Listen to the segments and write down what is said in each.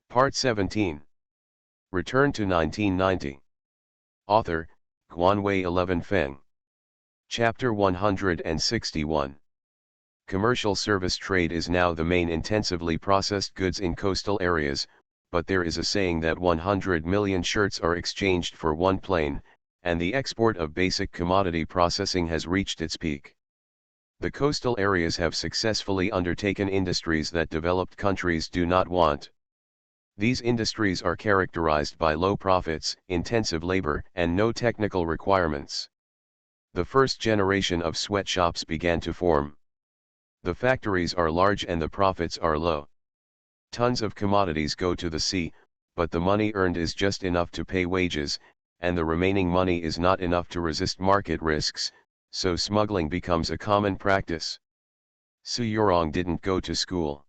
Part 17. Return to 1990. Author, Guanwei 11 Feng. Chapter 161. Commercial service trade is now the main intensively processed goods in coastal areas, but there is a saying that 100 million shirts are exchanged for one plane, and the export of basic commodity processing has reached its peak. The coastal areas have successfully undertaken industries that developed countries do not want. These industries are characterized by low profits, intensive labor, and no technical requirements. The first generation of sweatshops began to form. The factories are large and the profits are low. Tons of commodities go to the sea, but the money earned is just enough to pay wages, and the remaining money is not enough to resist market risks, so smuggling becomes a common practice. Su Yorong didn't go to school.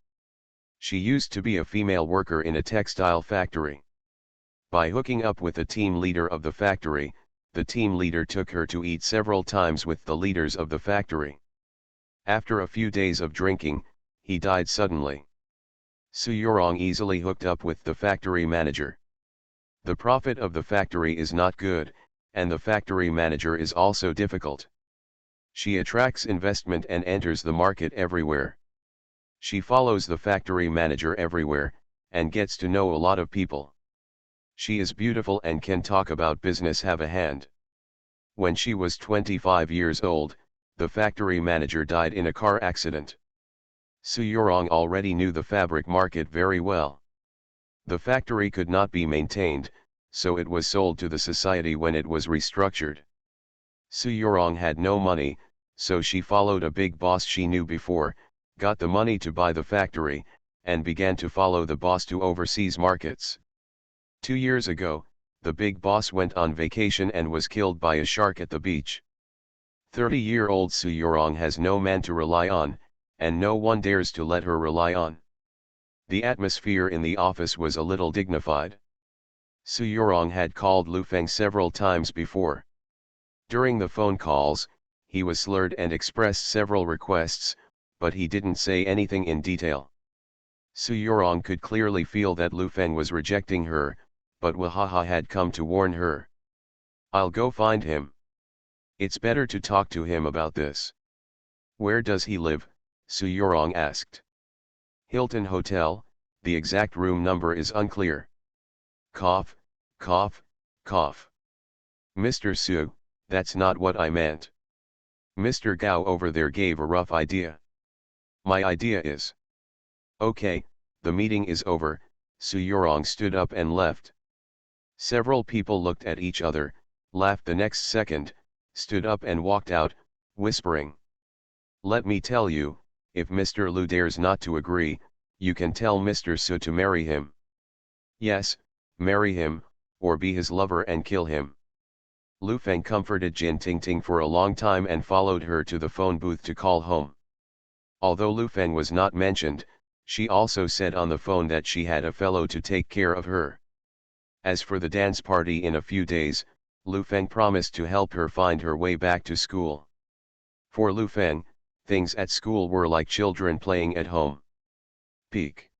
She used to be a female worker in a textile factory. By hooking up with the team leader of the factory, the team leader took her to eat several times with the leaders of the factory. After a few days of drinking, he died suddenly. Su Yorong easily hooked up with the factory manager. The profit of the factory is not good, and the factory manager is also difficult. She attracts investment and enters the market everywhere. She follows the factory manager everywhere, and gets to know a lot of people. She is beautiful and can talk about business have a hand. When she was 25 years old, the factory manager died in a car accident. Su Yorong already knew the fabric market very well. The factory could not be maintained, so it was sold to the society when it was restructured. Su Yorong had no money, so she followed a big boss she knew before, got the money to buy the factory, and began to follow the boss to overseas markets. 2 years ago, the big boss went on vacation and was killed by a shark at the beach. 30-year-old Su Yorong has no man to rely on, and no one dares to let her rely on. The atmosphere in the office was a little dignified. Su Yorong had called Lu Feng several times before. During the phone calls, he was slurred and expressed several requests, but he didn't say anything in detail. Su Yorong could clearly feel that Lu Feng was rejecting her, but Wahaha had come to warn her. "I'll go find him. It's better to talk to him about this." "Where does he live?" Su Yorong asked. "Hilton Hotel, the exact room number is unclear." Cough, cough, cough. "Mr. Su, that's not what I meant. Mr. Gao over there gave a rough idea. My idea is..." "Okay, the meeting is over." Su Yorong stood up and left. Several people looked at each other, laughed the next second, stood up and walked out, whispering. "Let me tell you, if Mr. Lu dares not to agree, you can tell Mr. Su to marry him. Yes, marry him, or be his lover and kill him." Lu Feng comforted Jin Tingting for a long time and followed her to the phone booth to call home. Although Lu Feng was not mentioned, she also said on the phone that she had a fellow to take care of her. As for the dance party in a few days, Lu Feng promised to help her find her way back to school. For Lu Feng, things at school were like children playing at home. Peak.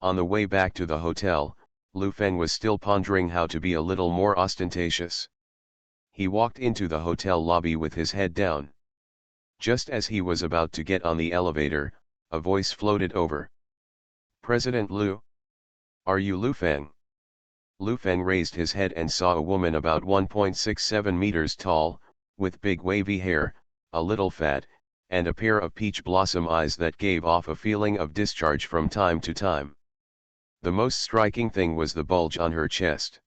On the way back to the hotel, Lu Feng was still pondering how to be a little more ostentatious. He walked into the hotel lobby with his head down. Just as he was about to get on the elevator, a voice floated over. "President Lu? Are you Lu Feng?" Lu Feng raised his head and saw a woman about 1.67 meters tall, with big wavy hair, a little fat, and a pair of peach blossom eyes that gave off a feeling of discharge from time to time. The most striking thing was the bulge on her chest.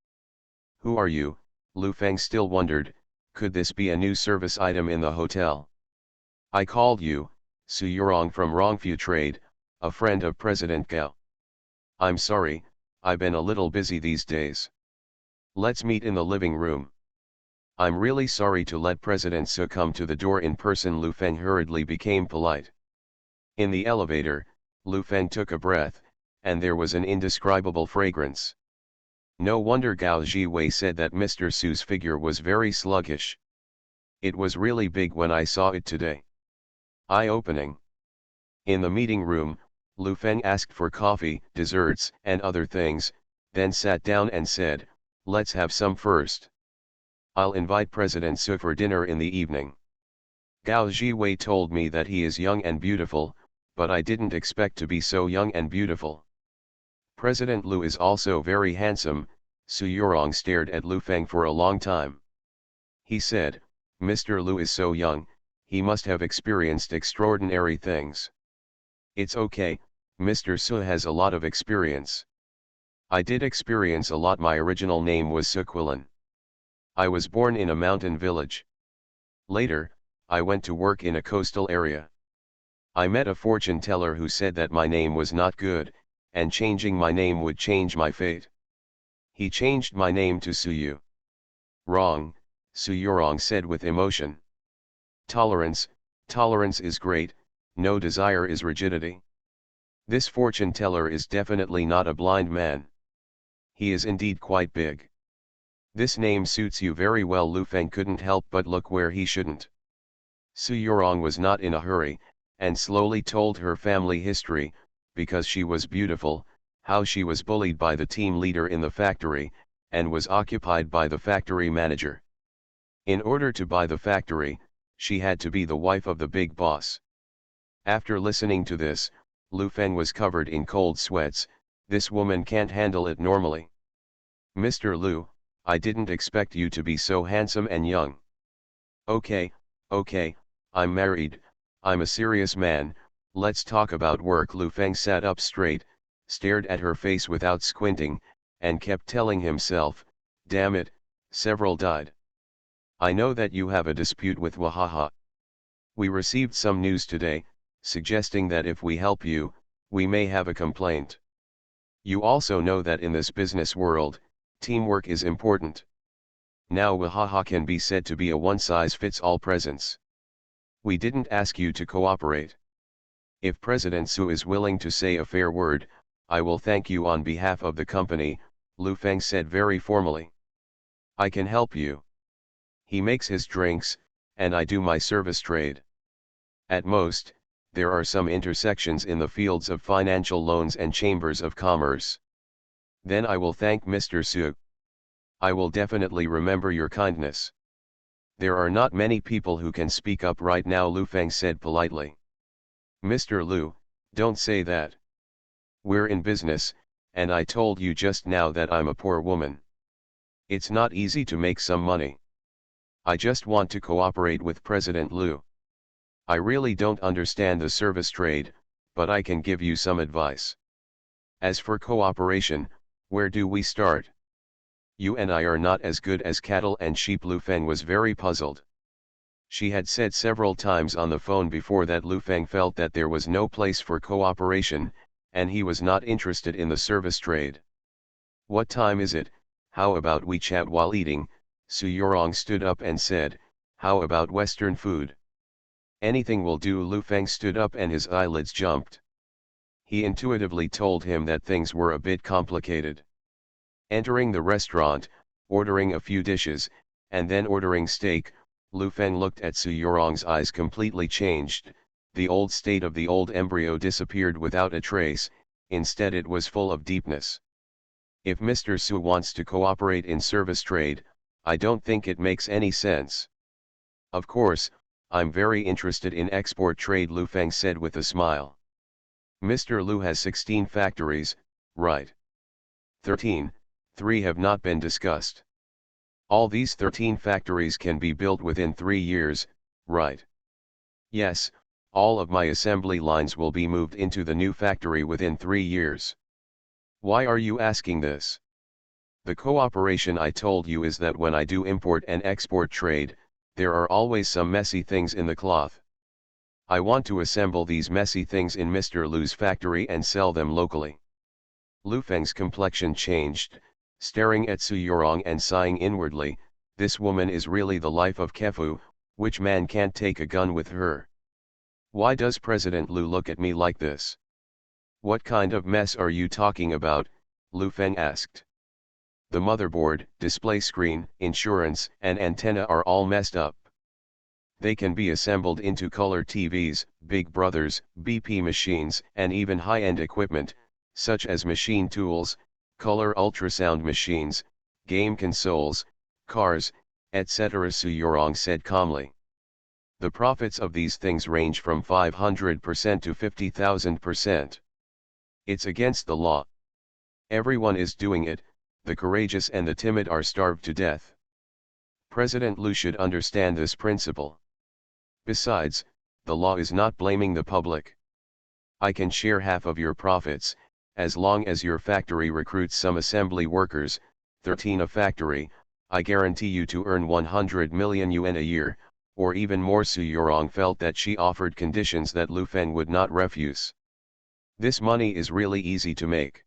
"Who are you?" Lu Feng still wondered, could this be a new service item in the hotel? "I called you, Su Yorong from Rongfu Trade, a friend of President Gao. I'm sorry, I've been a little busy these days. Let's meet in the living room." "I'm really sorry to let President Su come to the door in person." Lu Feng hurriedly became polite. In the elevator, Lu Feng took a breath, and there was an indescribable fragrance. No wonder Gao Jiwei said that Mr. Su's figure was very sluggish. It was really big when I saw it today. Eye-opening. In the meeting room, Lu Feng asked for coffee, desserts, and other things, then sat down and said, "Let's have some first. I'll invite President Su for dinner in the evening." Gao Jiwei told me that he is young and beautiful, but I didn't expect to be so young and beautiful. President Lu is also very handsome. Su Yurong stared at Lu Feng for a long time. He said, "Mr. Lu is so young, he must have experienced extraordinary things." "It's okay, Mr. Su has a lot of experience." "I did experience a lot. My original name was Suquilin. I was born in a mountain village. Later, I went to work in a coastal area. I met a fortune teller who said that my name was not good, and changing my name would change my fate. He changed my name to Suyu." "Wrong," Su Yurong said with emotion. Tolerance is great, no desire is rigidity. This fortune teller is definitely not a blind man. He is indeed quite big. This name suits you very well." Lu Feng couldn't help but look where he shouldn't. Su Yurong was not in a hurry, and slowly told her family history, because she was beautiful, how she was bullied by the team leader in the factory, and was occupied by the factory manager. In order to buy the factory, she had to be the wife of the big boss. After listening to this, Lu Feng was covered in cold sweats. This woman can't handle it normally. "Mr. Lu, I didn't expect you to be so handsome and young." Okay, I'm married, I'm a serious man, let's talk about work." Lu Feng sat up straight, stared at her face without squinting, and kept telling himself, "Damn it, several died. I know that you have a dispute with Wahaha. We received some news today, suggesting that if we help you, we may have a complaint. You also know that in this business world, teamwork is important. Now Wahaha can be said to be a one-size-fits-all presence. We didn't ask you to cooperate. If President Su is willing to say a fair word, I will thank you on behalf of the company," Lu Feng said very formally. "I can help you. He makes his drinks, and I do my service trade. At most, there are some intersections in the fields of financial loans and chambers of commerce. Then I will thank Mr. Su. I will definitely remember your kindness." "There are not many people who can speak up right now," Lu Feng said politely. "Mr. Lu, don't say that. We're in business, and I told you just now that I'm a poor woman. It's not easy to make some money. I just want to cooperate with President Lu. I really don't understand the service trade, but I can give you some advice. As for cooperation, where do we start? You and I are not as good as cattle and sheep." Lu Feng was very puzzled. She had said several times on the phone before that Lu Feng felt that there was no place for cooperation, and he was not interested in the service trade. "What time is it? How about we chat while eating?" Su Yurong stood up and said, "How about Western food?" "Anything will do." Lu Feng stood up and his eyelids jumped. He intuitively told him that things were a bit complicated. Entering the restaurant, ordering a few dishes, and then ordering steak, Lu Feng looked at Su Yurong's eyes completely changed. The old state of the old embryo disappeared without a trace, instead it was full of deepness. "If Mr. Su wants to cooperate in service trade, I don't think it makes any sense. Of course, I'm very interested in export trade," Lu Feng said with a smile. "Mr. Lu has 16 factories, right?" 13, 3 have not been discussed. "All these 13 factories can be built within 3 years, right?" "Yes, all of my assembly lines will be moved into the new factory within 3 years. Why are you asking this? The cooperation I told you is that when I do import and export trade, there are always some messy things in the cloth. I want to assemble these messy things in Mr. Lu's factory and sell them locally." Lu Feng's complexion changed, staring at Su Yurong and sighing inwardly, "This woman is really the life of Kefu, which man can't take a gun with her? Why does President Lu look at me like this?" "What kind of mess are you talking about?" Lu Feng asked. "The motherboard, display screen, insurance, and antenna are all messed up." They can be assembled into color TVs, Big Brothers, BP machines, and even high-end equipment, such as machine tools, color ultrasound machines, game consoles, cars, etc. Su Yorong said calmly. The profits of these things range from 500% to 50,000%. It's against the law. Everyone is doing it, the courageous and the timid are starved to death. President Liu should understand this principle. Besides, the law is not blaming the public. I can share half of your profits, as long as your factory recruits some assembly workers, 13 a factory, I guarantee you to earn 100 million yuan a year, or even more. Su Yorong felt that she offered conditions that Lu Feng would not refuse. This money is really easy to make.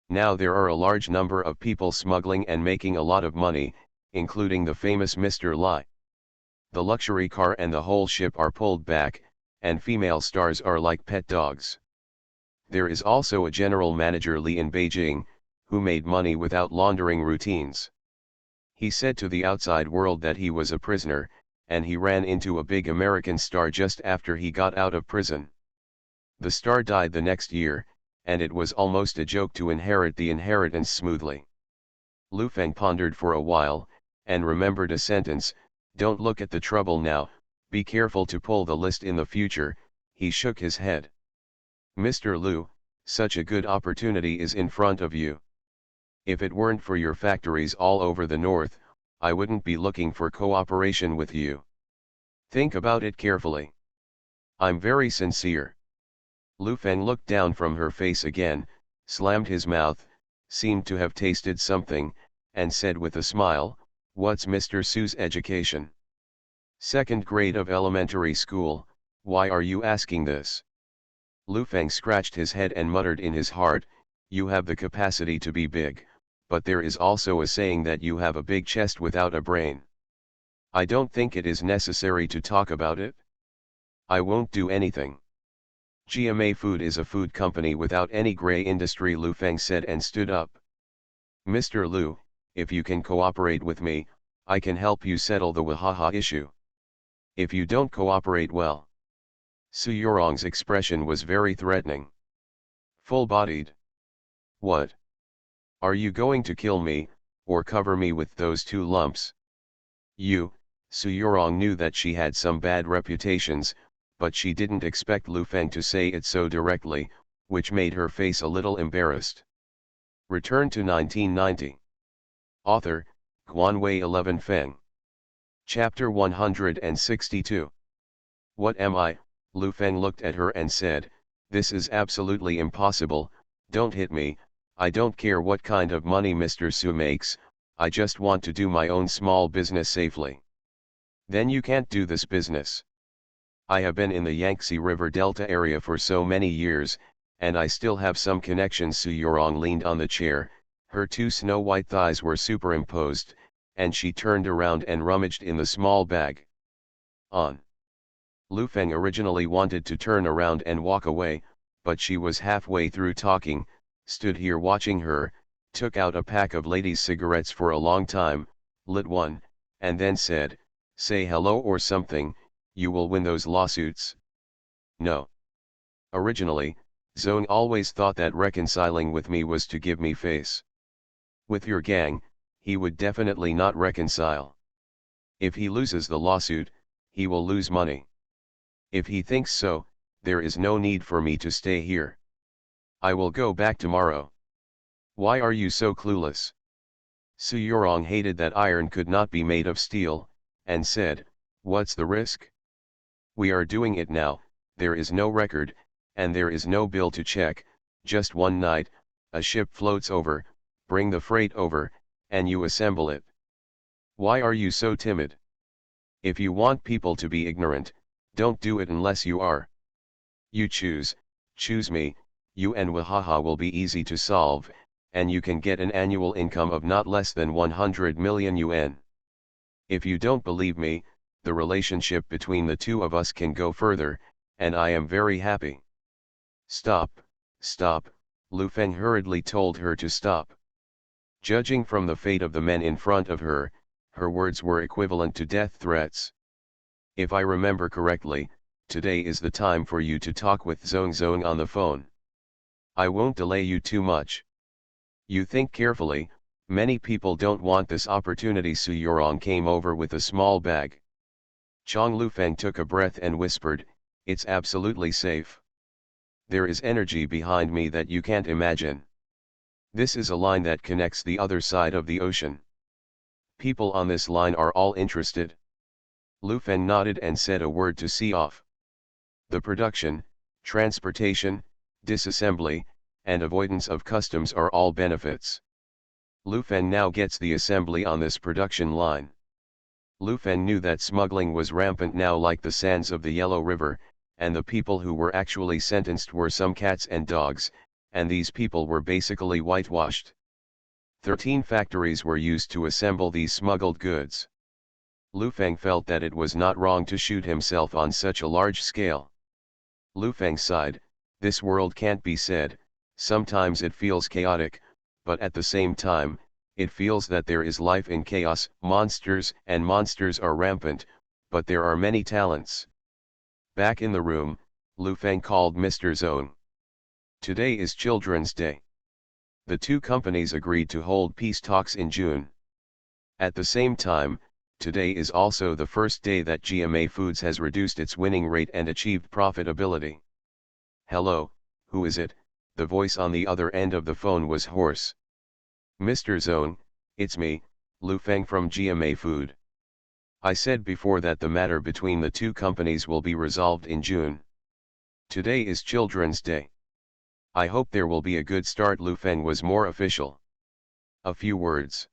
Now there are a large number of people smuggling and making a lot of money, including the famous Mr. Lai. The luxury car and the whole ship are pulled back, and female stars are like pet dogs. There is also a general manager Li in Beijing, who made money without laundering routines. He said to the outside world that he was a prisoner, and he ran into a big American star just after he got out of prison. The star died the next year, and it was almost a joke to inherit the inheritance smoothly. Lu Feng pondered for a while, and remembered a sentence, "Don't look at the trouble now, be careful to pull the list in the future." He shook his head. "Mr. Liu, such a good opportunity is in front of you. If it weren't for your factories all over the north, I wouldn't be looking for cooperation with you. Think about it carefully. I'm very sincere." Lu Feng looked down from her face again, slammed his mouth, seemed to have tasted something, and said with a smile, "What's Mr. Su's education?" "Second grade of elementary school. Why are you asking this?" Lu Feng scratched his head and muttered in his heart, "You have the capacity to be big, but there is also a saying that you have a big chest without a brain. I don't think it is necessary to talk about it. I won't do anything. GMA Food is a food company without any gray industry," Lu Feng said and stood up. "Mr. Liu, if you can cooperate with me, I can help you settle the Wahaha issue. If you don't cooperate, well." Su Yorong's expression was very threatening. Full-bodied. "What? Are you going to kill me, or cover me with those two lumps?" Su Yorong knew that she had some bad reputations, but she didn't expect Lu Feng to say it so directly, which made her face a little embarrassed. Return to 1990. Author, Guanwei 11 Feng. Chapter 162. What am I? Lu Feng looked at her and said, "This is absolutely impossible, don't hit me, I don't care what kind of money Mr. Su makes, I just want to do my own small business safely." "Then you can't do this business. I have been in the Yangtze River Delta area for so many years, and I still have some connections." Su Yorong leaned on the chair, her two snow-white thighs were superimposed, and she turned around and rummaged in the small bag. On. Lu Feng originally wanted to turn around and walk away, but she was halfway through talking, stood here watching her, took out a pack of ladies' cigarettes for a long time, lit one, and then said, "Say hello or something, you will win those lawsuits." "No. Originally, Zhong always thought that reconciling with me was to give me face. With your gang, he would definitely not reconcile. If he loses the lawsuit, he will lose money. If he thinks so, there is no need for me to stay here. I will go back tomorrow." "Why are you so clueless?" Su Yorong hated that iron could not be made of steel, and said, "What's the risk? We are doing it now, there is no record, and there is no bill to check, just one night, a ship floats over, bring the freight over, and you assemble it. Why are you so timid? If you want people to be ignorant, don't do it unless you are. You choose me, you and Wahaha will be easy to solve, and you can get an annual income of not less than 100 million yuan. If you don't believe me, the relationship between the two of us can go further, and I am very happy." Stop, Lu Feng hurriedly told her to stop. Judging from the fate of the men in front of her, her words were equivalent to death threats. If I remember correctly, today is the time for you to talk with Zong on the phone. I won't delay you too much. You think carefully, many people don't want this opportunity. Su Yorong came over with a small bag. Chong Lufeng took a breath and whispered, "It's absolutely safe. There is energy behind me that you can't imagine. This is a line that connects the other side of the ocean. People on this line are all interested." Lufeng nodded and said a word to see off. The production, transportation, disassembly, and avoidance of customs are all benefits. Lufeng now gets the assembly on this production line. Lufeng knew that smuggling was rampant now like the sands of the Yellow River, and the people who were actually sentenced were some cats and dogs, and these people were basically whitewashed. 13 factories were used to assemble these smuggled goods. Lufeng felt that it was not wrong to shoot himself on such a large scale. Lufeng sighed, "This world can't be said, sometimes it feels chaotic, but at the same time, it feels that there is life in chaos. Monsters are rampant, but there are many talents." Back in the room, Lufeng called Mr. Zong. "Today is Children's Day. The two companies agreed to hold peace talks in June. At the same time, today is also the first day that GMA Foods has reduced its winning rate and achieved profitability." "Hello, who is it?" The voice on the other end of the phone was hoarse. "Mr. Zong, it's me, Lufeng from GMA Food. I said before that the matter between the two companies will be resolved in June. Today is Children's Day. I hope there will be a good start." Lufeng was more official. "A few words.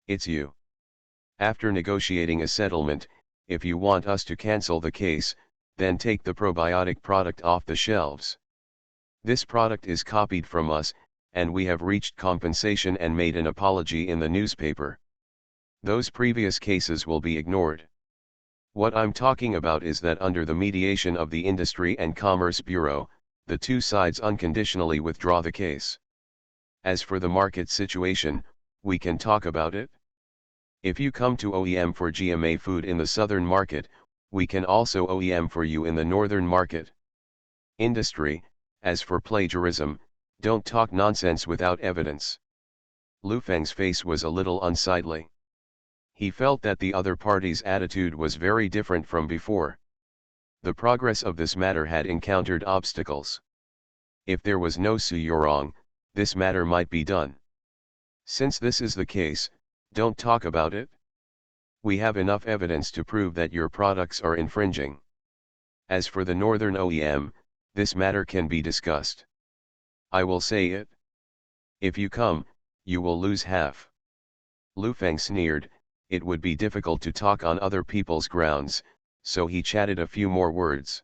It's you. After negotiating a settlement, if you want us to cancel the case, then take the probiotic product off the shelves. This product is copied from us, and we have reached compensation and made an apology in the newspaper. Those previous cases will be ignored. What I'm talking about is that under the mediation of the Industry and Commerce Bureau, the two sides unconditionally withdraw the case. As for the market situation, we can talk about it. If you come to OEM for GMA Food in the southern market, we can also OEM for you in the northern market. Industry, as for plagiarism, don't talk nonsense without evidence." Lufeng's face was a little unsightly. He felt that the other party's attitude was very different from before. The progress of this matter had encountered obstacles. If there was no Su Yorong, this matter might be done. Since this is the case, don't talk about it. We have enough evidence to prove that your products are infringing. As for the northern OEM, this matter can be discussed. I will say it. If you come, you will lose half." Lufeng sneered, it would be difficult to talk on other people's grounds, so he chatted a few more words.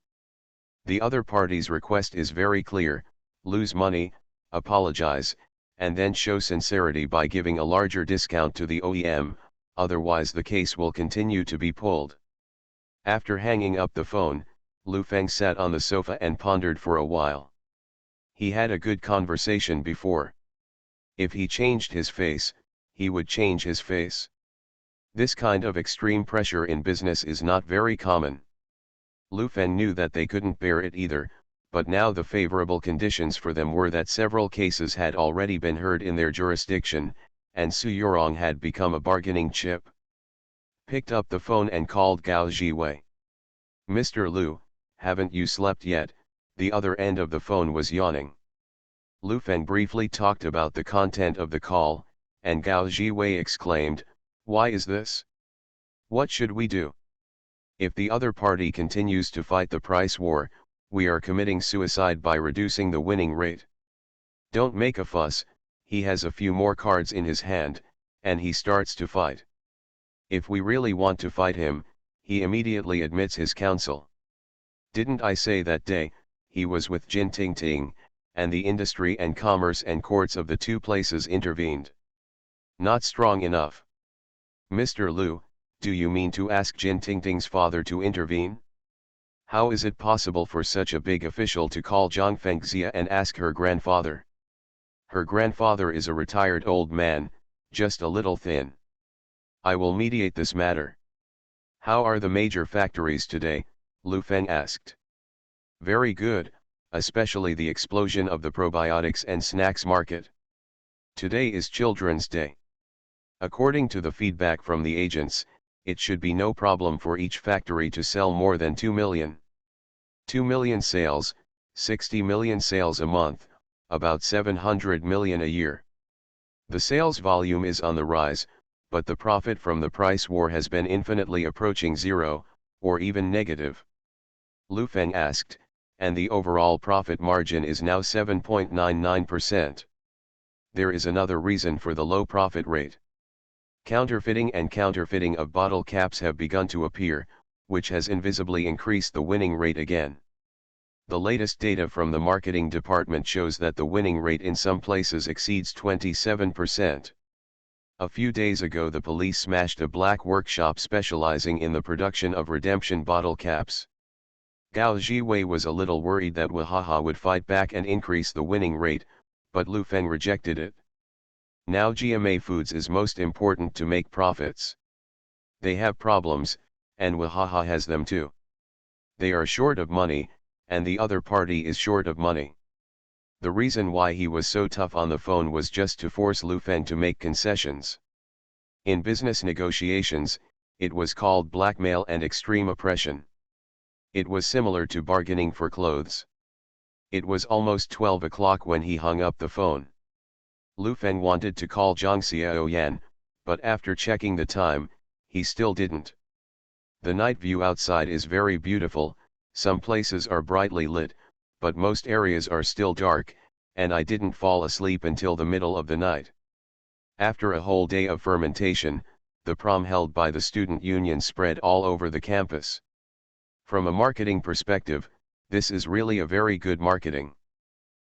"The other party's request is very clear: lose money, apologize, and then show sincerity by giving a larger discount to the OEM, otherwise the case will continue to be pulled." After hanging up the phone, Lufeng sat on the sofa and pondered for a while. He had a good conversation before. If he changed his face, he would change his face. This kind of extreme pressure in business is not very common. Lufeng knew that they couldn't bear it either, but now the favorable conditions for them were that several cases had already been heard in their jurisdiction, and Su Yorong had become a bargaining chip. Picked up the phone and called Gao Jiwei. "Mr. Lu, haven't you slept yet?" The other end of the phone was yawning. Lufeng briefly talked about the content of the call, and Gao Jiwei exclaimed, "Why is this? What should we do? If the other party continues to fight the price war, we are committing suicide by reducing the winning rate. Don't make a fuss, he has a few more cards in his hand, and he starts to fight. If we really want to fight him, he immediately admits his counsel. Didn't I say that day, he was with Jin Tingting, and the Industry and Commerce and courts of the two places intervened? Not strong enough. Mr. Lu, do you mean to ask Jin Tingting's father to intervene? How is it possible for such a big official to call Zhang Fengxia and ask her grandfather? Her grandfather is a retired old man, just a little thin. I will mediate this matter. How are the major factories today? Lu Feng asked. Very good, especially the explosion of the probiotics and snacks market. Today is Children's Day. According to the feedback from the agents, it should be no problem for each factory to sell more than 2 million. 2 million sales, 60 million sales a month, about 700 million a year. The sales volume is on the rise, but the profit from the price war has been infinitely approaching zero, or even negative. Lu Feng asked, and the overall profit margin is now 7.99%. There is another reason for the low profit rate. Counterfeiting and counterfeiting of bottle caps have begun to appear, which has invisibly increased the winning rate again. The latest data from the marketing department shows that the winning rate in some places exceeds 27%. A few days ago the police smashed a black workshop specializing in the production of redemption bottle caps. Gao Jiwei was a little worried that Wahaha would fight back and increase the winning rate, but Lu Feng rejected it. Now GMA Foods is most important to make profits. They have problems, and Wahaha has them too. They are short of money, and the other party is short of money. The reason why he was so tough on the phone was just to force Lu Feng to make concessions. In business negotiations, it was called blackmail and extreme oppression. It was similar to bargaining for clothes. It was almost 12 o'clock when he hung up the phone. Lu Feng wanted to call Zhang Xiaoyan, but after checking the time, he still didn't. The night view outside is very beautiful, some places are brightly lit, but most areas are still dark, and I didn't fall asleep until the middle of the night. After a whole day of fermentation, the prom held by the student union spread all over the campus. From a marketing perspective, this is really a very good marketing.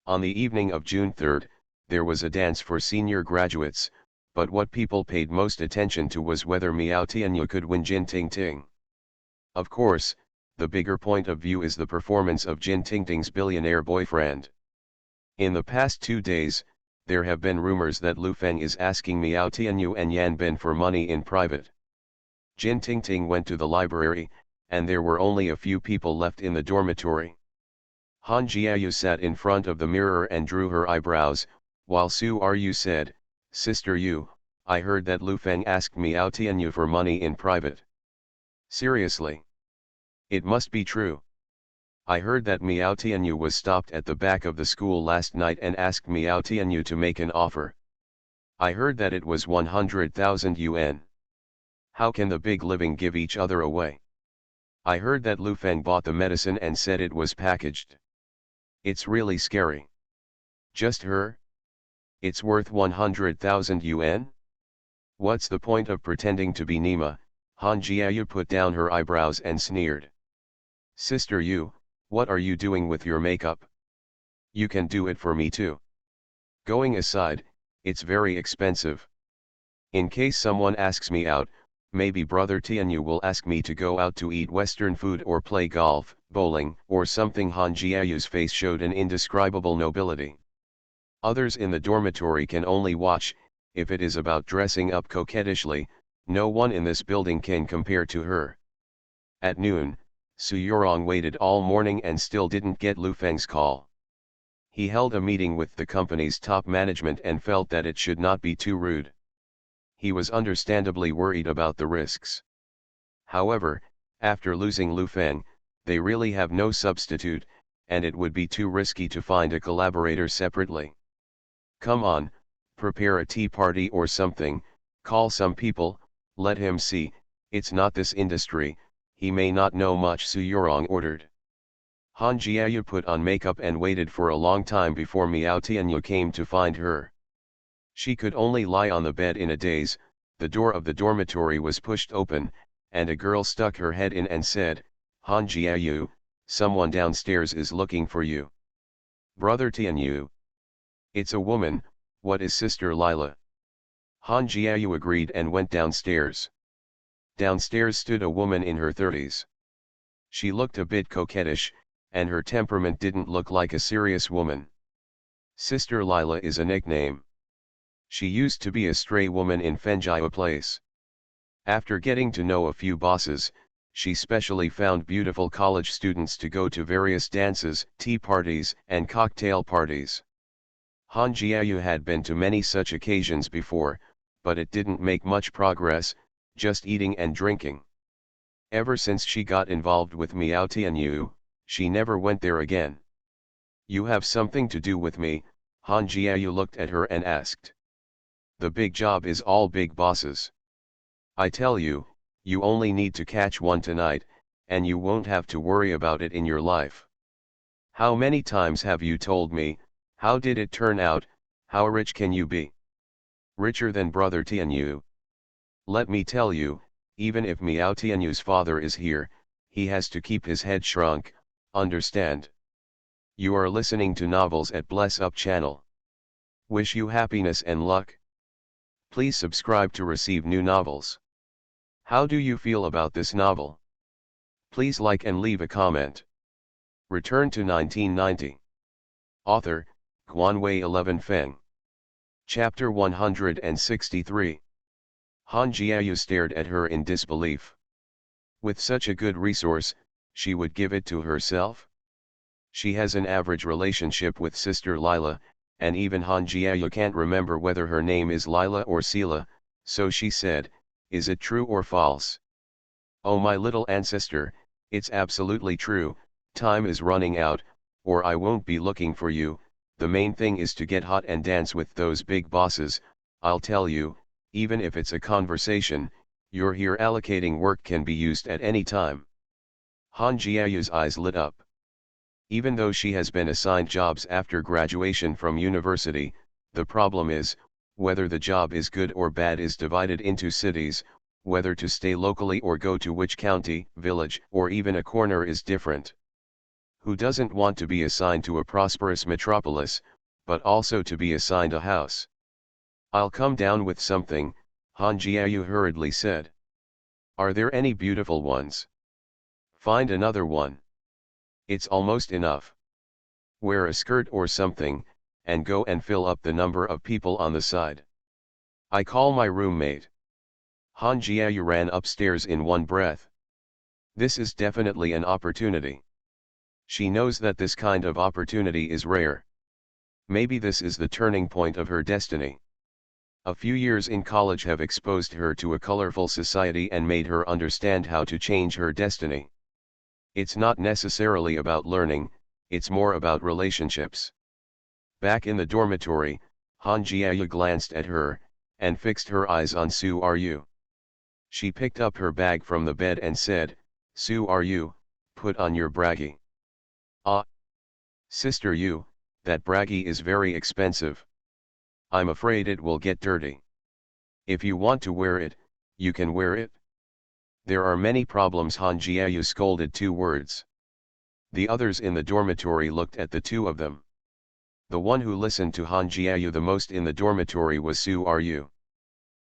On the evening of June 3rd, there was a dance for senior graduates, but what people paid most attention to was whether Miao Tianyu could win Jin Tingting. Of course, the bigger point of view is the performance of Jin Tingting's billionaire boyfriend. In the past 2 days, there have been rumors that Lu Feng is asking Miao Tianyu and Yan Ben for money in private. Jin Tingting went to the library, and there were only a few people left in the dormitory. Han Jiayu sat in front of the mirror and drew her eyebrows, while Su Ryu said, "Sister Yu, I heard that Lu Feng asked Miao Tianyu for money in private." Seriously? It must be true. I heard that Miao Tianyu was stopped at the back of the school last night and asked Miao Tianyu to make an offer. I heard that it was 100,000 yuan. How can the big living give each other away? I heard that Lu Feng bought the medicine and said it was packaged. It's really scary. Just her? It's worth 100,000 yuan? What's the point of pretending to be Nima? Han Jiayu put down her eyebrows and sneered. Sister Yu, what are you doing with your makeup? You can do it for me too. Going aside, it's very expensive. In case someone asks me out, maybe Brother Tianyu will ask me to go out to eat Western food or play golf, bowling, or something. Han Jiayu's face showed an indescribable nobility. Others in the dormitory can only watch. If it is about dressing up coquettishly, no one in this building can compare to her. At noon, Su Yurong waited all morning and still didn't get Lu Feng's call. He held a meeting with the company's top management and felt that it should not be too rude. He was understandably worried about the risks. However, after losing Lu Feng, they really have no substitute, and it would be too risky to find a collaborator separately. Come on, prepare a tea party or something, call some people, let him see, it's not this industry, he may not know much. Su Yurong ordered. Han Jiayu put on makeup and waited for a long time before Miao Tianyu came to find her. She could only lie on the bed in a daze. The door of the dormitory was pushed open, and a girl stuck her head in and said, Han Jiayu, someone downstairs is looking for you. Brother Tianyu. It's a woman, what is Sister Lila? Han Jiayu agreed and went downstairs. Downstairs stood a woman in her 30s. She looked a bit coquettish, and her temperament didn't look like a serious woman. Sister Lila is a nickname. She used to be a stray woman in Fengjia Place. After getting to know a few bosses, she specially found beautiful college students to go to various dances, tea parties, and cocktail parties. Han Jiayu had been to many such occasions before, but it didn't make much progress, just eating and drinking. Ever since she got involved with Miao Tianyu, she never went there again. You have something to do with me, Han Jiayu looked at her and asked. The big job is all big bosses. I tell you, you only need to catch one tonight, and you won't have to worry about it in your life. How many times have you told me, how did it turn out, how rich can you be? Richer than brother Tianyu. Let me tell you, even if Miao Tianyu's father is here, he has to keep his head shrunk, understand? You are listening to novels at Bless Up channel. Wish you happiness and luck. Please subscribe to receive new novels. How do you feel about this novel? Please like and leave a comment. Return to 1990. Author, Guanwei 11 Feng. Chapter 163. Han Jiayu stared at her in disbelief. With such a good resource, she would give it to herself? She has an average relationship with sister Lila, and even Han Jiayu can't remember whether her name is Lila or Sila, so she said, is it true or false? Oh my little ancestor, it's absolutely true, time is running out, or I won't be looking for you. The main thing is to get hot and dance with those big bosses. I'll tell you, even if it's a conversation, you're here allocating work can be used at any time. Han Jiayu's eyes lit up. Even though she has been assigned jobs after graduation from university, the problem is, whether the job is good or bad is divided into cities, whether to stay locally or go to which county, village, or even a corner is different. Who doesn't want to be assigned to a prosperous metropolis, but also to be assigned a house? I'll come down with something, Han Jiayu hurriedly said. Are there any beautiful ones? Find another one. It's almost enough. Wear a skirt or something, and go and fill up the number of people on the side. I call my roommate. Han Jiayu ran upstairs in one breath. This is definitely an opportunity. She knows that this kind of opportunity is rare. Maybe this is the turning point of her destiny. A few years in college have exposed her to a colorful society and made her understand how to change her destiny. It's not necessarily about learning, it's more about relationships. Back in the dormitory, Han Jiayu glanced at her, and fixed her eyes on Su Ryu. She picked up her bag from the bed and said, Su Ryu, put on your braggy. Ah! Sister Yu, that braggy is very expensive. I'm afraid it will get dirty. If you want to wear it, you can wear it. There are many problems. Han Jiayu scolded 2 words. The others in the dormitory looked at the 2 of them. The one who listened to Han Jiayu the most in the dormitory was Su Ryu.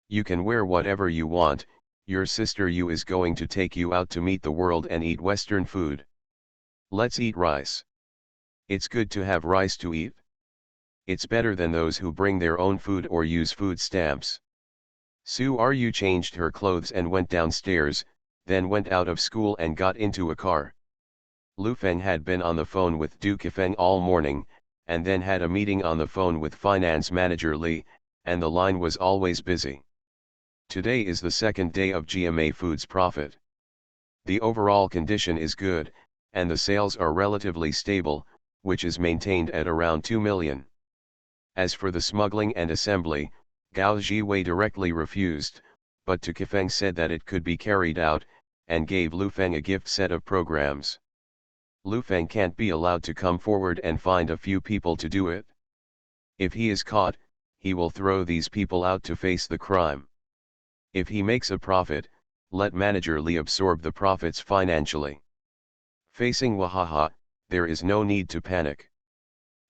You can wear whatever you want, your sister Yu is going to take you out to meet the world and eat Western food. Let's eat rice. It's good to have rice to eat. It's better than those who bring their own food or use food stamps. Su Ryu changed her clothes and went downstairs, then went out of school and got into a car. Lu Feng had been on the phone with Du Kefeng all morning, and then had a meeting on the phone with finance manager Li, and the line was always busy. Today is the second day of GMA Foods profit. The overall condition is good, and the sales are relatively stable, which is maintained at around 2 million. As for the smuggling and assembly, Gao Jiwei directly refused, but Tu Kefeng said that it could be carried out, and gave Lu Feng a gift set of programs. Lu Feng can't be allowed to come forward and find a few people to do it. If he is caught, he will throw these people out to face the crime. If he makes a profit, let manager Li absorb the profits financially. Facing Wahaha, there is no need to panic.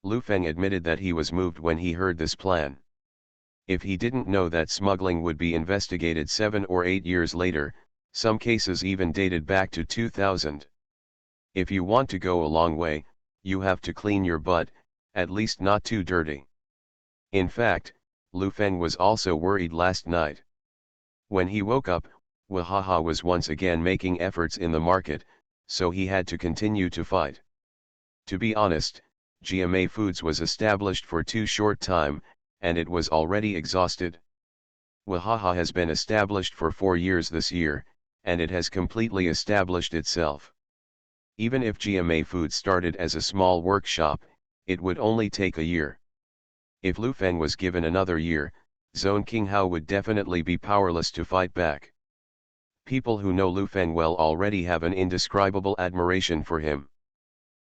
Lu Feng admitted that he was moved when he heard this plan. If he didn't know that smuggling would be investigated 7 or 8 years later, some cases even dated back to 2000. If you want to go a long way, you have to clean your butt, at least not too dirty. In fact, Lu Feng was also worried last night. When he woke up, Wahaha was once again making efforts in the market, so he had to continue to fight. To be honest, GMA Foods was established for too short time, and it was already exhausted. Wahaha has been established for 4 years this year, and it has completely established itself. Even if GMA Foods started as a small workshop, it would only take a year. If Lu Feng was given another year, Zone King Hao would definitely be powerless to fight back. People who know Lu Feng well already have an indescribable admiration for him.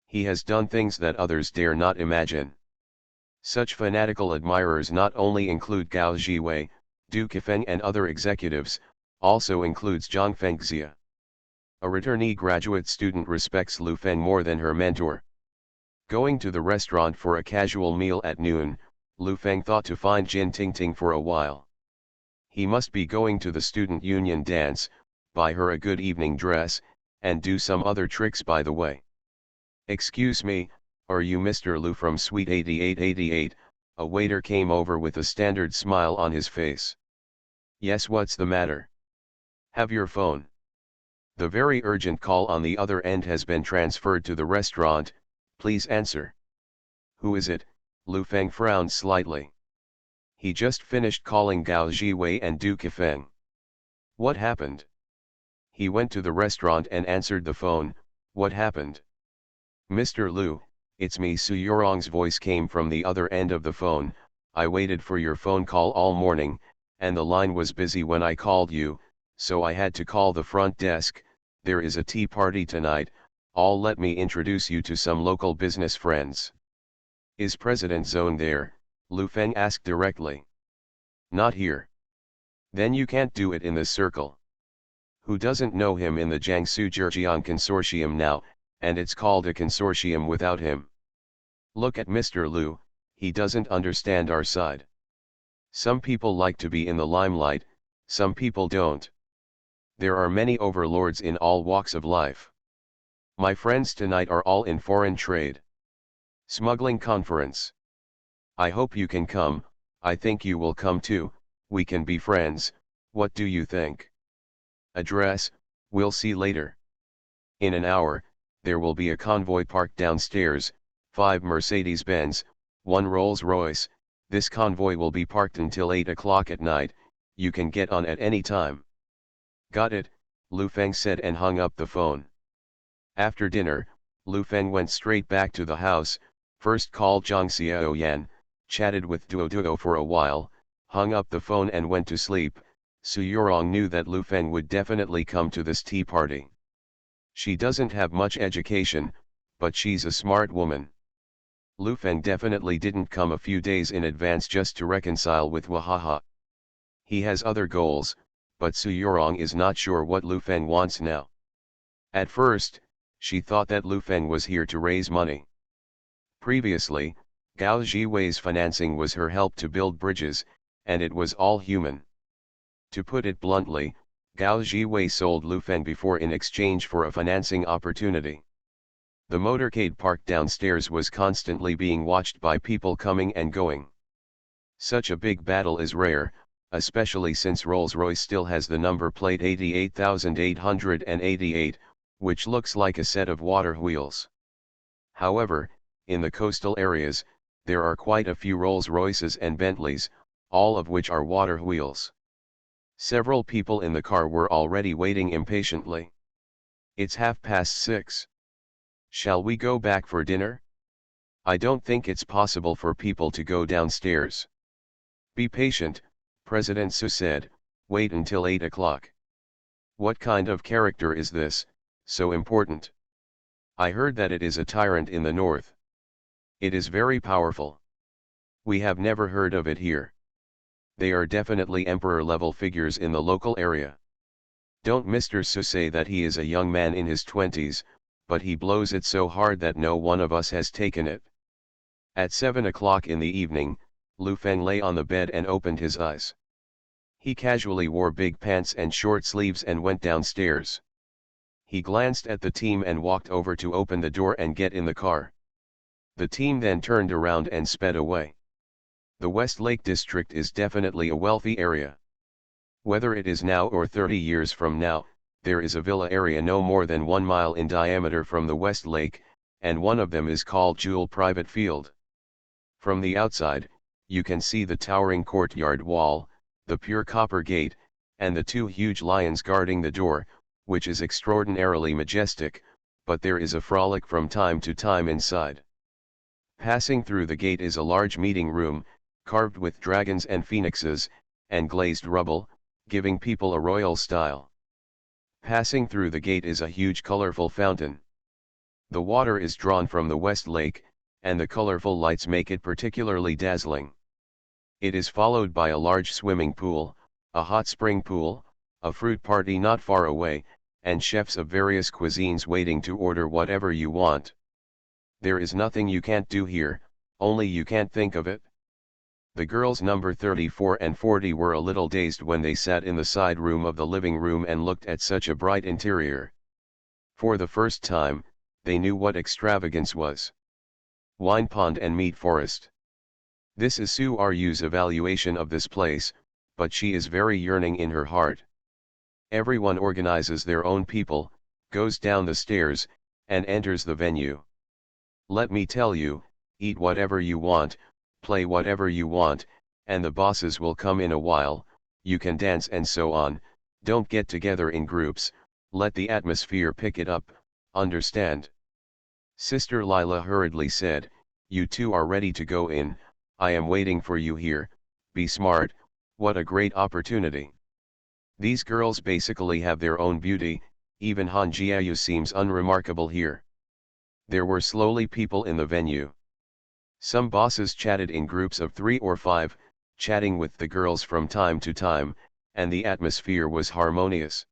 He has done things that others dare not imagine. Such fanatical admirers not only include Gao Jiwei, Du Kefeng and other executives, also includes Zhang Fengxia. A returnee graduate student respects Lu Feng more than her mentor. Going to the restaurant for a casual meal at noon, Lu Feng thought to find Jin Tingting for a while. He must be going to the student union dance, buy her a good evening dress, and do some other tricks by the way. "Excuse me, are you Mr. Lu from Suite 8888? A waiter came over with a standard smile on his face. "Yes, what's the matter? Have your phone." "The very urgent call on the other end has been transferred to the restaurant, please answer." "Who is it?" Lu Feng frowned slightly. "He just finished calling Gao Jiwei and Du Kefeng." "What happened?" "He went to the restaurant and answered the phone. What happened?" "Mr. Lu, it's me." Su Yorong's voice came from the other end of the phone. "I waited for your phone call all morning, and the line was busy when I called you, so I had to call the front desk. There is a tea party tonight, let me introduce you to some local business friends." "Is President Zone there?" Lu Feng asked directly. "Not here." "Then you can't do it in this circle. Who doesn't know him in the Jiangsu Zhejiang Consortium now, and it's called a consortium without him. Look at Mr. Lu, he doesn't understand our side. Some people like to be in the limelight, some people don't. There are many overlords in all walks of life. My friends tonight are all in foreign trade. Smuggling conference. I hope you can come. I think you will come too. We can be friends. What do you think? Address, we'll see later. In an hour, there will be a convoy parked downstairs, 5 Mercedes-Benz, 1 Rolls-Royce. This convoy will be parked until 8 o'clock at night. You can get on at any time." "Got it," Lu Feng said and hung up the phone. After dinner, Lu Feng went straight back to the house, first called Zhang Xiaoyan, chatted with Duo Duo for a while, hung up the phone and went to sleep. Su Yorong knew that Lu Feng would definitely come to this tea party. She doesn't have much education, but she's a smart woman. Lu Feng definitely didn't come a few days in advance just to reconcile with Wahaha. He has other goals, but Su Yorong is not sure what Lu Feng wants now. At first, she thought that Lu Feng was here to raise money. Previously, Gao Jiwei's financing was her help to build bridges, and it was all human. To put it bluntly, Gao Jiwei sold Lu Feng before in exchange for a financing opportunity. The motorcade parked downstairs was constantly being watched by people coming and going. Such a big battle is rare, especially since Rolls-Royce still has the number plate 88,888, which looks like a set of water wheels. However, in the coastal areas, there are quite a few Rolls-Royces and Bentleys, all of which are water wheels. Several people in the car were already waiting impatiently. "It's 6:30. Shall we go back for dinner?" "I don't think it's possible for people to go downstairs." "Be patient," President Su said, "wait until 8 o'clock. What kind of character is this, so important?" "I heard that it is a tyrant in the north. It is very powerful. We have never heard of it here. They are definitely emperor-level figures in the local area. Don't Mr. Su say that he is a young man in his 20s, but he blows it so hard that no one of us has taken it." At 7 o'clock in the evening, Lu Feng lay on the bed and opened his eyes. He casually wore big pants and short sleeves and went downstairs. He glanced at the team and walked over to open the door and get in the car. The team then turned around and sped away. The West Lake District is definitely a wealthy area. Whether it is now or 30 years from now, there is a villa area no more than 1 mile in diameter from the West Lake, and one of them is called Jewel Private Field. From the outside, you can see the towering courtyard wall, the pure copper gate, and the 2 huge lions guarding the door, which is extraordinarily majestic, but there is a frolic from time to time inside. Passing through the gate is a large meeting room, carved with dragons and phoenixes, and glazed rubble, giving people a royal style. Passing through the gate is a huge colorful fountain. The water is drawn from the West Lake, and the colorful lights make it particularly dazzling. It is followed by a large swimming pool, a hot spring pool, a fruit party not far away, and chefs of various cuisines waiting to order whatever you want. There is nothing you can't do here, only you can't think of it. The girls number 34 and 40 were a little dazed when they sat in the side room of the living room and looked at such a bright interior. For the first time, they knew what extravagance was. Wine pond and meat forest. This is Sue Ru's evaluation of this place, but she is very yearning in her heart. Everyone organizes their own people, goes down the stairs, and enters the venue. Let me tell you, eat whatever you want, play whatever you want, and the bosses will come in a while, you can dance and so on, don't get together in groups, let the atmosphere pick it up, understand? Sister Lila hurriedly said, you two are ready to go in, I am waiting for you here, be smart, what a great opportunity. These girls basically have their own beauty, even Han Jiayu seems unremarkable here. There were slowly people in the venue. Some bosses chatted in groups of 3 or 5, chatting with the girls from time to time, and the atmosphere was harmonious.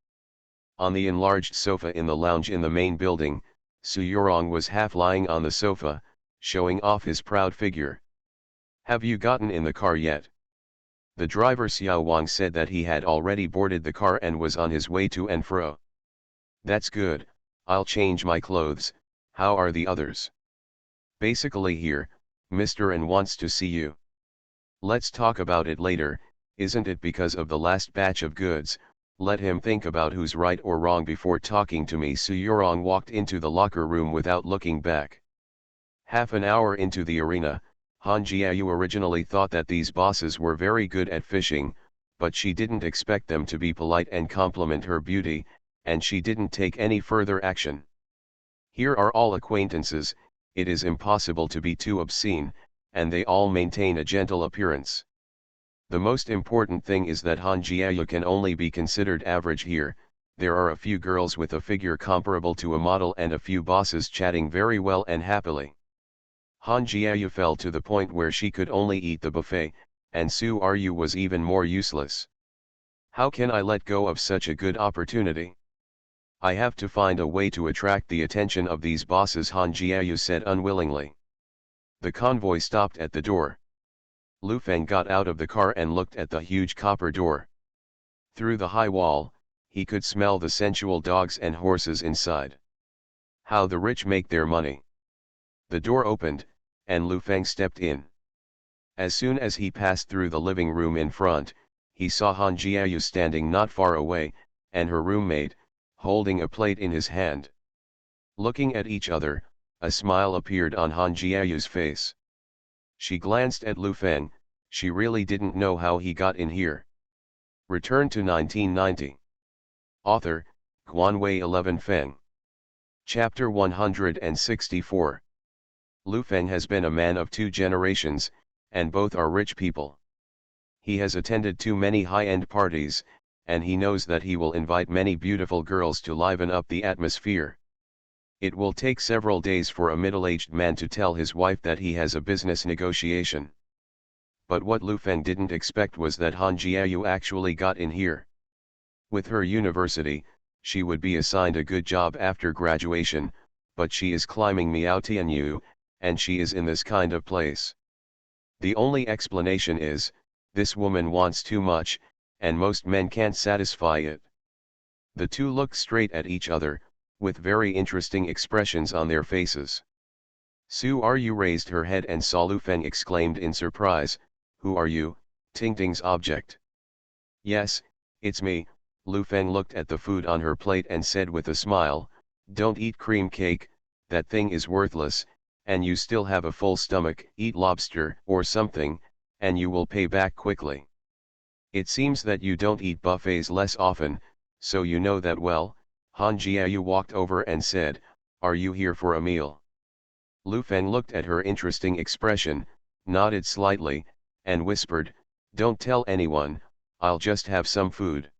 On the enlarged sofa in the lounge in the main building, Su Yurong was half lying on the sofa, showing off his proud figure. Have you gotten in the car yet? The driver Xiao Wang said that he had already boarded the car and was on his way to and fro. That's good, I'll change my clothes, how are the others? Basically here, Mr. N wants to see you. Let's talk about it later, isn't it because of the last batch of goods, let him think about who's right or wrong before talking to me. Su Yurong walked into the locker room without looking back. Half an hour into the arena, Han Jiayu originally thought that these bosses were very good at fishing, but she didn't expect them to be polite and compliment her beauty, and she didn't take any further action. Here are all acquaintances, it is impossible to be too obscene, and they all maintain a gentle appearance. The most important thing is that Han Jiayu can only be considered average here, there are a few girls with a figure comparable to a model and a few bosses chatting very well and happily. Han Jiayu fell to the point where she could only eat the buffet, and Su Ru was even more useless. How can I let go of such a good opportunity? I have to find a way to attract the attention of these bosses, Han Jiayu said unwillingly. The convoy stopped at the door. Lu Feng got out of the car and looked at the huge copper door. Through the high wall, he could smell the sensual dogs and horses inside. How the rich make their money. The door opened, and Lu Feng stepped in. As soon as he passed through the living room in front, he saw Han Jiayu standing not far away, and her roommate, holding a plate in his hand. Looking at each other, a smile appeared on Han Jiayu's face. She glanced at Lu Feng, she really didn't know how he got in here. Return to 1990. Author, Guanwei 11 Feng. Chapter 164. Lu Feng has been a man of 2 generations, and both are rich people. He has attended too many high-end parties, and he knows that he will invite many beautiful girls to liven up the atmosphere. It will take several days for a middle-aged man to tell his wife that he has a business negotiation. But what Lu Feng didn't expect was that Han Jiayu actually got in here. With her university, she would be assigned a good job after graduation, but she is climbing Miao Tianyu, and she is in this kind of place. The only explanation is, this woman wants too much, and most men can't satisfy it. The two looked straight at each other, with very interesting expressions on their faces. Su Ru raised her head and saw Lu Feng, exclaimed in surprise, "Who are you, Tingting's object?" "Yes, It's me. Lu Feng looked at the food on her plate and said with a smile, "Don't eat cream cake, that thing is worthless, and you still have a full stomach. Eat lobster or something, and you will pay back quickly. It seems that you don't eat buffets less often, so you know that well." Han Jiayu walked over and said, "Are you here for a meal?" Lu Feng looked at her interesting expression, nodded slightly, and whispered, "Don't tell anyone, I'll just have some food.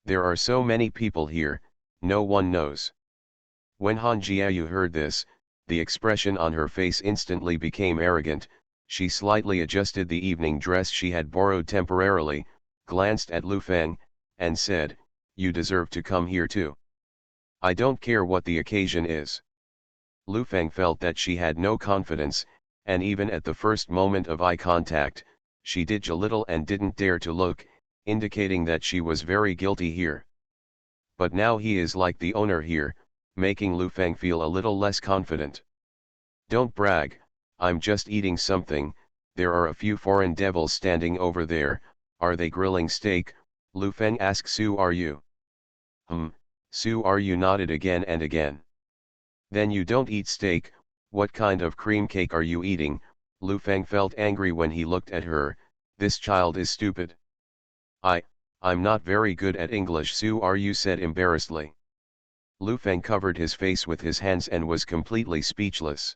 There are so many people here, no one knows." When Han Jiayu heard this, the expression on her face instantly became arrogant. She slightly adjusted the evening dress she had borrowed temporarily, glanced at Lu Feng, and said, "You deserve to come here too. I don't care what the occasion is." Lu Feng felt that she had no confidence, and even at the first moment of eye contact, she did a little and didn't dare to look, indicating that she was very guilty here. But now he is like the owner here, making Lu Feng feel a little less confident. "Don't brag, I'm just eating something. There are a few foreign devils standing over there. Are they grilling steak?" Lu Feng asked. "Su are you?" Su are you nodded again and again. "Then you don't eat steak. What kind of cream cake are you eating?" Lu Feng felt angry when he looked at her. This child is stupid. I'm not very good at English," Su are you said embarrassedly. Lu Feng covered his face with his hands and was completely speechless.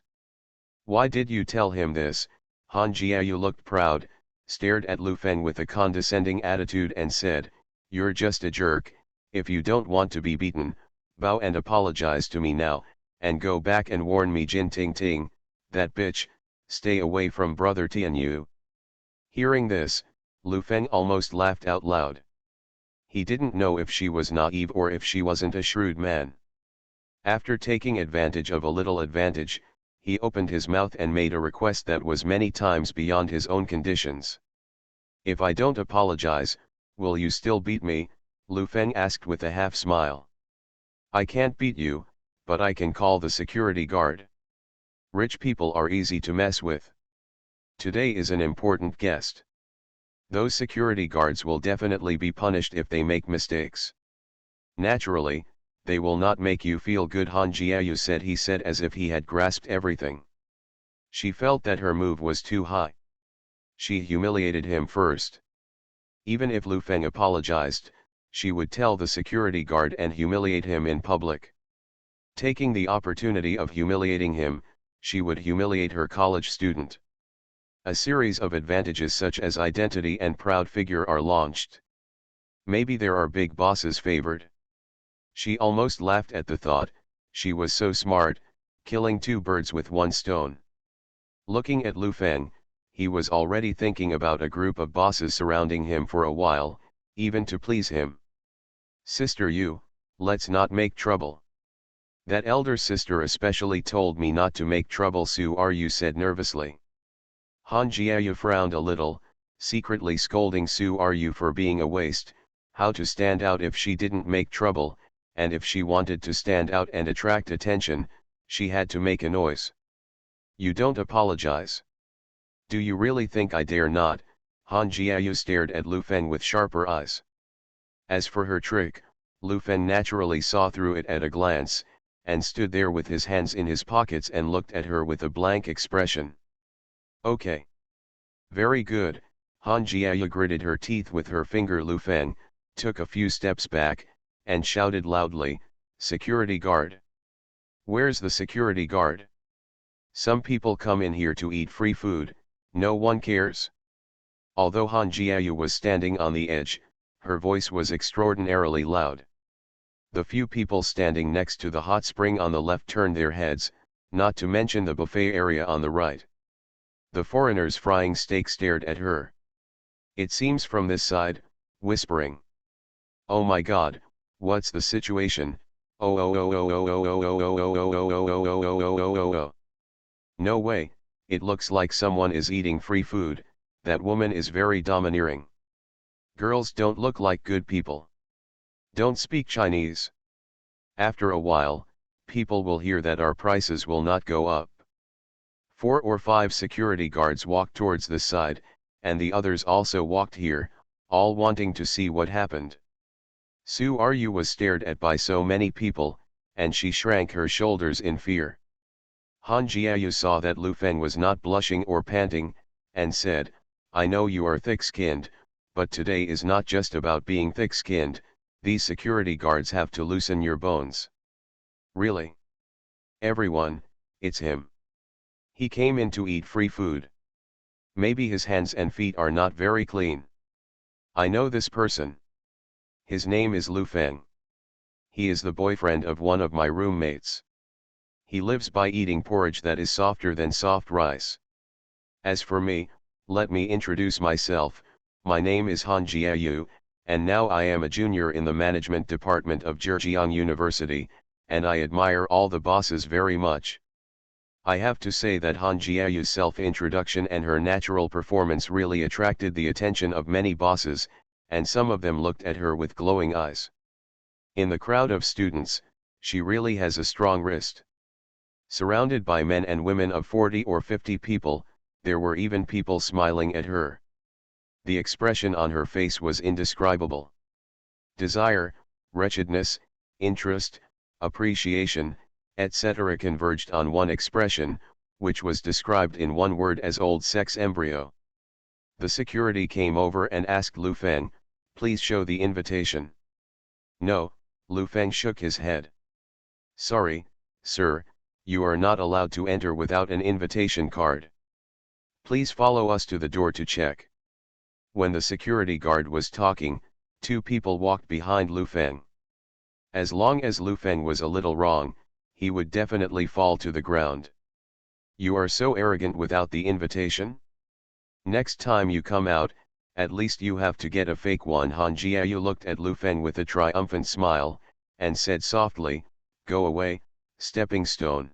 "Why did you tell him this?" Han Jiayu looked proud, stared at Lu Feng with a condescending attitude and said, "You're just a jerk. If you don't want to be beaten, bow and apologize to me now, and go back and warn me Jin Ting Ting, that bitch, stay away from brother Tianyu." Hearing this, Lu Feng almost laughed out loud. He didn't know if she was naive or if she wasn't a shrewd man. After taking advantage of a little advantage, he opened his mouth and made a request that was many times beyond his own conditions. "If I don't apologize, will you still beat me?" Lu Feng asked with a half smile. "I can't beat you, but I can call the security guard. Rich people are easy to mess with. Today is an important guest. Those security guards will definitely be punished if they make mistakes. Naturally, they will not make you feel good," Han Jiayu said. He said as if he had grasped everything. She felt that her move was too high. She humiliated him first. Even if Lu Feng apologized, she would tell the security guard and humiliate him in public. Taking the opportunity of humiliating him, she would humiliate her college student. A series of advantages such as identity and proud figure are launched. Maybe there are big bosses favored. She almost laughed at the thought. She was so smart, killing two birds with one stone. Looking at Lu Feng, he was already thinking about a group of bosses surrounding him for a while, even to please him. "Sister Yu, let's not make trouble. That elder sister especially told me not to make trouble," Su Ryu said nervously. Han Jiayu frowned a little, secretly scolding Su Ryu for being a waste, how to stand out if she didn't make trouble, and if she wanted to stand out and attract attention, she had to make a noise. "You don't apologize. Do you really think I dare not?" Han Jiayu stared at Lu Feng with sharper eyes. As for her trick, Lu Feng naturally saw through it at a glance, and stood there with his hands in his pockets and looked at her with a blank expression. "Okay. Very good." Han Jiayu gritted her teeth with her finger. Lu Feng took a few steps back, and shouted loudly, "Security guard! Where's the security guard? Some people come in here to eat free food, no one cares." Although Han Jiayu was standing on the edge, her voice was extraordinarily loud. The few people standing next to the hot spring on the left turned their heads, not to mention the buffet area on the right. The foreigners frying steak stared at her. "It seems from this side," whispering. "Oh my God, what's the situation? Oh oh oh oh oh oh oh oh oh oh oh oh oh oh oh oh oh oh. No way, it looks like someone is eating free food. That woman is very domineering. Girls don't look like good people. Don't speak Chinese. After a while, people will hear that our prices will not go up." 4 or 5 security guards walked towards the side, and the others also walked here, all wanting to see what happened. Su Ryu was stared at by so many people, and she shrank her shoulders in fear. Han Jiayu saw that Lu Feng was not blushing or panting, and said, I know you are thick-skinned, but today is not just about being thick-skinned, these security guards have to loosen your bones. Really? Everyone, it's him. He came in to eat free food. Maybe his hands and feet are not very clean. I know this person. His name is Lu Feng. He is the boyfriend of one of my roommates. He lives by eating porridge that is softer than soft rice. As for me, let me introduce myself, my name is Han Jiayu, and now I am a junior in the management department of Zhejiang University, and I admire all the bosses very much. I have to say that Han Jiayu's self-introduction and her natural performance really attracted the attention of many bosses, and some of them looked at her with glowing eyes. In the crowd of students, she really has a strong wrist. Surrounded by men and women of 40 or 50 people, there were even people smiling at her. The expression on her face was indescribable. Desire, wretchedness, interest, appreciation, etc. converged on one expression, which was described in one word as old sex embryo. The security came over and asked Lu Feng, please show the invitation. No, Lu Feng shook his head. Sorry, sir, you are not allowed to enter without an invitation card. Please follow us to the door to check. When the security guard was talking, two people walked behind Lu Feng. As long as Lu Feng was a little wrong, he would definitely fall to the ground. You are so arrogant without the invitation? Next time you come out, at least you have to get a fake one. Han Jiayu looked at Lu Feng with a triumphant smile, and said softly, go away, stepping stone.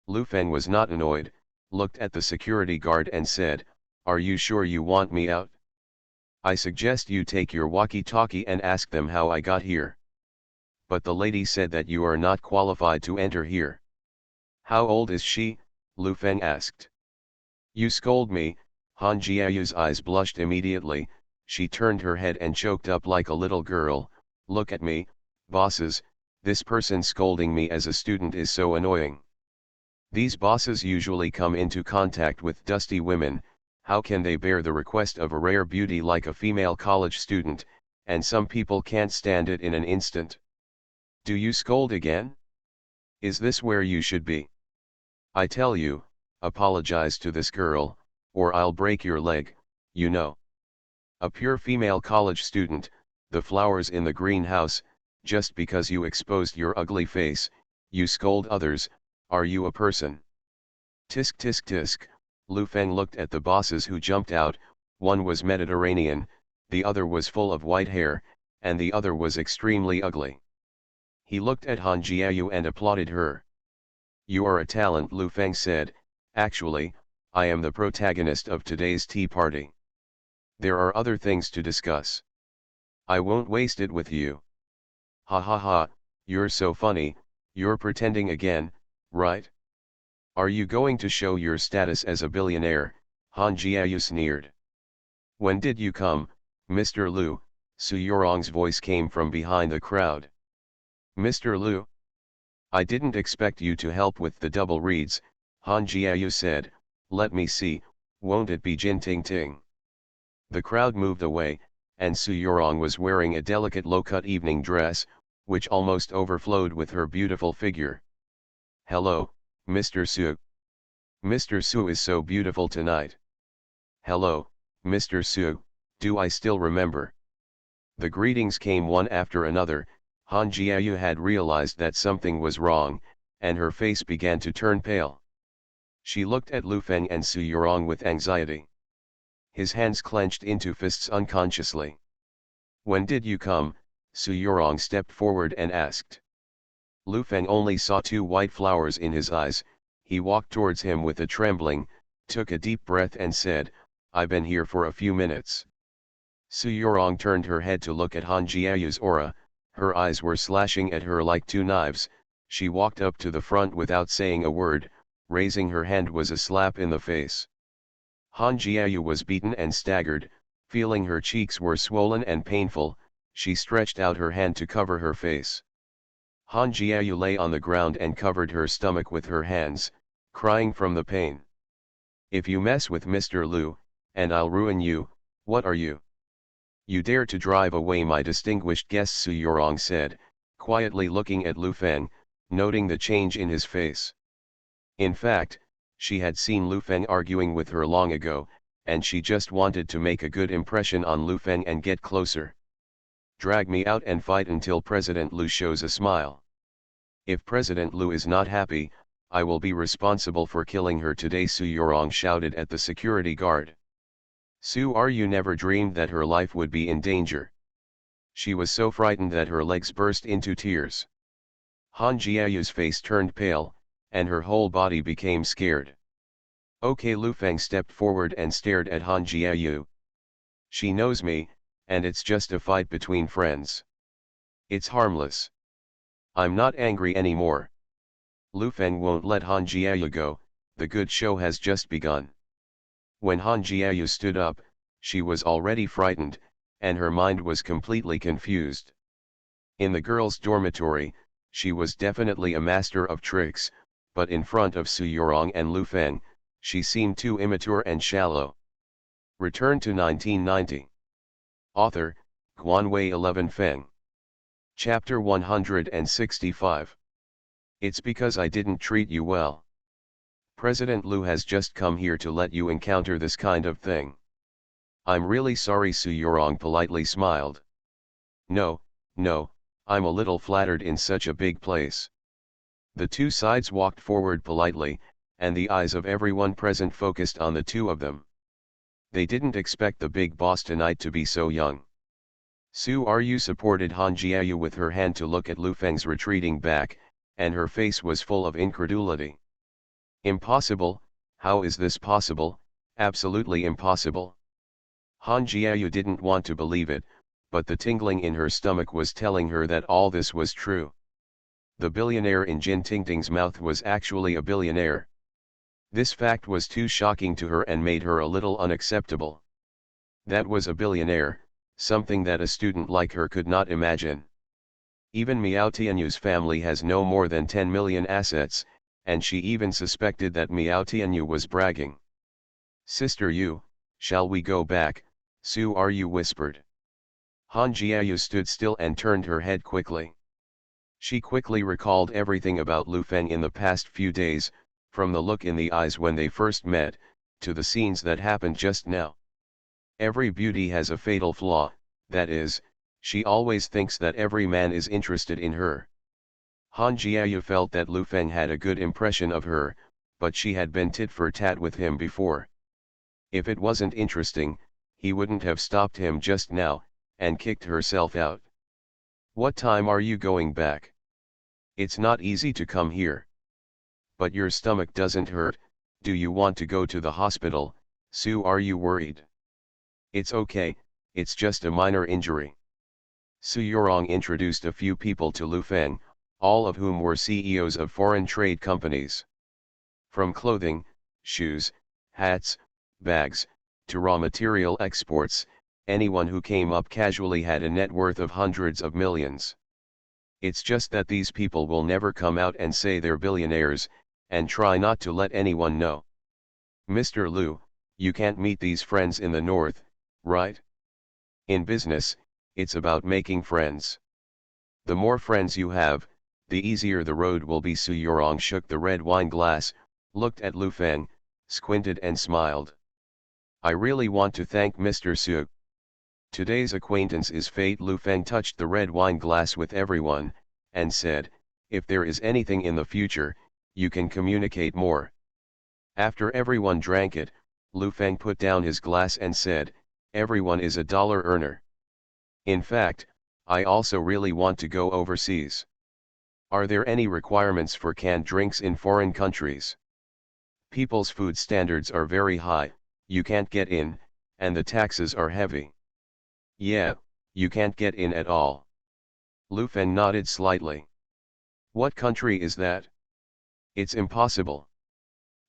Lu Feng was not annoyed, looked at the security guard and said, are you sure you want me out? I suggest you take your walkie-talkie and ask them how I got here. But the lady said that you are not qualified to enter here. How old is she? Lu Feng asked. You scold me. Han Jiayu's eyes blushed immediately, she turned her head and choked up like a little girl, look at me, bosses, this person scolding me as a student is so annoying. These bosses usually come into contact with dusty women, how can they bear the request of a rare beauty like a female college student, and some people can't stand it in an instant. Do you scold again? Is this where you should be? I tell you, apologize to this girl, or I'll break your leg, you know. A pure female college student, the flowers in the greenhouse, just because you exposed your ugly face, you scold others, are you a person? Tisk tisk tisk, Lu Feng looked at the bosses who jumped out, one was Mediterranean, the other was full of white hair, and the other was extremely ugly. He looked at Han Jiayu and applauded her. You are a talent, Lu Feng said, actually, I am the protagonist of today's tea party. There are other things to discuss. I won't waste it with you. Ha ha ha, you're so funny, you're pretending again, right? Are you going to show your status as a billionaire? Han Jiayu sneered. When did you come, Mr. Lu? Su Yorong's voice came from behind the crowd. Mr. Lu? I didn't expect you to help with the double reads, Han Jiayu said, let me see, won't it be Jin Ting Ting? The crowd moved away, and Su Yorong was wearing a delicate low-cut evening dress, which almost overflowed with her beautiful figure. Hello, Mr. Su. Mr. Su is so beautiful tonight. Hello, Mr. Su, do I still remember? The greetings came one after another. Han Jiayu had realized that something was wrong, and her face began to turn pale. She looked at Lu Feng and Su Yorong with anxiety. His hands clenched into fists unconsciously. When did you come? Su Yorong stepped forward and asked. Lu Feng only saw two white flowers in his eyes. He walked towards him with a trembling, took a deep breath and said, I've been here for a few minutes. Su Yorong turned her head to look at Han Jiayu's aura, her eyes were slashing at her like two knives. She walked up to the front without saying a word, raising her hand was a slap in the face. Han Jiayu was beaten and staggered, feeling her cheeks were swollen and painful. She stretched out her hand to cover her face. Han Jiayu lay on the ground and covered her stomach with her hands, crying from the pain. If you mess with Mr. Lu, and I'll ruin you, what are you? You dare to drive away my distinguished guest, Su Yorong said, quietly looking at Lu Feng, noting the change in his face. In fact, she had seen Lu Feng arguing with her long ago, and she just wanted to make a good impression on Lu Feng and get closer. Drag me out and fight until President Lu shows a smile. If President Lu is not happy, I will be responsible for killing her today, Su Yorong shouted at the security guard. Su Ru never dreamed that her life would be in danger. She was so frightened that her legs burst into tears. Han Jiayu's face turned pale, and her whole body became scared. Okay, Lu Feng stepped forward and stared at Han Jiayu. She knows me, and it's just a fight between friends. It's harmless. I'm not angry anymore. Lu Feng won't let Han Jiayu go, the good show has just begun. When Han Jiayu stood up, she was already frightened, and her mind was completely confused. In the girls' dormitory, she was definitely a master of tricks, but in front of Su Yorong and Lu Feng, she seemed too immature and shallow. Return to 1990. Author, Guanwei 11 Feng. Chapter 165. It's because I didn't treat you well. President Lu has just come here to let you encounter this kind of thing. I'm really sorry, Su Yorong politely smiled. No, I'm a little flattered in such a big place. The two sides walked forward politely, and the eyes of everyone present focused on the two of them. They didn't expect the big boss tonight to be so young. Su Ru supported Han Jiayu with her hand to look at Lu Feng's retreating back, and her face was full of incredulity. Impossible, how is this possible? Absolutely impossible. Han Jiayu didn't want to believe it, but the tingling in her stomach was telling her that all this was true. The billionaire in Jin Tingting's mouth was actually a billionaire. This fact was too shocking to her and made her a little unacceptable. That was a billionaire, something that a student like her could not imagine. Even Miao Tianyu's family has no more than 10 million assets, and she even suspected that Miao Tianyu was bragging. Sister Yu, shall we go back? Su Ru whispered. Han Jiayu stood still and turned her head quickly. She quickly recalled everything about Lu Feng in the past few days, from the look in the eyes when they first met, to the scenes that happened just now. Every beauty has a fatal flaw, that is, she always thinks that every man is interested in her. Han Jiayu felt that Lu Feng had a good impression of her, but she had been tit for tat with him before. If it wasn't interesting, he wouldn't have stopped him just now, and kicked herself out. What time are you going back? It's not easy to come here. But your stomach doesn't hurt, do you want to go to the hospital? Su, are you worried? It's okay, it's just a minor injury. Su Yorong introduced a few people to Lu Feng, all of whom were CEOs of foreign trade companies. From clothing, shoes, hats, bags, to raw material exports, anyone who came up casually had a net worth of hundreds of millions. It's just that these people will never come out and say they're billionaires, and try not to let anyone know. Mr. Lu, you can't meet these friends in the north, right? In business, it's about making friends. The more friends you have, the easier the road will be. Su Yorong shook the red wine glass, looked at Lu Feng, squinted and smiled. I really want to thank Mr. Su. Today's acquaintance is fate. Lu Feng touched the red wine glass with everyone, and said, if there is anything in the future, you can communicate more. After everyone drank it, Lu Feng put down his glass and said, everyone is a dollar earner. In fact, I also really want to go overseas. Are there any requirements for canned drinks in foreign countries? People's food standards are very high, you can't get in, and the taxes are heavy. Yeah, you can't get in at all. Lu Feng nodded slightly. What country is that? It's impossible.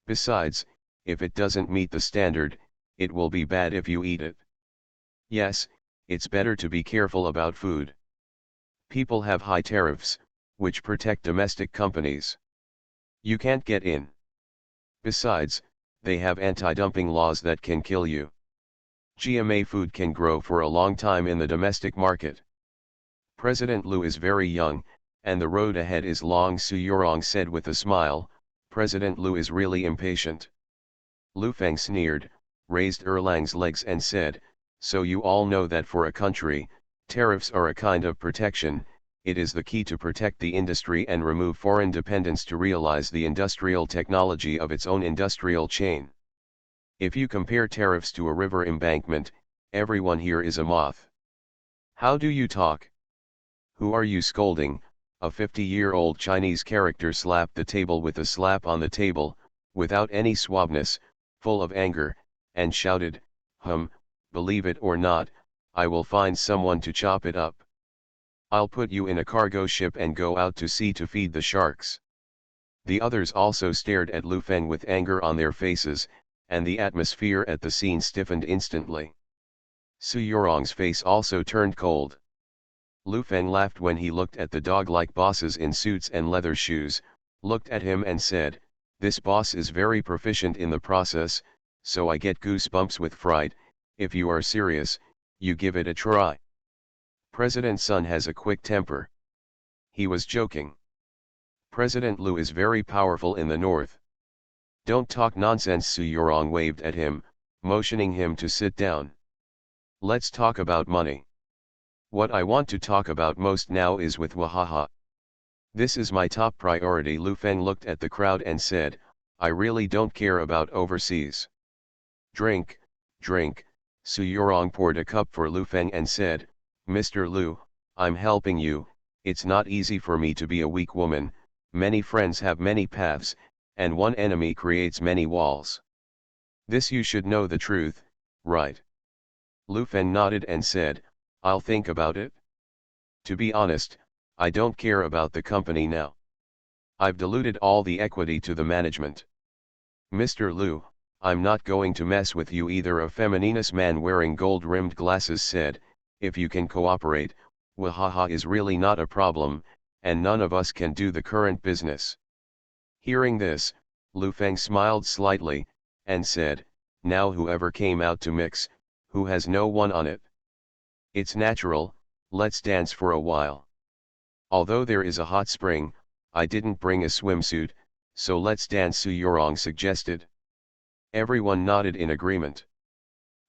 Besides, if it doesn't meet the standard, it will be bad if you eat it. Yes, it's better to be careful about food. People have high tariffs, which protect domestic companies. You can't get in. Besides, they have anti-dumping laws that can kill you. GMA food can grow for a long time in the domestic market. President Liu is very young, and the road ahead is long, Su Yorong said with a smile. President Liu is really impatient. Lu Feng sneered, raised Erlang's legs and said, so you all know that for a country, tariffs are a kind of protection. It is the key to protect the industry and remove foreign dependence to realize the industrial technology of its own industrial chain. If you compare tariffs to a river embankment, everyone here is a moth. How do you talk? Who are you scolding? A 50-year-old Chinese character slapped the table with a slap on the table, without any suaveness, full of anger, and shouted, believe it or not, I will find someone to chop it up. I'll put you in a cargo ship and go out to sea to feed the sharks. The others also stared at Lu Feng with anger on their faces, and the atmosphere at the scene stiffened instantly. Su Yorong's face also turned cold. Lu Feng laughed when he looked at the dog-like bosses in suits and leather shoes, looked at him and said, this boss is very proficient in the process, so I get goosebumps with fright. If you are serious, you give it a try. President Sun has a quick temper. He was joking. President Liu is very powerful in the north. Don't talk nonsense, Su Yorong waved at him, motioning him to sit down. Let's talk about money. What I want to talk about most now is with Wahaha. This is my top priority. Lu Feng looked at the crowd and said, I really don't care about overseas. Drink, drink. Su Yorong poured a cup for Lu Feng and said, Mr. Liu, I'm helping you. It's not easy for me to be a weak woman. Many friends have many paths, and one enemy creates many walls. This you should know the truth, right? Lu Feng nodded and said, I'll think about it. To be honest, I don't care about the company now. I've diluted all the equity to the management. Mr. Liu, I'm not going to mess with you either. A femininist man wearing gold-rimmed glasses said, if you can cooperate, Wahaha is really not a problem, and none of us can do the current business. Hearing this, Lu Feng smiled slightly, and said, now whoever came out to mix, who has no one on it? It's natural, let's dance for a while. Although there is a hot spring, I didn't bring a swimsuit, so let's dance, Su Yorong suggested. Everyone nodded in agreement.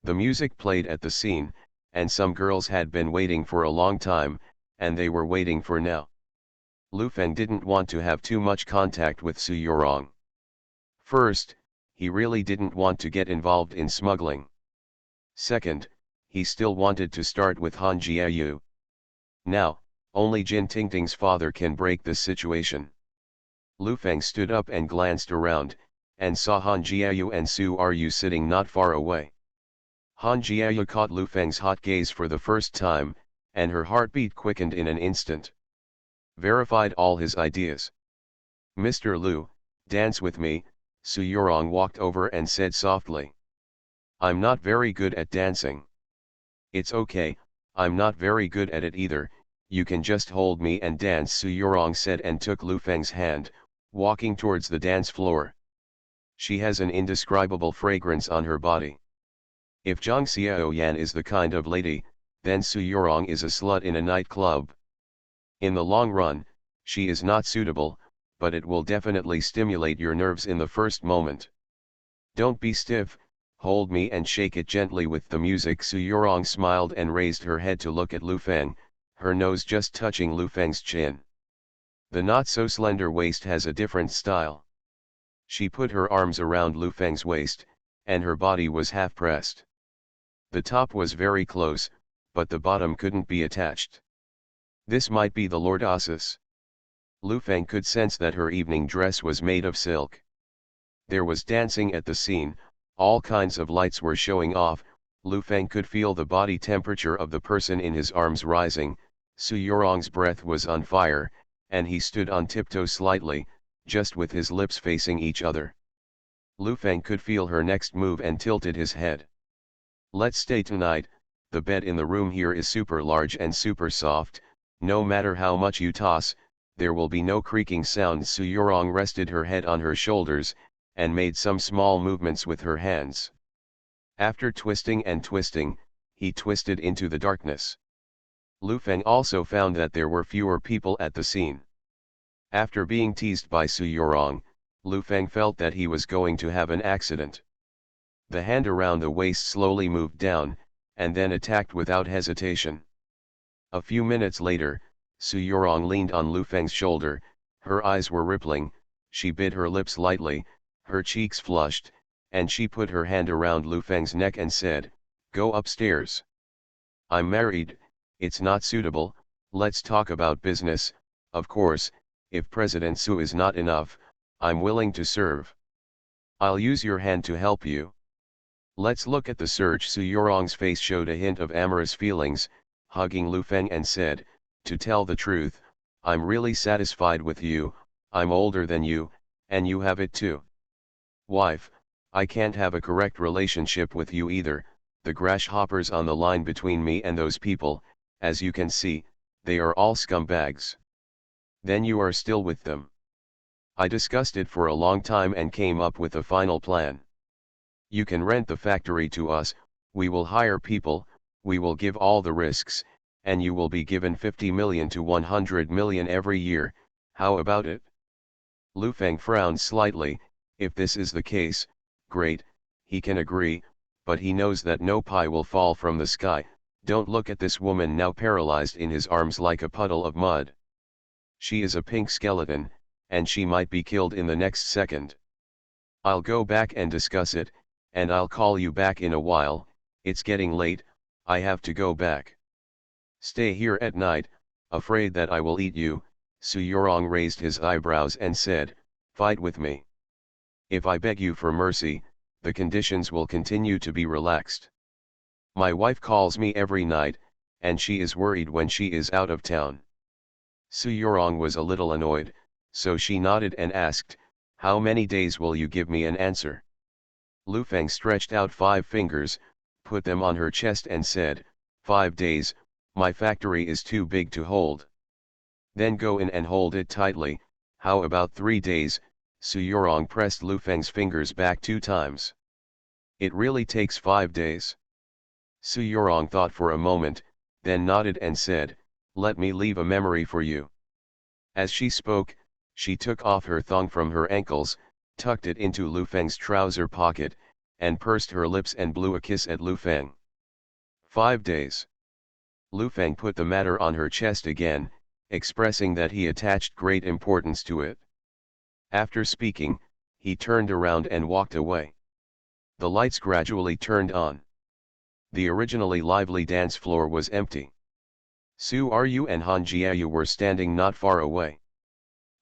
The music played at the scene, and some girls had been waiting for a long time, and they were waiting for now. Lu Feng didn't want to have too much contact with Su Yorong. First, he really didn't want to get involved in smuggling. Second, he still wanted to start with Han Jiayu. Now, only Jin Tingting's father can break this situation. Lu Feng stood up and glanced around, and saw Han Jiayu and Su Ryu sitting not far away. Han Jiayu caught Lu Feng's hot gaze for the first time, and her heartbeat quickened in an instant. Verified all his ideas. Mr. Liu, dance with me. Su Yorong walked over and said softly. I'm not very good at dancing. It's okay, I'm not very good at it either, you can just hold me and dance, Su Yorong said and took Lu Feng's hand, walking towards the dance floor. She has an indescribable fragrance on her body. If Zhang Xiaoyan is the kind of lady, then Su Yorong is a slut in a nightclub. In the long run, she is not suitable, but it will definitely stimulate your nerves in the first moment. Don't be stiff, hold me and shake it gently with the music. Su Yorong smiled and raised her head to look at Lu Feng, her nose just touching Lu Feng's chin. The not-so-slender waist has a different style. She put her arms around Lu Feng's waist, and her body was half-pressed. The top was very close, but the bottom couldn't be attached. This might be the lordesses. Lu Feng could sense that her evening dress was made of silk. There was dancing at the scene, all kinds of lights were showing off. Lu Feng could feel the body temperature of the person in his arms rising. Su Yorong's breath was on fire, and he stood on tiptoe slightly, just with his lips facing each other. Lu Feng could feel her next move and tilted his head. Let's stay tonight, the bed in the room here is super large and super soft, no matter how much you toss, there will be no creaking sound. Su Yorong rested her head on her shoulders, and made some small movements with her hands. After twisting and twisting, he twisted into the darkness. Lu Feng also found that there were fewer people at the scene. After being teased by Su Yorong, Lu Feng felt that he was going to have an accident. The hand around the waist slowly moved down, and then attacked without hesitation. A few minutes later, Su Yorong leaned on Lu Feng's shoulder, her eyes were rippling, she bit her lips lightly, her cheeks flushed, and she put her hand around Lu Feng's neck and said, "Go upstairs. I'm married, it's not suitable, let's talk about business. Of course, if President Su is not enough, I'm willing to serve. I'll use your hand to help you. Let's look at the search." Su Yorong's face showed a hint of amorous feelings, hugging Lu Feng and said, "To tell the truth, I'm really satisfied with you. I'm older than you, and you have it too. Wife, I can't have a correct relationship with you either. The grasshoppers on the line between me and those people, as you can see, they are all scumbags. Then you are still with them. I discussed it for a long time and came up with a final plan. You can rent the factory to us, we will hire people, we will give all the risks, and you will be given 50 million to 100 million every year. How about it?" Lu Feng frowned slightly. If this is the case, great, he can agree, but he knows that no pie will fall from the sky. Don't look at this woman now, paralyzed in his arms like a puddle of mud. She is a pink skeleton, and she might be killed in the next second. I'll go back and discuss it, and I'll call you back in a while. It's getting late, I have to go back. Stay here at night, afraid that I will eat you. Su Yorong raised his eyebrows and said, "Fight with me. If I beg you for mercy, the conditions will continue to be relaxed. My wife calls me every night, and she is worried when she is out of town." Su Yorong was a little annoyed, so she nodded and asked, "How many days will you give me an answer?" Lu Feng stretched out 5 fingers, put them on her chest and said, 5 days, my factory is too big to hold. Then go in and hold it tightly. How about 3 days? Su Yorong pressed Lu Feng's fingers back 2 times. It really takes 5 days? Su Yorong thought for a moment, then nodded and said, "Let me leave a memory for you." As she spoke, she took off her thong from her ankles, tucked it into Lu Feng's trouser pocket, and pursed her lips and blew a kiss at Lu Feng. 5 days. Lu Feng put the matter on her chest again, expressing that he attached great importance to it. After speaking, he turned around and walked away. The lights gradually turned on. The originally lively dance floor was empty. Su Ryu and Han Jiayu were standing not far away.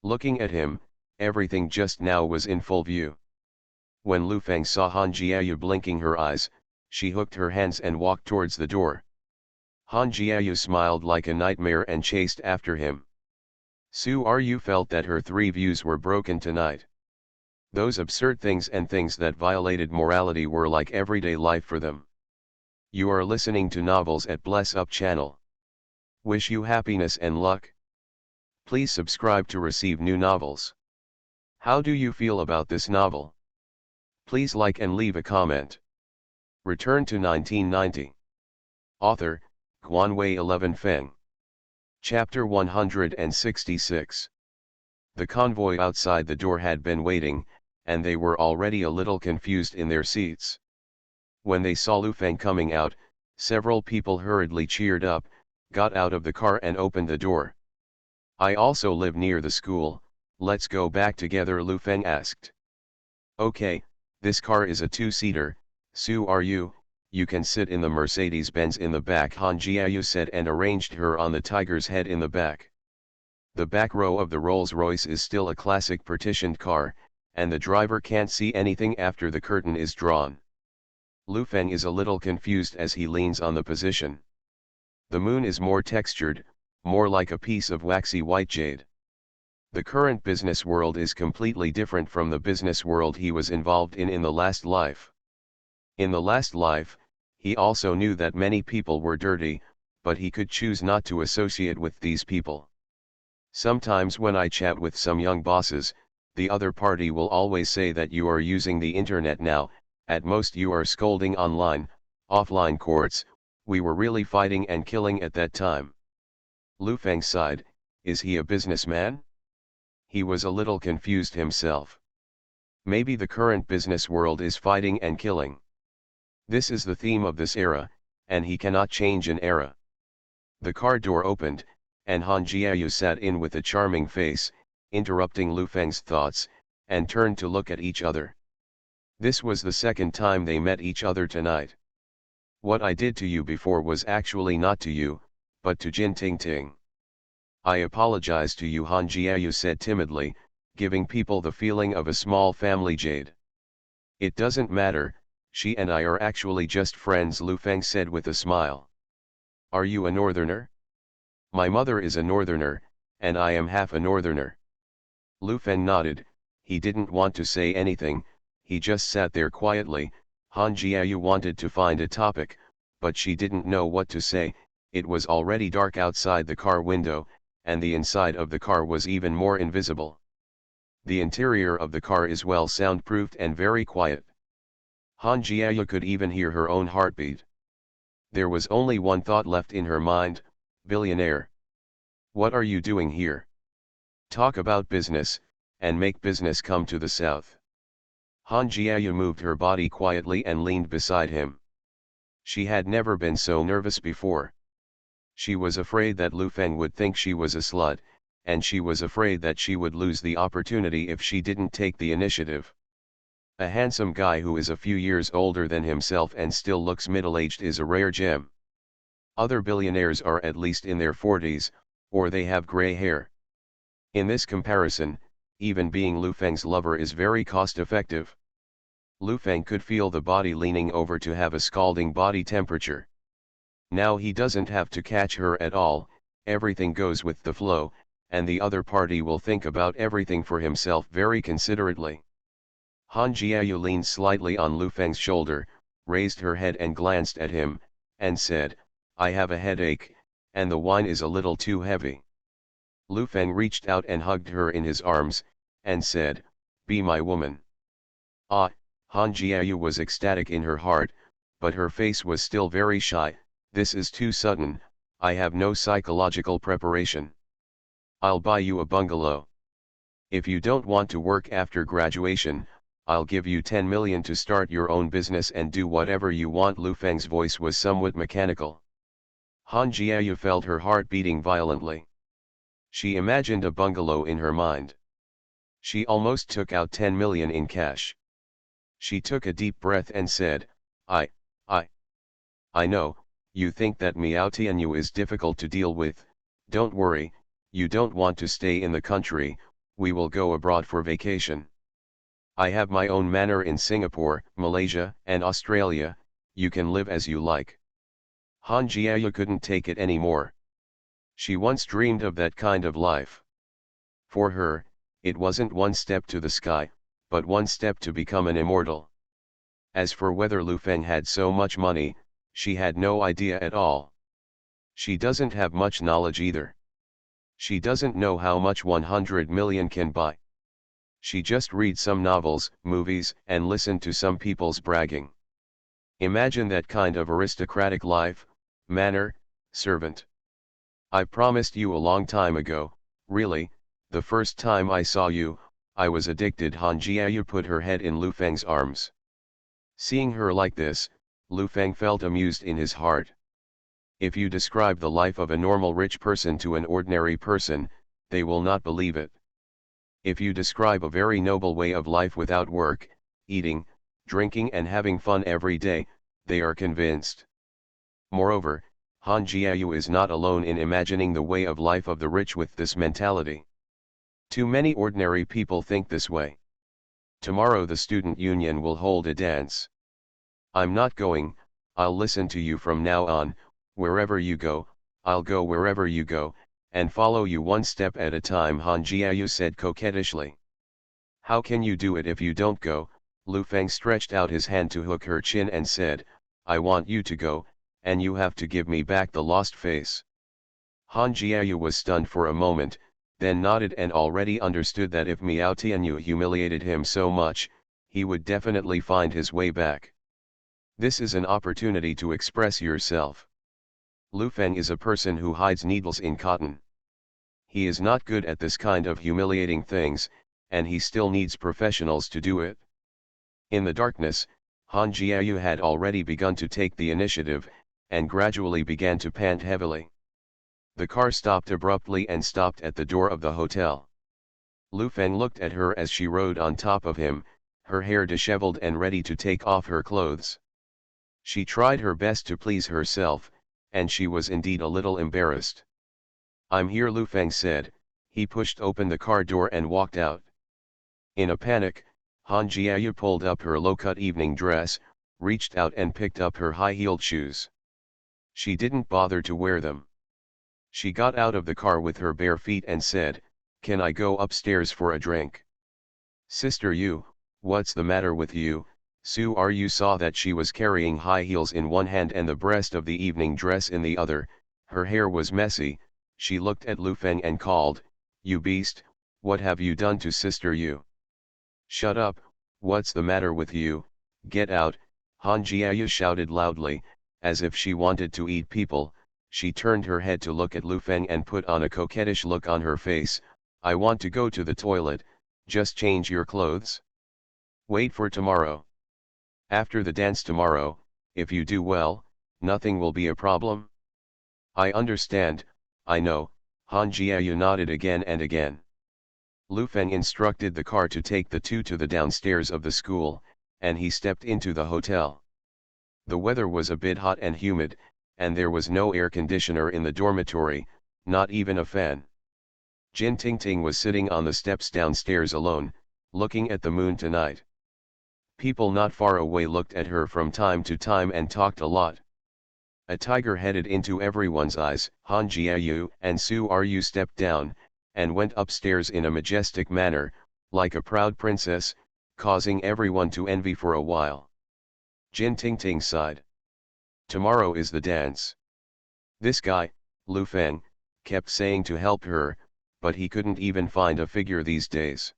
Looking at him, everything just now was in full view. When Lu Feng saw Han Jiayu blinking her eyes, she hooked her hands and walked towards the door. Han Jiayu smiled like a nightmare and chased after him. Su Ryu felt that her 3 views were broken tonight. Those absurd things and things that violated morality were like everyday life for them. You are listening to Novels at Bless Up channel. Wish you happiness and luck. Please subscribe to receive new novels. How do you feel about this novel? Please like and leave a comment. Return to 1990. Author, Guanwei 11 Feng. Chapter 166. The convoy outside the door had been waiting, and they were already a little confused in their seats. When they saw Lu Feng coming out, several people hurriedly cheered up, got out of the car and opened the door. "I also live near the school, let's go back together," Lu Feng asked. "Okay, this car is a 2-seater, Su Ryu, you can sit in the Mercedes-Benz in the back," Han Jiayu said, and arranged her on the tiger's head in the back. The back row of the Rolls-Royce is still a classic partitioned car, and the driver can't see anything after the curtain is drawn. Lu Feng is a little confused as he leans on the position. The moon is more textured, more like a piece of waxy white jade. The current business world is completely different from the business world he was involved in the last life. In the last life, He also knew that many people were dirty, but he could choose not to associate with these people. Sometimes when I chat with some young bosses, the other party will always say that you are using the internet now, at most you are scolding online, offline courts, we were really fighting and killing at that time. Lu Feng sighed, is he a businessman? He was a little confused himself. Maybe the current business world is fighting and killing. This is the theme of this era, and he cannot change an era. The car door opened, and Han Jiayu sat in with a charming face, interrupting Lu Feng's thoughts, and turned to look at each other. This was the second time they met each other tonight. What I did to you before was actually not to you, but to Jin Ting Ting. I apologize to you, Han Jiayu said timidly, giving people the feeling of a small family jade. It doesn't matter, she and I are actually just friends, Lu Feng said with a smile. Are you a northerner? My mother is a northerner, and I am half a northerner. Lu Feng nodded. He didn't want to say anything, he just sat there quietly. Han Jiayu wanted to find a topic, but she didn't know what to say. It was already dark outside the car window, and the inside of the car was even more invisible. The interior of the car is well soundproofed and very quiet. Han Jiayu could even hear her own heartbeat. There was only one thought left in her mind, billionaire. What are you doing here? Talk about business, and make business come to the south. Han Jiayu moved her body quietly and leaned beside him. She had never been so nervous before. She was afraid that Lu Feng would think she was a slut, and she was afraid that she would lose the opportunity if she didn't take the initiative. A handsome guy who is a few years older than himself and still looks middle-aged is a rare gem. Other billionaires are at least in their 40s, or they have gray hair. In this comparison, even being Lu Feng's lover is very cost-effective. Lu Feng could feel the body leaning over to have a scalding body temperature. Now he doesn't have to catch her at all, everything goes with the flow, and the other party will think about everything for himself very considerately. Han Jiayu leaned slightly on Lu Feng's shoulder, raised her head and glanced at him, and said, I have a headache, and the wine is a little too heavy. Lu Feng reached out and hugged her in his arms, and said, be my woman. Ah, Han Jiayu was ecstatic in her heart, but her face was still very shy. This is too sudden, I have no psychological preparation. I'll buy you a bungalow. If you don't want to work after graduation, I'll give you 10 million to start your own business and do whatever you want. Lu Feng's voice was somewhat mechanical. Han Jiayu felt her heart beating violently. She imagined a bungalow in her mind. She almost took out 10 million in cash. She took a deep breath and said, I know, you think that Miao Tianyu is difficult to deal with. Don't worry, you don't want to stay in the country, we will go abroad for vacation. I have my own manor in Singapore, Malaysia, and Australia, you can live as you like. Han Jiayu couldn't take it anymore. She once dreamed of that kind of life. For her, it wasn't one step to the sky, but one step to become an immortal. As for whether Lu Feng had so much money, she had no idea at all. She doesn't have much knowledge either. She doesn't know how much 100 million can buy. She just reads some novels, movies, and listened to some people's bragging. Imagine that kind of aristocratic life, manor, servant. I promised you a long time ago, really, the first time I saw you, I was addicted. Han Jiayu put her head in Lu Feng's arms. Seeing her like this, Lu Feng felt amused in his heart. If you describe the life of a normal rich person to an ordinary person, they will not believe it. If you describe a very noble way of life without work, eating, drinking and having fun every day, they are convinced. Moreover, Han Jiayu is not alone in imagining the way of life of the rich with this mentality. Too many ordinary people think this way. Tomorrow the student union will hold a dance. I'm not going, I'll listen to you from now on, wherever you go, I'll go wherever you go, and follow you one step at a time, Han Jiayu said coquettishly. How can you do it if you don't go? Lu Feng stretched out his hand to hook her chin and said, I want you to go, and you have to give me back the lost face. Han Jiayu was stunned for a moment, then nodded and already understood that if Miao Tianyu humiliated him so much, he would definitely find his way back. This is an opportunity to express yourself. Lu Feng is a person who hides needles in cotton. He is not good at this kind of humiliating things, and he still needs professionals to do it. In the darkness, Han Jiayu had already begun to take the initiative, and gradually began to pant heavily. The car stopped abruptly and stopped at the door of the hotel. Lu Feng looked at her as she rode on top of him, her hair disheveled and ready to take off her clothes. She tried her best to please herself, and she was indeed a little embarrassed. "I'm here," Lu Feng said. He pushed open the car door and walked out. In a panic, Han Jiayu pulled up her low-cut evening dress, reached out and picked up her high-heeled shoes. She didn't bother to wear them. She got out of the car with her bare feet and said, "Can I go upstairs for a drink?" "Sister Yu, what's the matter with you?" Su Ru saw that she was carrying high heels in one hand and the breast of the evening dress in the other. Her hair was messy. She looked at Lu Feng and called, "You beast, what have you done to Sister Yu?" "Shut up, what's the matter with you? Get out," Han Jiayu shouted loudly, as if she wanted to eat people. She turned her head to look at Lu Feng and put on a coquettish look on her face. "I want to go to the toilet, just change your clothes. Wait for tomorrow. After the dance tomorrow, if you do well, nothing will be a problem." "I understand, I know," Han Jiayu nodded again and again. Lu Feng instructed the car to take the two to the downstairs of the school, and he stepped into the hotel. The weather was a bit hot and humid, and there was no air conditioner in the dormitory, not even a fan. Jin Tingting was sitting on the steps downstairs alone, looking at the moon tonight. People not far away looked at her from time to time and talked a lot. A tiger headed into everyone's eyes. Han Jiayu and Su Ru stepped down, and went upstairs in a majestic manner, like a proud princess, causing everyone to envy for a while. Jin Tingting sighed. Tomorrow is the dance. This guy, Lu Feng, kept saying to help her, but he couldn't even find a figure these days.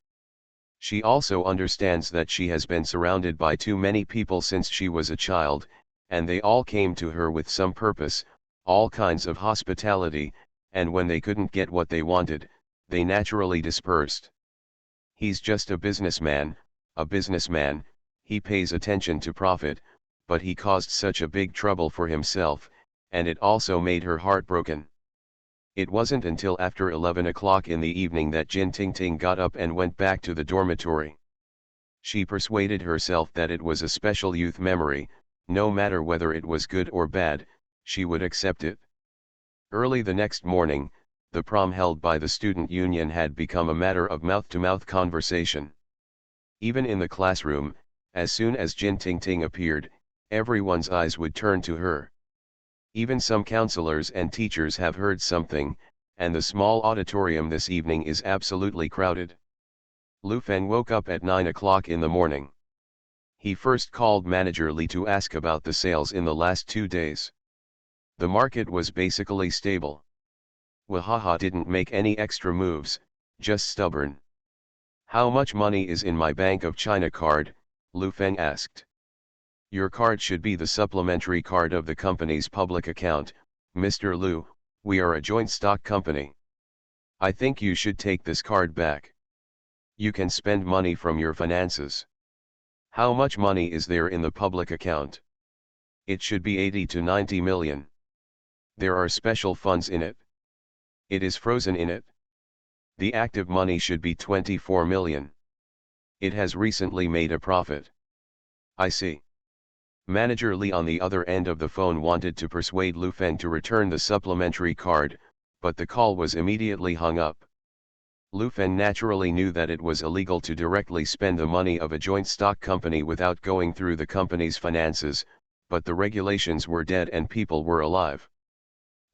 She also understands that she has been surrounded by too many people since she was a child, and they all came to her with some purpose, all kinds of hospitality, and when they couldn't get what they wanted, they naturally dispersed. He's just a businessman, he pays attention to profit, but he caused such a big trouble for himself, and it also made her heartbroken. It wasn't until after 11 o'clock in the evening that Jin Tingting got up and went back to the dormitory. She persuaded herself that it was a special youth memory, no matter whether it was good or bad, she would accept it. Early the next morning, the prom held by the student union had become a matter of mouth-to-mouth conversation. Even in the classroom, as soon as Jin Tingting appeared, everyone's eyes would turn to her. Even some counselors and teachers have heard something, and the small auditorium this evening is absolutely crowded. Lu Feng woke up at 9 o'clock in the morning. He first called Manager Li to ask about the sales in the last 2 days. The market was basically stable. Wahaha didn't make any extra moves, just stubborn. "How much money is in my Bank of China card?" Lu Feng asked. "Your card should be the supplementary card of the company's public account, Mr. Lu, we are a joint stock company. I think you should take this card back. You can spend money from your finances. How much money is there in the public account?" "It should be 80 to 90 million. There are special funds in it. It is frozen in it. The active money should be 24 million. It has recently made a profit." "I see." Manager Li on the other end of the phone wanted to persuade Lu Feng to return the supplementary card, but the call was immediately hung up. Lu Feng naturally knew that it was illegal to directly spend the money of a joint stock company without going through the company's finances, but the regulations were dead and people were alive.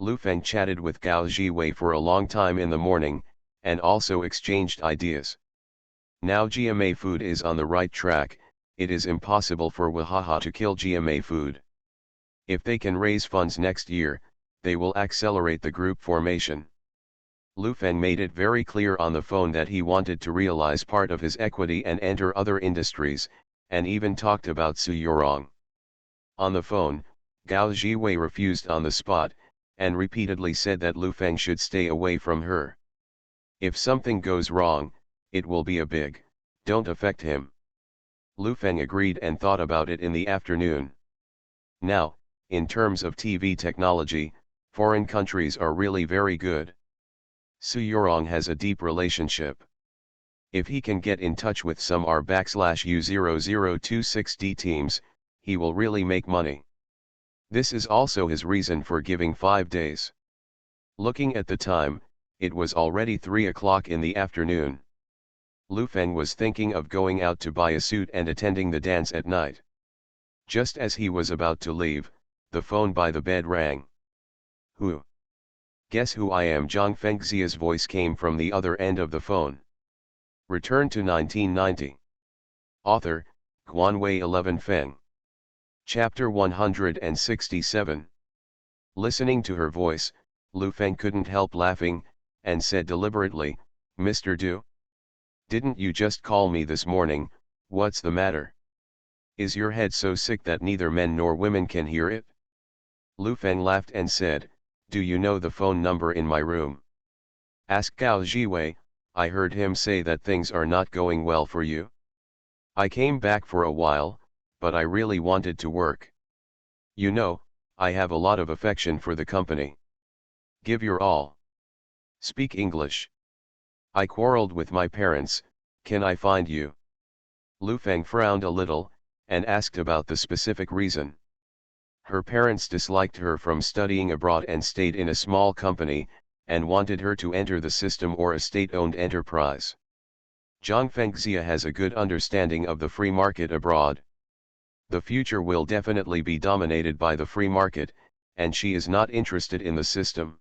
Lu Feng chatted with Gao Jiwei for a long time in the morning, and also exchanged ideas. Now GMA Food is on the right track. It is impossible for Wahaha to kill GMA Food. If they can raise funds next year, they will accelerate the group formation. Lu Feng made it very clear on the phone that he wanted to realize part of his equity and enter other industries, and even talked about Su Yorong. On the phone, Gao Jiwei refused on the spot, and repeatedly said that Lu Feng should stay away from her. If something goes wrong, it will be a big, don't affect him. Lu Feng agreed and thought about it in the afternoon. Now, in terms of TV technology, foreign countries are really very good. Su Yorong has a deep relationship. If he can get in touch with some R/U0026D teams, he will really make money. This is also his reason for giving 5 days. Looking at the time, it was already 3 o'clock in the afternoon. Lu Feng was thinking of going out to buy a suit and attending the dance at night. Just as he was about to leave, the phone by the bed rang. Who? Guess who I am? Zhang Fengxia's voice came from the other end of the phone. Return to 1990. Author, Guanwei 11 Feng. Chapter 167. Listening to her voice, Lu Feng couldn't help laughing, and said deliberately, Mr. Du? Didn't you just call me this morning? What's the matter? Is your head so sick that neither men nor women can hear it? Lu Feng laughed and said, do you know the phone number in my room? Ask Gao Jiwei. I heard him say that things are not going well for you. I came back for a while, but I really wanted to work. You know, I have a lot of affection for the company. Give your all. Speak English. I quarreled with my parents, can I find you? Lu Feng frowned a little, and asked about the specific reason. Her parents disliked her from studying abroad and stayed in a small company, and wanted her to enter the system or a state-owned enterprise. Zhang Fengxia has a good understanding of the free market abroad. The future will definitely be dominated by the free market, and she is not interested in the system.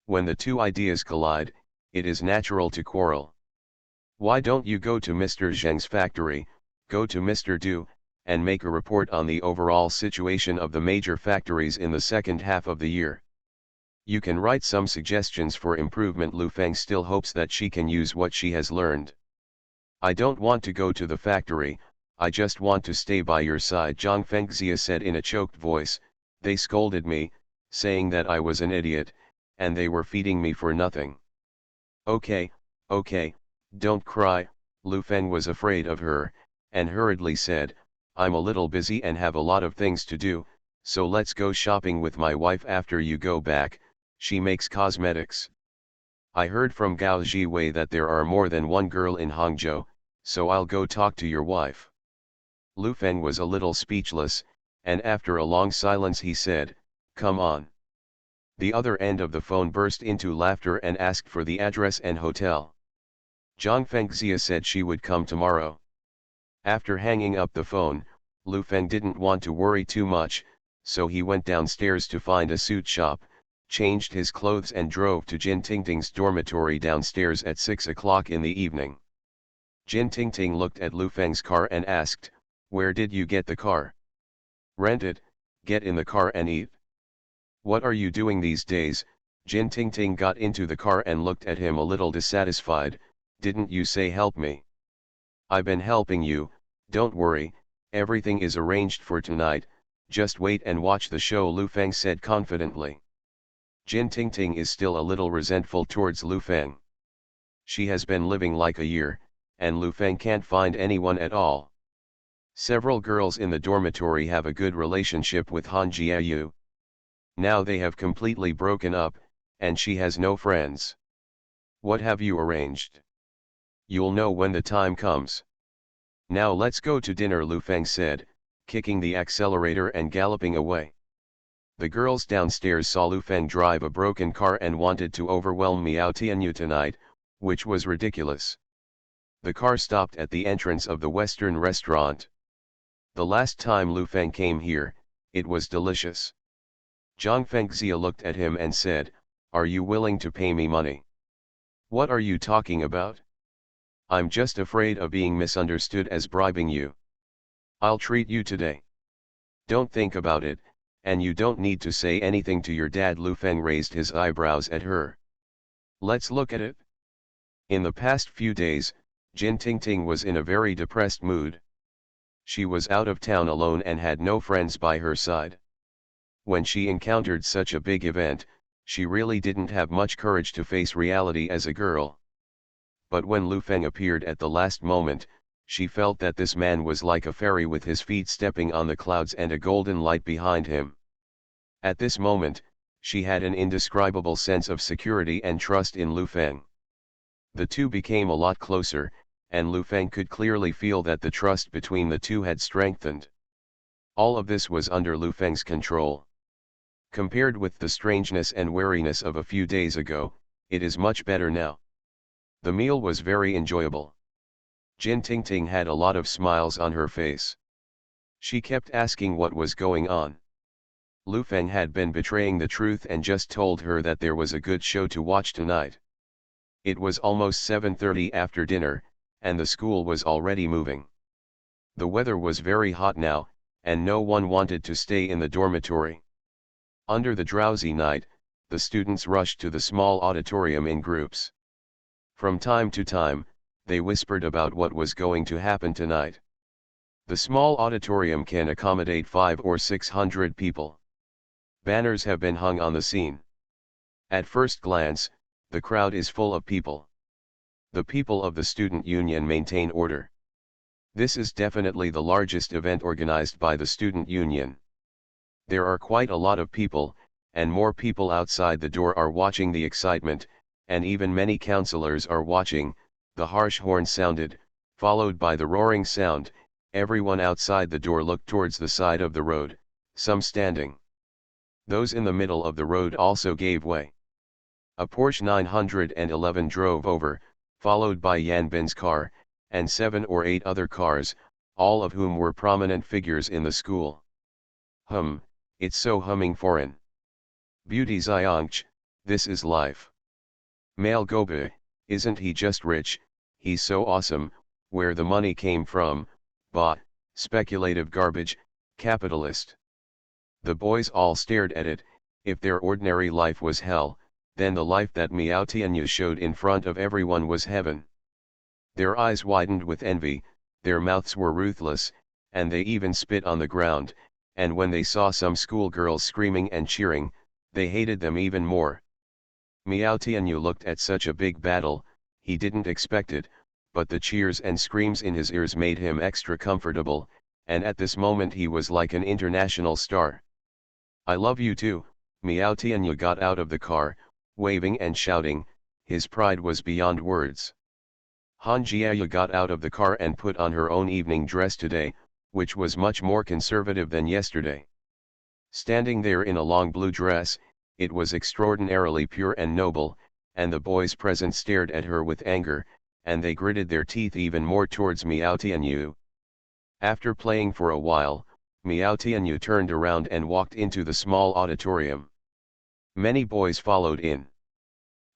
When the two ideas collide, it is natural to quarrel. Why don't you go to Mr. Zheng's factory, go to Mr. Du, and make a report on the overall situation of the major factories in the second half of the year? You can write some suggestions for improvement. Lu Feng still hopes that she can use what she has learned. I don't want to go to the factory, I just want to stay by your side, Zhang Fengxia said in a choked voice. They scolded me, saying that I was an idiot, and they were feeding me for nothing. Okay, don't cry. Lu Feng was afraid of her, and hurriedly said, I'm a little busy and have a lot of things to do, so let's go shopping with my wife after you go back. She makes cosmetics. I heard from Gao Jiwei that there are more than one girl in Hangzhou, so I'll go talk to your wife. Lu Feng was a little speechless, and after a long silence he said, come on. The other end of the phone burst into laughter and asked for the address and hotel. Zhang Fengxia said she would come tomorrow. After hanging up the phone, Lu Feng didn't want to worry too much, so he went downstairs to find a suit shop, changed his clothes and drove to Jin Tingting's dormitory downstairs at 6 o'clock in the evening. Jin Tingting looked at Lu Feng's car and asked, where did you get the car? Rented. Get in the car and eat. What are you doing these days? Jin Tingting got into the car and looked at him a little dissatisfied. Didn't you say help me? I've been helping you, don't worry, everything is arranged for tonight, just wait and watch the show, Lu Feng said confidently. Jin Tingting is still a little resentful towards Lu Feng. She has been living like a year, and Lu Feng can't find anyone at all. Several girls in the dormitory have a good relationship with Han Jiayu. Now they have completely broken up, and she has no friends. What have you arranged? You'll know when the time comes. Now let's go to dinner, Lu Feng said, kicking the accelerator and galloping away. The girls downstairs saw Lu Feng drive a broken car and wanted to overwhelm Miao Tianyu tonight, which was ridiculous. The car stopped at the entrance of the Western restaurant. The last time Lu Feng came here, it was delicious. Zhang Fengxia looked at him and said, are you willing to pay me money? What are you talking about? I'm just afraid of being misunderstood as bribing you. I'll treat you today. Don't think about it, And you don't need to say anything to your dad. Lu Feng raised his eyebrows at her. Let's look at it. In the past few days, Jin Tingting was in a very depressed mood. She was out of town alone and had no friends by her side. When she encountered such a big event, she really didn't have much courage to face reality as a girl. But when Lu Feng appeared at the last moment, she felt that this man was like a fairy with his feet stepping on the clouds and a golden light behind him. At this moment, she had an indescribable sense of security and trust in Lu Feng. The two became a lot closer, and Lu Feng could clearly feel that the trust between the two had strengthened. All of this was under Lu Feng's control. Compared with the strangeness and wariness of a few days ago, it is much better now. The meal was very enjoyable. Jin Tingting had a lot of smiles on her face. She kept asking what was going on. Lu Feng had been betraying the truth and just told her that there was a good show to watch tonight. It was almost 7:30 after dinner, and the school was already moving. The weather was very hot now, and no one wanted to stay in the dormitory. Under the drowsy night, the students rushed to the small auditorium in groups. From time to time, they whispered about what was going to happen tonight. The small auditorium can accommodate 500 or 600 people. Banners have been hung on the scene. At first glance, the crowd is full of people. The people of the student union maintain order. This is definitely the largest event organized by the student union. There are quite a lot of people, and more people outside the door are watching the excitement, and even many counselors are watching. The harsh horn sounded, followed by the roaring sound. Everyone outside the door looked towards the side of the road, some standing. Those in the middle of the road also gave way. A Porsche 911 drove over, followed by Yan Bin's car, and 7 or 8 other cars, all of whom were prominent figures in the school. It's so humming foreign. Beauty Ziyangch, this is life. Male Gobe, isn't he just rich? He's so awesome. Where the money came from? Speculative garbage, capitalist. The boys all stared at it. If their ordinary life was hell, then the life that Miao Tianyu showed in front of everyone was heaven. Their eyes widened with envy, their mouths were ruthless, and they even spit on the ground, and when they saw some schoolgirls screaming and cheering, they hated them even more. Miao Tianyu looked at such a big battle. He didn't expect it, but the cheers and screams in his ears made him extra comfortable, and at this moment he was like an international star. I love you too. Miao Tianyu got out of the car, waving and shouting. His pride was beyond words. Han Jiayu got out of the car and put on her own evening dress today, which was much more conservative than yesterday. Standing there in a long blue dress, it was extraordinarily pure and noble, and the boys present stared at her with anger, and they gritted their teeth even more towards Miao Tianyu. After playing for a while, Miao Tianyu turned around and walked into the small auditorium. Many boys followed in.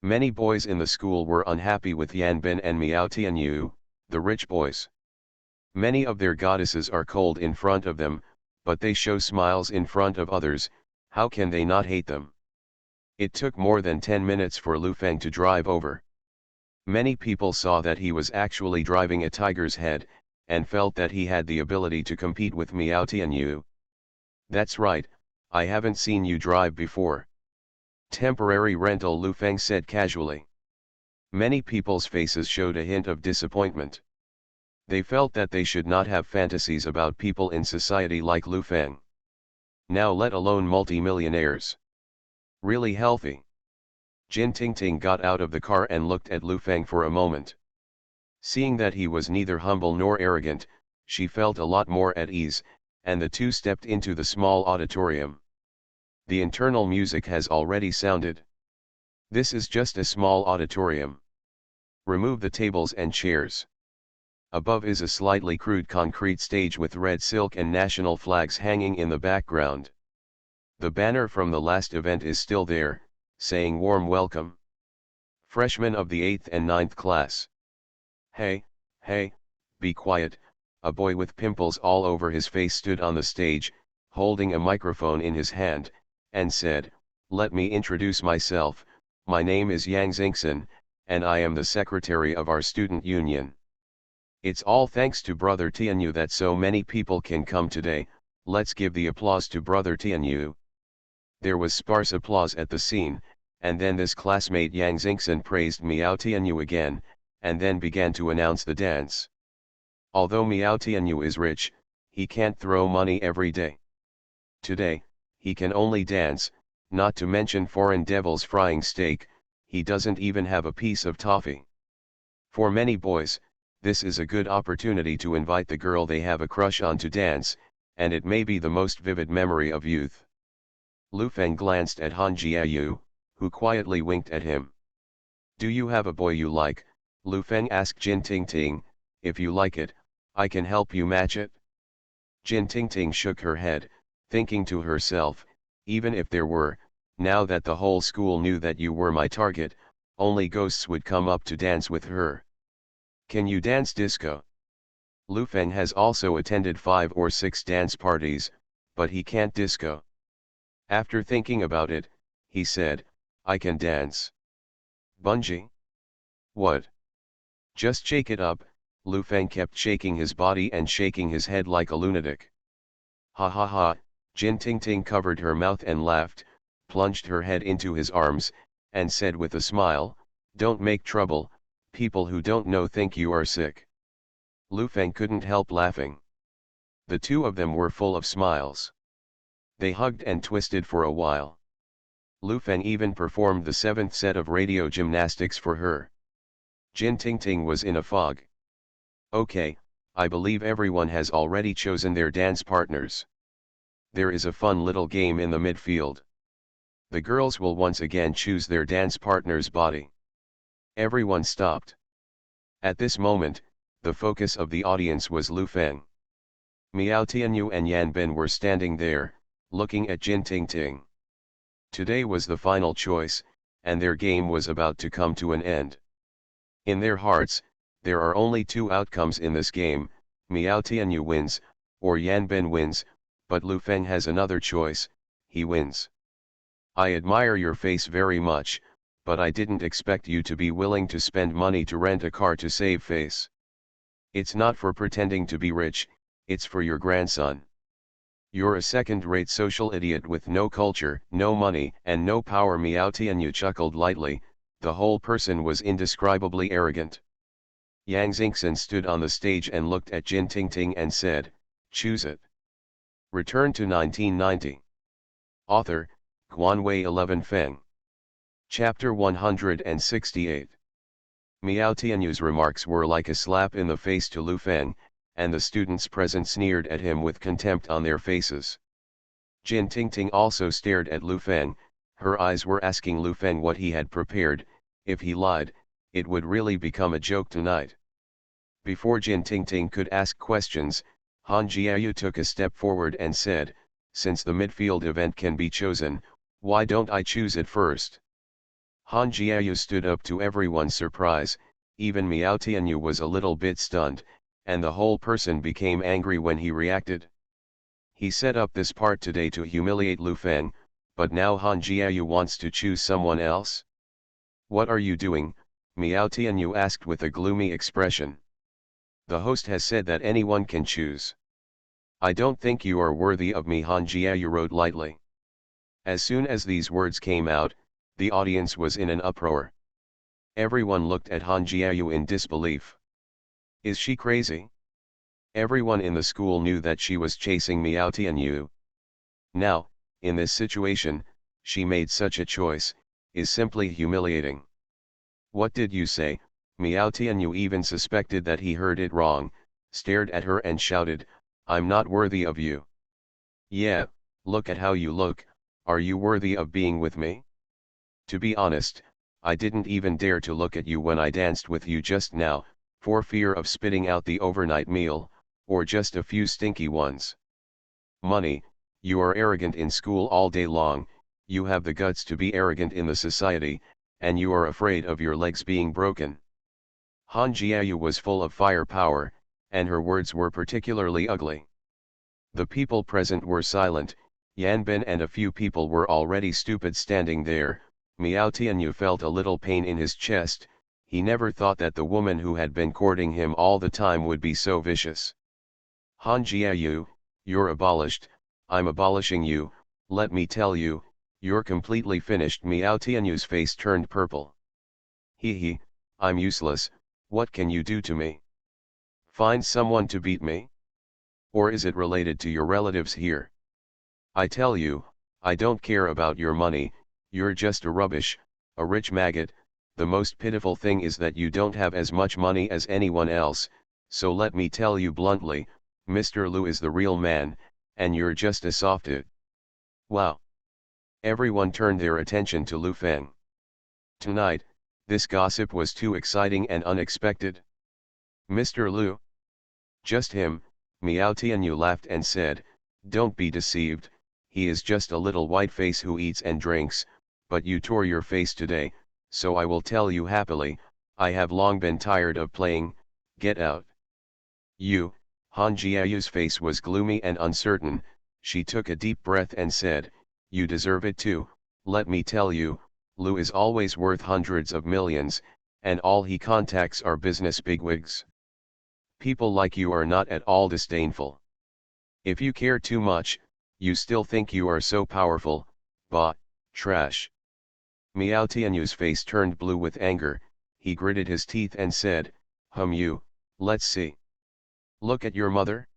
Many boys in the school were unhappy with Yan Bin and Miao Tianyu, the rich boys. Many of their goddesses are cold in front of them, but they show smiles in front of others. How can they not hate them? It took more than 10 minutes for Lu Feng to drive over. Many people saw that he was actually driving a tiger's head, and felt that he had the ability to compete with Miao Tianyu. That's right, I haven't seen you drive before. Temporary rental, Lu Feng said casually. Many people's faces showed a hint of disappointment. They felt that they should not have fantasies about people in society like Lu Feng. Now let alone multimillionaires. Really healthy. Jin Tingting got out of the car and looked at Lu Feng for a moment. Seeing that he was neither humble nor arrogant, she felt a lot more at ease, and the two stepped into the small auditorium. The internal music has already sounded. This is just a small auditorium. Remove the tables and chairs. Above is a slightly crude concrete stage with red silk and national flags hanging in the background. The banner from the last event is still there, saying warm welcome. Freshmen of the 8th and 9th class. Hey, be quiet. A boy with pimples all over his face stood on the stage, holding a microphone in his hand, and said, "Let me introduce myself, my name is Yang Xingxin, and I am the secretary of our student union. It's all thanks to Brother Tianyu that so many people can come today, let's give the applause to Brother Tianyu." There was sparse applause at the scene, and then this classmate Yang Xingxin praised Miao Tianyu again, and then began to announce the dance. Although Miao Tianyu is rich, he can't throw money every day. Today, he can only dance, not to mention foreign devils frying steak, he doesn't even have a piece of toffee. For many boys, this is a good opportunity to invite the girl they have a crush on to dance, and it may be the most vivid memory of youth. Lu Feng glanced at Han Jiayu, who quietly winked at him. "Do you have a boy you like?" Lu Feng asked Jin Tingting. "If you like it, I can help you match it." Jin Tingting shook her head, thinking to herself, "Even if there were, now that the whole school knew that you were my target, only ghosts would come up to dance with her. Can you dance disco?" Lu Feng has also attended 5 or 6 dance parties, but he can't disco. After thinking about it, he said, "I can dance." "Bungee? What? Just shake it up." Lu Feng kept shaking his body and shaking his head like a lunatic. "Ha ha ha." Jin Tingting covered her mouth and laughed, plunged her head into his arms, and said with a smile, "Don't make trouble, people who don't know think you are sick." Lu Feng couldn't help laughing. The two of them were full of smiles. They hugged and twisted for a while. Lu Feng even performed the 7th set of radio gymnastics for her. Jin Tingting was in a fog. "Okay, I believe everyone has already chosen their dance partners. There is a fun little game in the midfield. The girls will once again choose their dance partner's body." Everyone stopped. At this moment, the focus of the audience was Lu Feng. Miao Tianyu and Yan Ben were standing there, looking at Jin Tingting. Today was the final choice, and their game was about to come to an end. In their hearts, there are only 2 outcomes in this game: Miao Tianyu wins, or Yan Ben wins, but Lu Feng has another choice: he wins. "I admire your face very much, but I didn't expect you to be willing to spend money to rent a car to save face. It's not for pretending to be rich, it's for your grandson. You're a second-rate social idiot with no culture, no money, and no power." Miao Tianyu chuckled lightly, the whole person was indescribably arrogant. Yang Xingxin stood on the stage and looked at Jin Tingting and said, "Choose it." Return to 1990. Author, Guanwei 11 Feng. Chapter 168. Miao Tianyu's remarks were like a slap in the face to Lu Feng, and the students present sneered at him with contempt on their faces. Jin Tingting also stared at Lu Feng, her eyes were asking Lu Feng what he had prepared. If he lied, it would really become a joke tonight. Before Jin Tingting could ask questions, Han Jiayu took a step forward and said, "Since the midfield event can be chosen, why don't I choose it first?" Han Jiayu stood up to everyone's surprise. Even Miao Tianyu was a little bit stunned, and the whole person became angry when he reacted. He set up this part today to humiliate Lu Feng, but now Han Jiayu wants to choose someone else? "What are you doing?" Miao Tianyu asked with a gloomy expression. "The host has said that anyone can choose." "I don't think you are worthy of me," Han Jiayu wrote lightly. As soon as these words came out, the audience was in an uproar. Everyone looked at Han Jiayu in disbelief. Is she crazy? Everyone in the school knew that she was chasing Miao Tianyu. Now, in this situation, she made such a choice, is simply humiliating. "What did you say?" Miao Tianyu even suspected that he heard it wrong, stared at her and shouted, "I'm not worthy of you." "Yeah, look at how you look, are you worthy of being with me?" "To be honest, I didn't even dare to look at you when I danced with you just now, for fear of spitting out the overnight meal, or just a few stinky ones." "Money, you are arrogant in school all day long, you have the guts to be arrogant in the society, and you are afraid of your legs being broken." Han Jiayu was full of firepower, and her words were particularly ugly. The people present were silent. Yan Bin and a few people were already stupid standing there. Miao Tianyu felt a little pain in his chest. He never thought that the woman who had been courting him all the time would be so vicious. Han Jiayu, you're abolished. I'm abolishing you. Let me tell you, you're completely finished. Miao Tianyu's face turned purple. He, I'm useless. What can you do to me? Find someone to beat me? Or is it related to your relatives here? I tell you, I don't care about your money. You're just a rubbish, a rich maggot. The most pitiful thing is that you don't have as much money as anyone else, so let me tell you bluntly, Mr. Lu is the real man, and you're just a softie. Wow! Everyone turned their attention to Lu Feng. Tonight, this gossip was too exciting and unexpected. Mr. Lu? Just him, Miao Tianyu laughed and said, don't be deceived, he is just a little white face who eats and drinks, but you tore your face today, so I will tell you happily, I have long been tired of playing, get out. You, Han Jiayu's face was gloomy and uncertain. She took a deep breath and said, you deserve it too. Let me tell you, Lu is always worth hundreds of millions, and all he contacts are business bigwigs. People like you are not at all disdainful. If you care too much, you still think you are so powerful, bah, trash. Miao Tianyu's face turned blue with anger. He gritted his teeth and said, you, let's see. Look at your mother.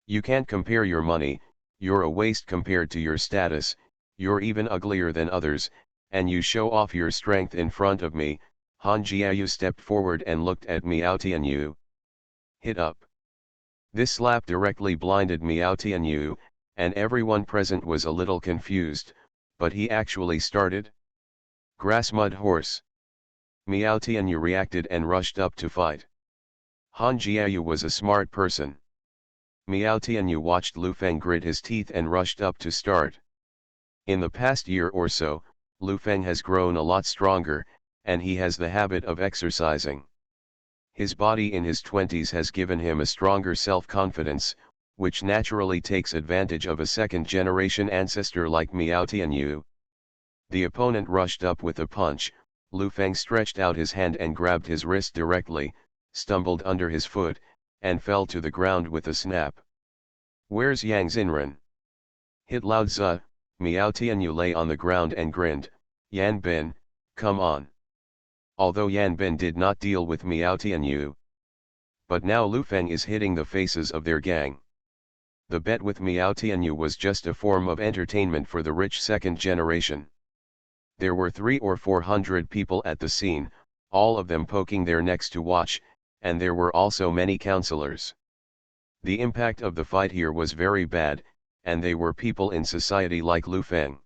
You can't compare your money, you're a waste compared to your status, you're even uglier than others, and you show off your strength in front of me. Han Jiayu stepped forward and looked at Miao Tianyu. Hit up. This slap directly blinded Miao Tianyu, and everyone present was a little confused, but he actually started. Grass mud horse. Miao Tianyu reacted and rushed up to fight. Han Jiayu was a smart person. Miao Tianyu watched Lu Feng grit his teeth and rushed up to start. In the past year or so, Lu Feng has grown a lot stronger, and he has the habit of exercising. His body in his 20s has given him a stronger self-confidence, which naturally takes advantage of a second-generation ancestor like Miao Tianyu. The opponent rushed up with a punch. Lu Feng stretched out his hand and grabbed his wrist directly, stumbled under his foot, and fell to the ground with a snap. Where's Yang Xinren? Hit Lao Tzu. Miao Tianyu lay on the ground and grinned. Yan Bin, come on. Although Yan Bin did not deal with Miao Tianyu. But now Lu Feng is hitting the faces of their gang. The bet with Miao Tianyu was just a form of entertainment for the rich second generation. There were 300 or 400 people at the scene, all of them poking their necks to watch, and there were also many counselors. The impact of the fight here was very bad, and they were people in society like Lu Feng.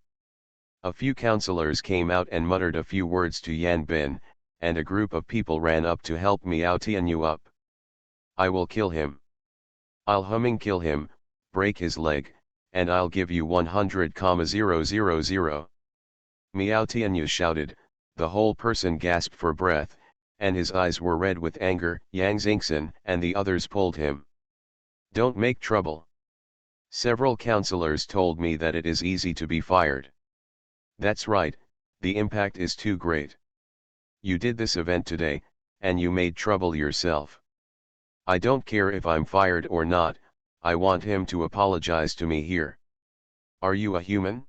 A few counselors came out and muttered a few words to Yan Bin, and a group of people ran up to help Miao Tianyu up. I will kill him. I'll kill him, break his leg, and I'll give you 100,000. Miao Tianyu shouted. The whole person gasped for breath, and his eyes were red with anger. Yang Xingxin and the others pulled him. Don't make trouble. Several counselors told me that it is easy to be fired. That's right, the impact is too great. You did this event today, and you made trouble yourself. I don't care if I'm fired or not, I want him to apologize to me here. Are you a human?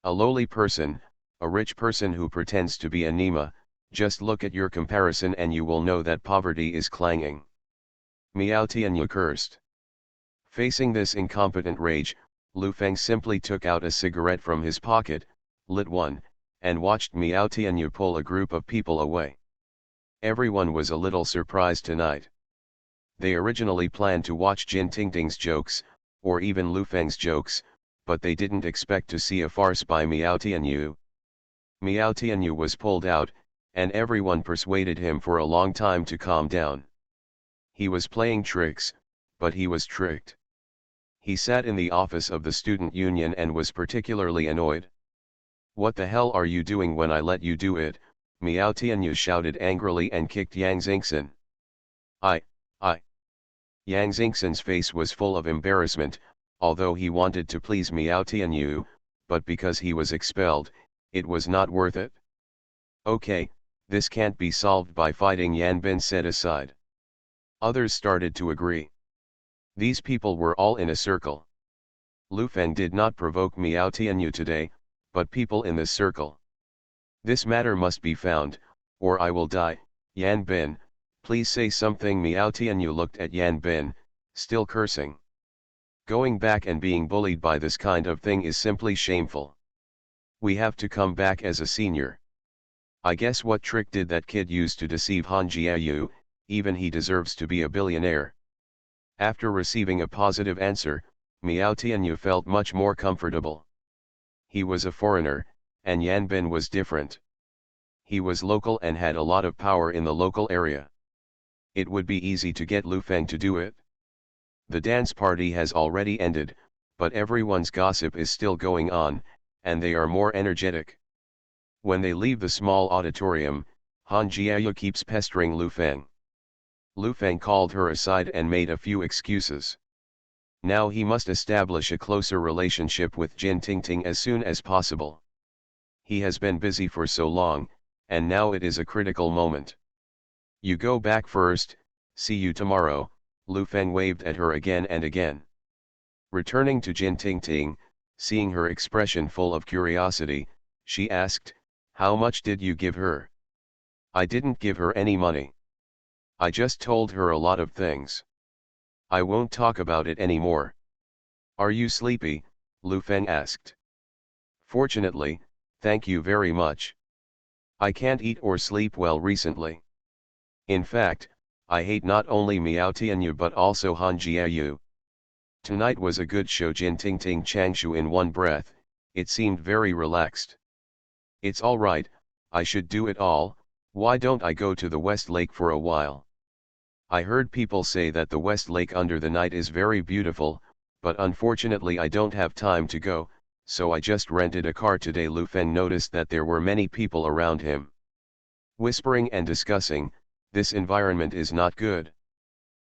A lowly person, a rich person who pretends to be anema, just look at your comparison and you will know that poverty is clanging. Miao Tianyu cursed. Facing this incompetent rage, Lu Feng simply took out a cigarette from his pocket, lit one, and watched Miao Tianyu pull a group of people away. Everyone was a little surprised tonight. They originally planned to watch Jin Tingting's jokes, or even Lu Feng's jokes, but they didn't expect to see a farce by Miao Tianyu. Miao Tianyu was pulled out, and everyone persuaded him for a long time to calm down. He was playing tricks, but he was tricked. He sat in the office of the student union and was particularly annoyed. What the hell are you doing when I let you do it? Miao Tianyu shouted angrily and kicked Yang Xingxin. I. Yang Xingxin's face was full of embarrassment. although he wanted to please Miao Tianyu, but because he was expelled, it was not worth it. Okay, this can't be solved by fighting, Yan Bin said aside. Others started to agree. These people were all in a circle. Lu Feng did not provoke Miao Tianyu today, but people in this circle. This matter must be found, or I will die. Yan Bin, please say something. Miao Tianyu looked at Yan Bin, still cursing. Going back and being bullied by this kind of thing is simply shameful. We have to come back as a senior. I guess what trick did that kid use to deceive Han Jiayu, even he deserves to be a billionaire. After receiving a positive answer, Miao Tianyu felt much more comfortable. He was a foreigner, and Yan Bin was different. He was local and had a lot of power in the local area. It would be easy to get Lu Feng to do it. The dance party has already ended, but everyone's gossip is still going on, and they are more energetic. When they leave the small auditorium, Han Jiayu keeps pestering Lu Feng. Lu Feng called her aside and made a few excuses. Now he must establish a closer relationship with Jin Tingting as soon as possible. He has been busy for so long, and now it is a critical moment. You go back first, see you tomorrow, Lu Feng waved at her again and again. Returning to Jin Tingting, seeing her expression full of curiosity, she asked, "How much did you give her?" "I didn't give her any money. I just told her a lot of things. I won't talk about it anymore." "Are you sleepy?" Lu Feng asked. "Fortunately, thank you very much. I can't eat or sleep well recently. In fact, I hate not only Miao Tianyu but also Han Jiayu." Tonight was a good show. Jin Tingting Changshu in one breath, it seemed very relaxed. "It's all right, I should do it all. Why don't I go to the West Lake for a while? I heard people say that the West Lake under the night is very beautiful, but unfortunately I don't have time to go, so I just rented a car today." Lu Feng noticed that there were many people around him. Whispering and discussing, this environment is not good.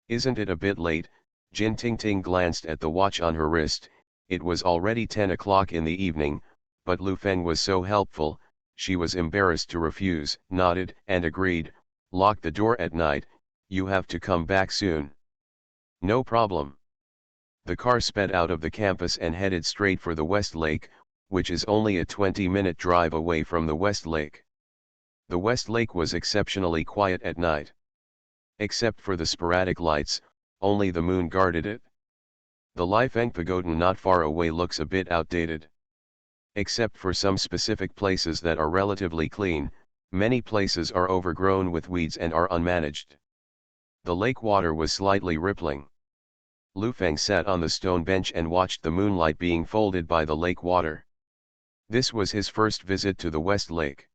"Isn't it a bit late?" Jin Tingting glanced at the watch on her wrist. It was already 10 o'clock in the evening, but Lu Feng was so helpful, she was embarrassed to refuse, nodded and agreed. "Lock the door at night, you have to come back soon." "No problem." The car sped out of the campus and headed straight for the West Lake, which is only a 20-minute drive away from the West Lake. The West Lake was exceptionally quiet at night. Except for the sporadic lights, only the moon guarded it. The Lifeng Pagoda not far away looks a bit outdated. Except for some specific places that are relatively clean, many places are overgrown with weeds and are unmanaged. The lake water was slightly rippling. Lu Feng sat on the stone bench and watched the moonlight being folded by the lake water. This was his first visit to the West Lake.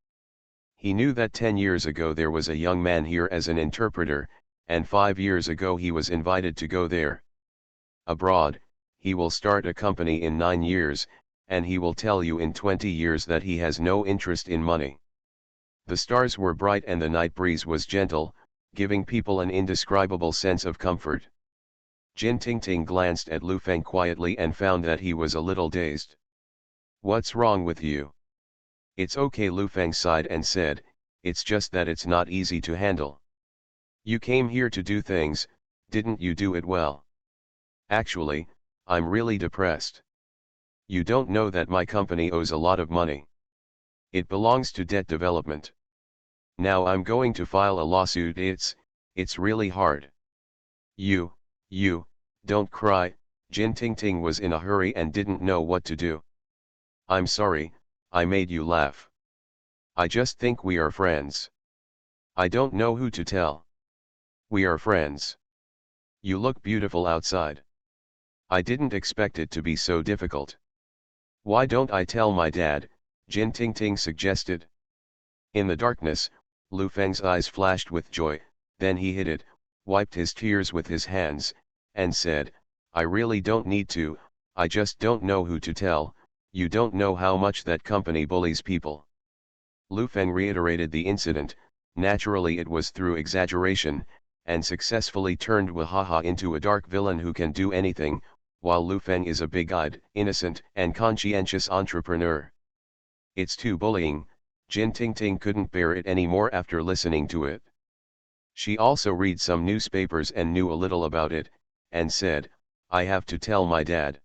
He knew that 10 years ago there was a young man here as an interpreter, and 5 years ago he was invited to go there. Abroad, he will start a company in 9 years, and he will tell you in 20 years that he has no interest in money. The stars were bright and the night breeze was gentle, giving people an indescribable sense of comfort. Jin Tingting glanced at Lu Feng quietly and found that he was a little dazed. "What's wrong with you?" "It's okay," Lu Feng sighed and said, "it's just that it's not easy to handle." "You came here to do things, didn't you do it well?" "Actually, I'm really depressed. You don't know that my company owes a lot of money. It belongs to debt development. Now I'm going to file a lawsuit. It's really hard." You, don't cry." Jin Tingting was in a hurry and didn't know what to do. "I'm sorry, I made you laugh. I just think we are friends. I don't know who to tell. We are friends. You look beautiful outside. I didn't expect it to be so difficult." "Why don't I tell my dad?" Jin Tingting suggested. In the darkness, Lu Feng's eyes flashed with joy, then he hid it, wiped his tears with his hands, and said, "I really don't need to, I just don't know who to tell. You don't know how much that company bullies people." Lu Feng reiterated the incident. Naturally it was through exaggeration, and successfully turned Wahaha into a dark villain who can do anything, while Lu Feng is a big-eyed, innocent, and conscientious entrepreneur. It's too bullying. Jin Tingting couldn't bear it anymore after listening to it. She also read some newspapers and knew a little about it, and said, "I have to tell my dad."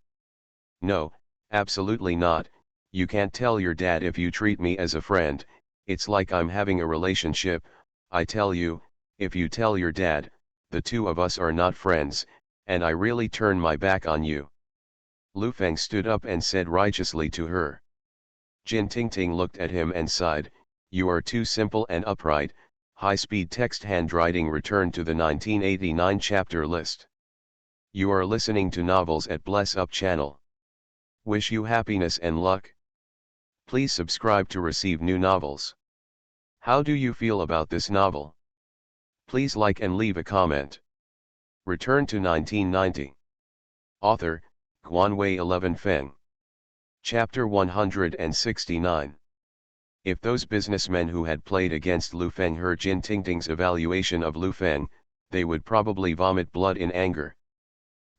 "No, absolutely not, you can't tell your dad if you treat me as a friend, it's like I'm having a relationship, I tell you, if you tell your dad, the two of us are not friends, and I really turn my back on you." Lu Feng stood up and said righteously to her. Jin Tingting looked at him and sighed, "You are too simple and upright." High-speed text handwriting returned to the 1989 chapter list. You are listening to novels at Bless Up channel. Wish you happiness and luck. Please subscribe to receive new novels. How do you feel about this novel? Please like and leave a comment. Return to 1990. Author, Guanwei 11 Feng. Chapter 169. If those businessmen who had played against Lu Feng heard Jin Tingting's evaluation of Lu Feng, they would probably vomit blood in anger.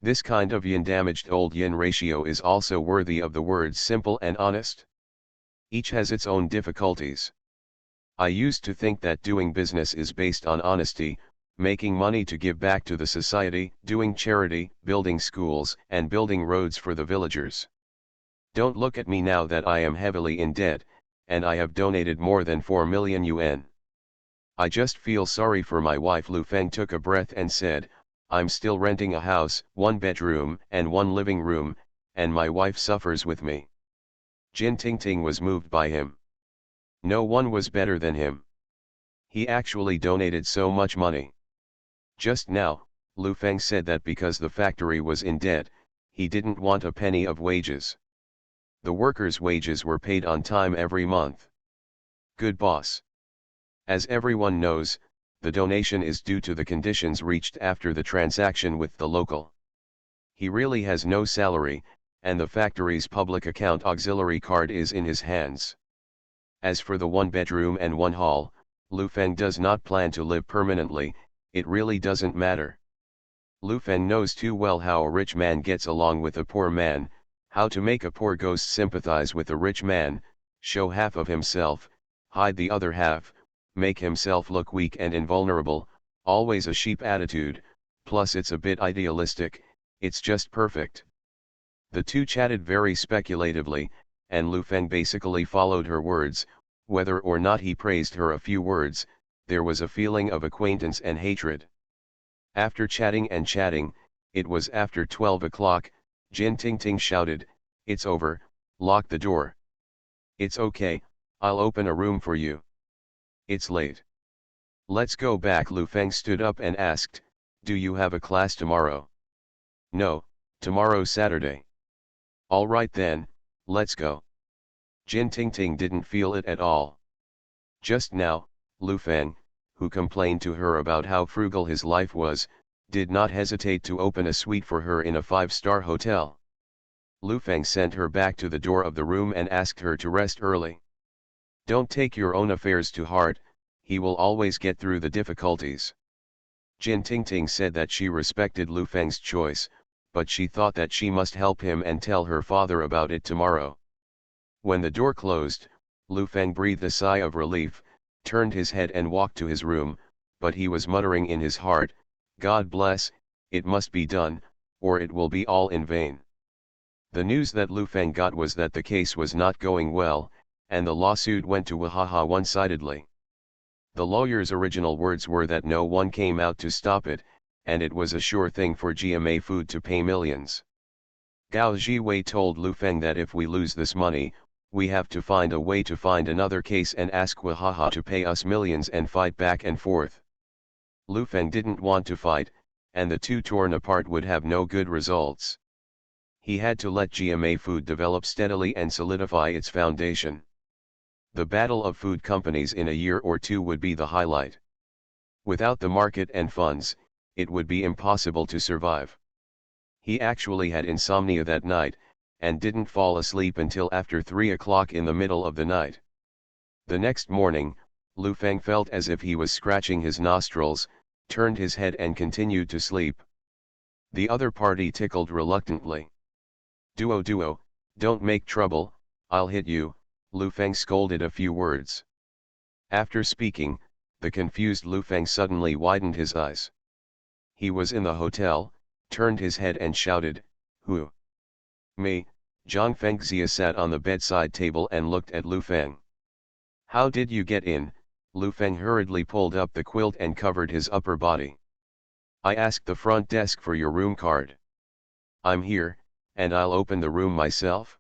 This kind of yin-damaged old yin ratio is also worthy of the words simple and honest. Each has its own difficulties. I used to think that doing business is based on honesty, making money to give back to the society, doing charity, building schools, and building roads for the villagers. Don't look at me now that I am heavily in debt, and I have donated more than 4 million yuan. I just feel sorry for my wife. Lu Feng took a breath and said, I'm still renting a house, 1 bedroom and 1 living room, and my wife suffers with me. Jin Tingting was moved by him. No one was better than him. He actually donated so much money. Just now, Lu Feng said that because the factory was in debt, he didn't want a penny of wages. The workers' wages were paid on time every month. Good boss. As everyone knows, the donation is due to the conditions reached after the transaction with the local. He really has no salary, and the factory's public account auxiliary card is in his hands. As for the 1 bedroom and 1 hall, Lu Feng does not plan to live permanently, it really doesn't matter. Lu Feng knows too well how a rich man gets along with a poor man, how to make a poor ghost sympathize with a rich man, show half of himself, hide the other half, make himself look weak and invulnerable, always a sheep attitude, plus it's a bit idealistic, it's just perfect. The two chatted very speculatively, and Lu Feng basically followed her words. Whether or not he praised her a few words, there was a feeling of acquaintance and hatred. After chatting and chatting, it was after 12 o'clock, Jin Tingting shouted, "It's over, lock the door." "It's okay, I'll open a room for you." "It's late. Let's go back." Lu Feng stood up and asked, "Do you have a class tomorrow?" "No, tomorrow's Saturday." "All right then, let's go." Jin Tingting didn't feel it at all. Just now, Lu Feng, who complained to her about how frugal his life was, did not hesitate to open a suite for her in a 5-star hotel. Lu Feng sent her back to the door of the room and asked her to rest early. "Don't take your own affairs to heart, he will always get through the difficulties." Jin Tingting said that she respected Lu Feng's choice, but she thought that she must help him and tell her father about it tomorrow. When the door closed, Lu Feng breathed a sigh of relief, turned his head and walked to his room, but he was muttering in his heart, "God bless, it must be done, or it will be all in vain." The news that Lu Feng got was that the case was not going well, and the lawsuit went to Wahaha one-sidedly. The lawyer's original words were that no one came out to stop it, and it was a sure thing for GMA Food to pay millions. Gao Jiwei told Lu Feng that if we lose this money, we have to find a way to find another case and ask Wahaha to pay us millions and fight back and forth. Lu Feng didn't want to fight, and the two torn apart would have no good results. He had to let GMA Food develop steadily and solidify its foundation. The battle of food companies in a year or two would be the highlight. Without the market and funds, it would be impossible to survive. He actually had insomnia that night, and didn't fall asleep until after 3 o'clock in the middle of the night. The next morning, Lu Feng felt as if he was scratching his nostrils, turned his head and continued to sleep. The other party tickled reluctantly. Duo, don't make trouble, I'll hit you, Lu Feng scolded a few words. After speaking, the confused Lu Feng suddenly widened his eyes. He was in the hotel, turned his head and shouted, "Who?" "Me." Zhang Fengxia sat on the bedside table and looked at Lu Feng. "How did you get in?" Lu Feng hurriedly pulled up the quilt and covered his upper body. "I asked the front desk for your room card. I'm here, and I'll open the room myself.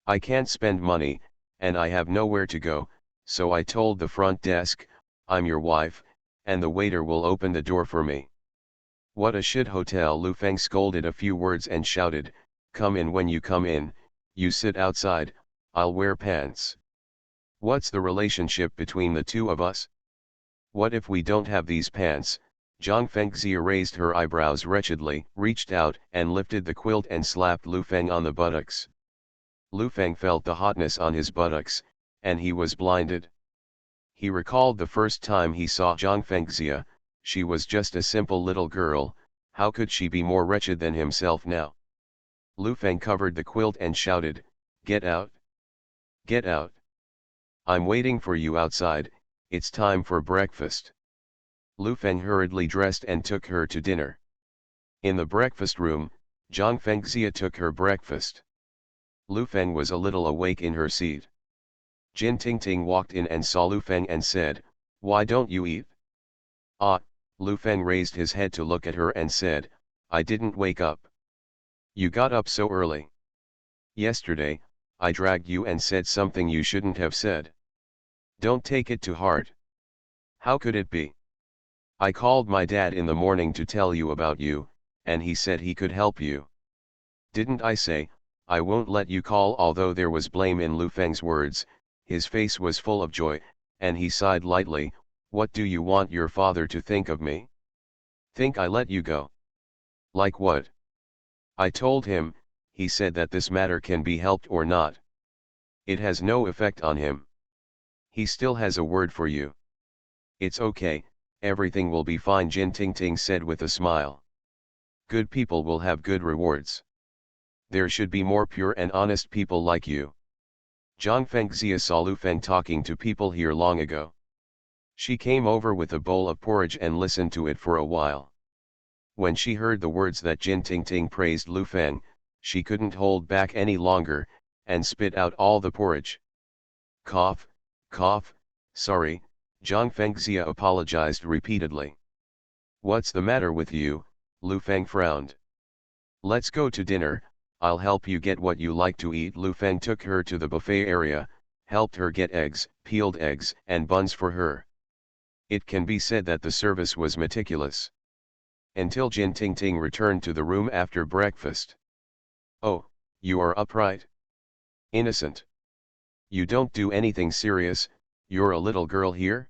I can't spend money, and I have nowhere to go, so I told the front desk, I'm your wife, and the waiter will open the door for me." "What a shit hotel!" Lu Feng scolded a few words and shouted, "Come in when you come in, you sit outside, I'll wear pants. What's the relationship between the two of us? What if we don't have these pants?" Zhang Fengxia raised her eyebrows wretchedly, reached out and lifted the quilt and slapped Lu Feng on the buttocks. Lu Feng felt the hotness on his buttocks, and he was blinded. He recalled the first time he saw Zhang Fengxia. She was just a simple little girl, how could she be more wretched than himself now? Lu Feng covered the quilt and shouted, "Get out! Get out! I'm waiting for you outside, it's time for breakfast." Lu Feng hurriedly dressed and took her to dinner. In the breakfast room, Zhang Fengxia took her breakfast. Lu Feng was a little awake in her seat. Jin Tingting walked in and saw Lu Feng and said, "Why don't you eat?" "Ah," Lu Feng raised his head to look at her and said, "I didn't wake up." "You got up so early. Yesterday, I dragged you and said something you shouldn't have said. Don't take it to heart." "How could it be? I called my dad in the morning to tell you about you, and he said he could help you. Didn't I say, I won't let you call?" Although there was blame in Lu Feng's words, his face was full of joy, and he sighed lightly. "What do you want your father to think of me? Think I let you go? Like what?" "I told him, he said that this matter can be helped or not. It has no effect on him. He still has a word for you." "It's okay, everything will be fine," Jin Tingting said with a smile. "Good people will have good rewards. There should be more pure and honest people like you." Zhang Fengxia saw Lu Feng talking to people here long ago. She came over with a bowl of porridge and listened to it for a while. When she heard the words that Jin Tingting praised Lu Feng, she couldn't hold back any longer, and spit out all the porridge. Cough, cough, sorry, Zhang Fengxia apologized repeatedly. "What's the matter with you?" Lu Feng frowned. "Let's go to dinner, I'll help you get what you like to eat." Lu Feng took her to the buffet area, helped her get eggs, peeled eggs and buns for her. It can be said that the service was meticulous. Until Jin Tingting returned to the room after breakfast. "Oh, you are upright? Innocent. You don't do anything serious, you're a little girl here?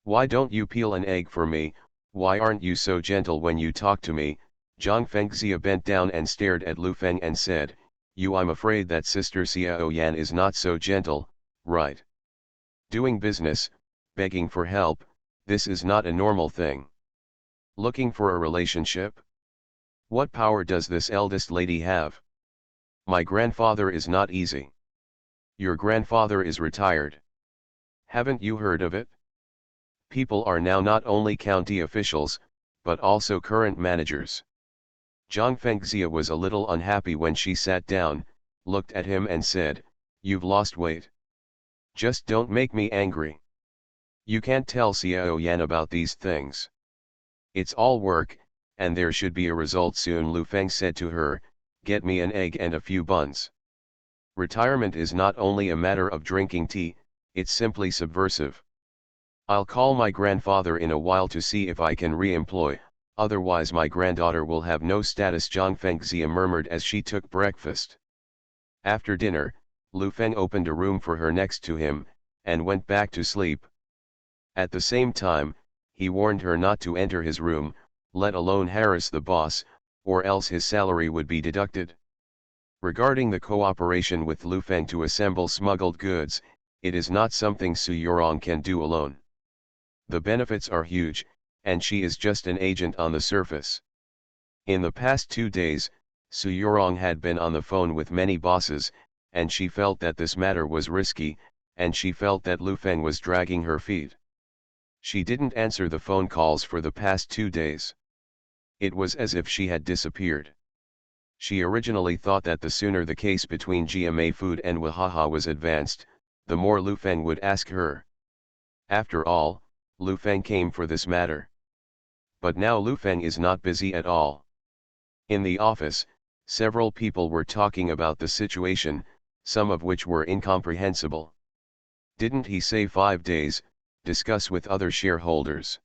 Why don't you peel an egg for me? Why aren't you so gentle when you talk to me?" Zhang Fengxia bent down and stared at Lu Feng and said, I'm afraid that Sister Xiao Yan is not so gentle, right? Doing business, begging for help, this is not a normal thing. Looking for a relationship? What power does this eldest lady have? My grandfather is not easy. Your grandfather is retired. Haven't you heard of it? People are now not only county officials, but also current managers. Zhang Fengxia was a little unhappy when she sat down, looked at him and said, "You've lost weight. Just don't make me angry. You can't tell Xiao Yan about these things. It's all work, and there should be a result soon." Lu Feng said to her, "Get me an egg and a few buns." Retirement is not only a matter of drinking tea, it's simply subversive. I'll call my grandfather in a while to see if I can re-employ, otherwise my granddaughter will have no status, Zhang Fengxia murmured as she took breakfast. After dinner, Lu Feng opened a room for her next to him, and went back to sleep. At the same time, he warned her not to enter his room, let alone harass the boss, or else his salary would be deducted. Regarding the cooperation with Lu Feng to assemble smuggled goods, it is not something Su Yorong can do alone. The benefits are huge, and she is just an agent on the surface. In the past 2 days, Su Yorong had been on the phone with many bosses, and she felt that this matter was risky, and she felt that Lu Feng was dragging her feet. She didn't answer the phone calls for the past 2 days. It was as if she had disappeared. She originally thought that the sooner the case between GMA Food and Wahaha was advanced, the more Lu Feng would ask her. After all, Lu Feng came for this matter. But now Lu Feng is not busy at all. In the office, several people were talking about the situation, some of which were incomprehensible. Didn't he say 5 days, discuss with other shareholders?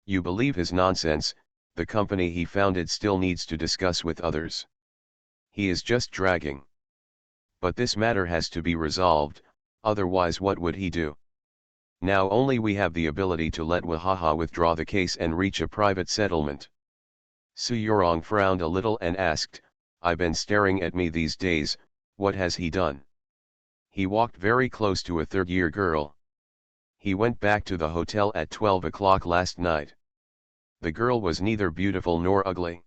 You believe his nonsense, the company he founded still needs to discuss with others. He is just dragging. But this matter has to be resolved, otherwise what would he do? Now only we have the ability to let Wahaha withdraw the case and reach a private settlement. Su Yorong frowned a little and asked, I've been staring at me these days, what has he done? He walked very close to a third-year girl. He went back to the hotel at 12 o'clock last night. The girl was neither beautiful nor ugly.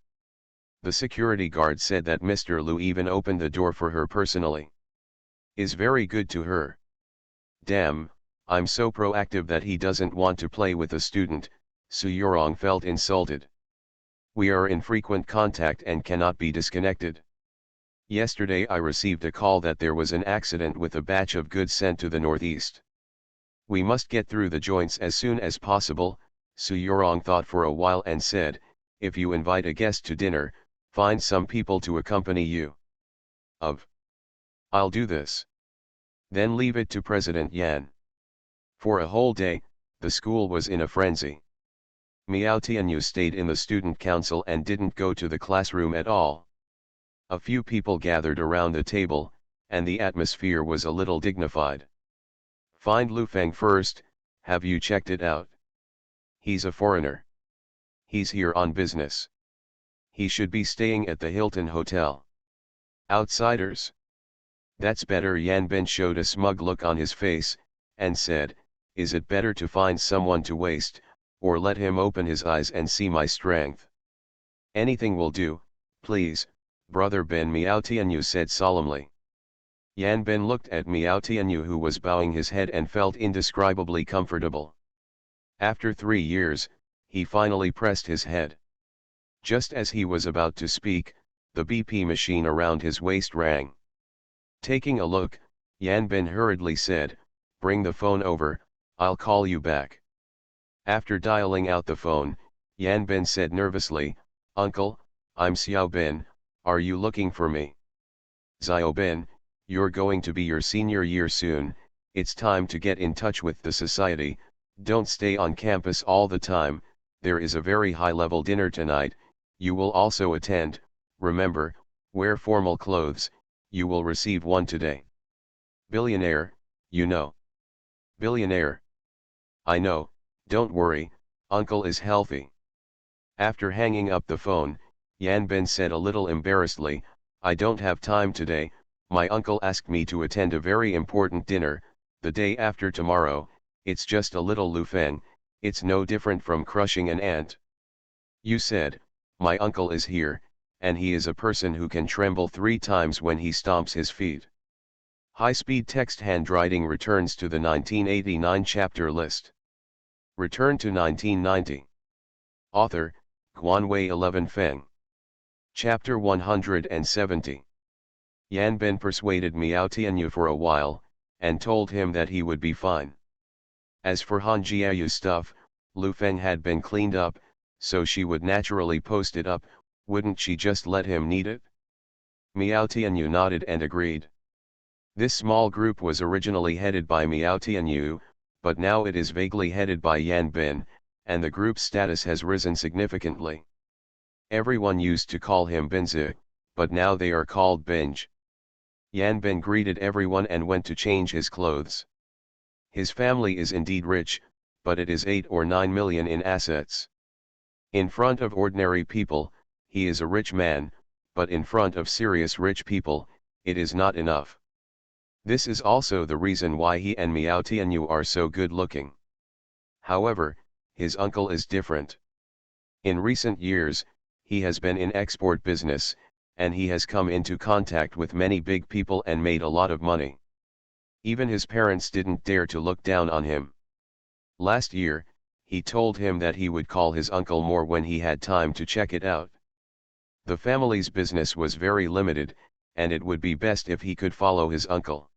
The security guard said that Mr. Lu even opened the door for her personally. Is very good to her. Damn, I'm so proactive that he doesn't want to play with a student, Su Yorong felt insulted. We are in frequent contact and cannot be disconnected. Yesterday I received a call that there was an accident with a batch of goods sent to the northeast. We must get through the joints as soon as possible, Su Yorong thought for a while and said, if you invite a guest to dinner, find some people to accompany you. I'll do this. Then leave it to President Yan. For a whole day, the school was in a frenzy. Miao Tianyu stayed in the student council and didn't go to the classroom at all. A few people gathered around the table, and the atmosphere was a little dignified. Find Lu Feng first, have you checked it out? He's a foreigner. He's here on business. He should be staying at the Hilton Hotel. Outsiders. That's better. Yan Ben showed a smug look on his face, and said, is it better to find someone to waste, or let him open his eyes and see my strength? Anything will do, please, Brother Ben, Miao Tianyu said solemnly. Yan Ben looked at Miao Tianyu, who was bowing his head, and felt indescribably comfortable. After 3 years, he finally pressed his head. Just as he was about to speak, the BP machine around his waist rang. Taking a look, Yan Ben hurriedly said, bring the phone over, I'll call you back. After dialing out the phone, Yan Ben said nervously, Uncle, I'm Xiao Ben, are you looking for me? Xiao Ben, you're going to be your senior year soon, it's time to get in touch with the society, don't stay on campus all the time, there is a very high-level dinner tonight, you will also attend, remember, wear formal clothes, you will receive one today. Billionaire, you know. Billionaire. I know, don't worry, Uncle is healthy. After hanging up the phone, Yan Ben said a little embarrassedly, I don't have time today, my uncle asked me to attend a very important dinner, the day after tomorrow, it's just a little Lu Feng, it's no different from crushing an ant. You said, my uncle is here, and he is a person who can tremble 3 times when he stomps his feet. High-speed text handwriting returns to the 1989 chapter list. Return to 1990. Author, Guanwei 11 Feng. Chapter 170. Yan Ben persuaded Miao Tianyu for a while, and told him that he would be fine. As for Han Jiayu's stuff, Lu Feng had been cleaned up, so she would naturally post it up, wouldn't she just let him need it? Miao Tianyu nodded and agreed. This small group was originally headed by Miao Tianyu, but now it is vaguely headed by Yan Ben, and the group's status has risen significantly. Everyone used to call him Benzi, but now they are called Benj. Yan Ben greeted everyone and went to change his clothes. His family is indeed rich, but it is 8 or 9 million in assets. In front of ordinary people, he is a rich man, but in front of serious rich people, it is not enough. This is also the reason why he and Miao Tianyu are so good looking. However, his uncle is different. In recent years, He has been in export business, and he has come into contact with many big people and made a lot of money. Even his parents didn't dare to look down on him. Last year, he told him that he would call his uncle more when he had time to check it out. The family's business was very limited, and it would be best if he could follow his uncle.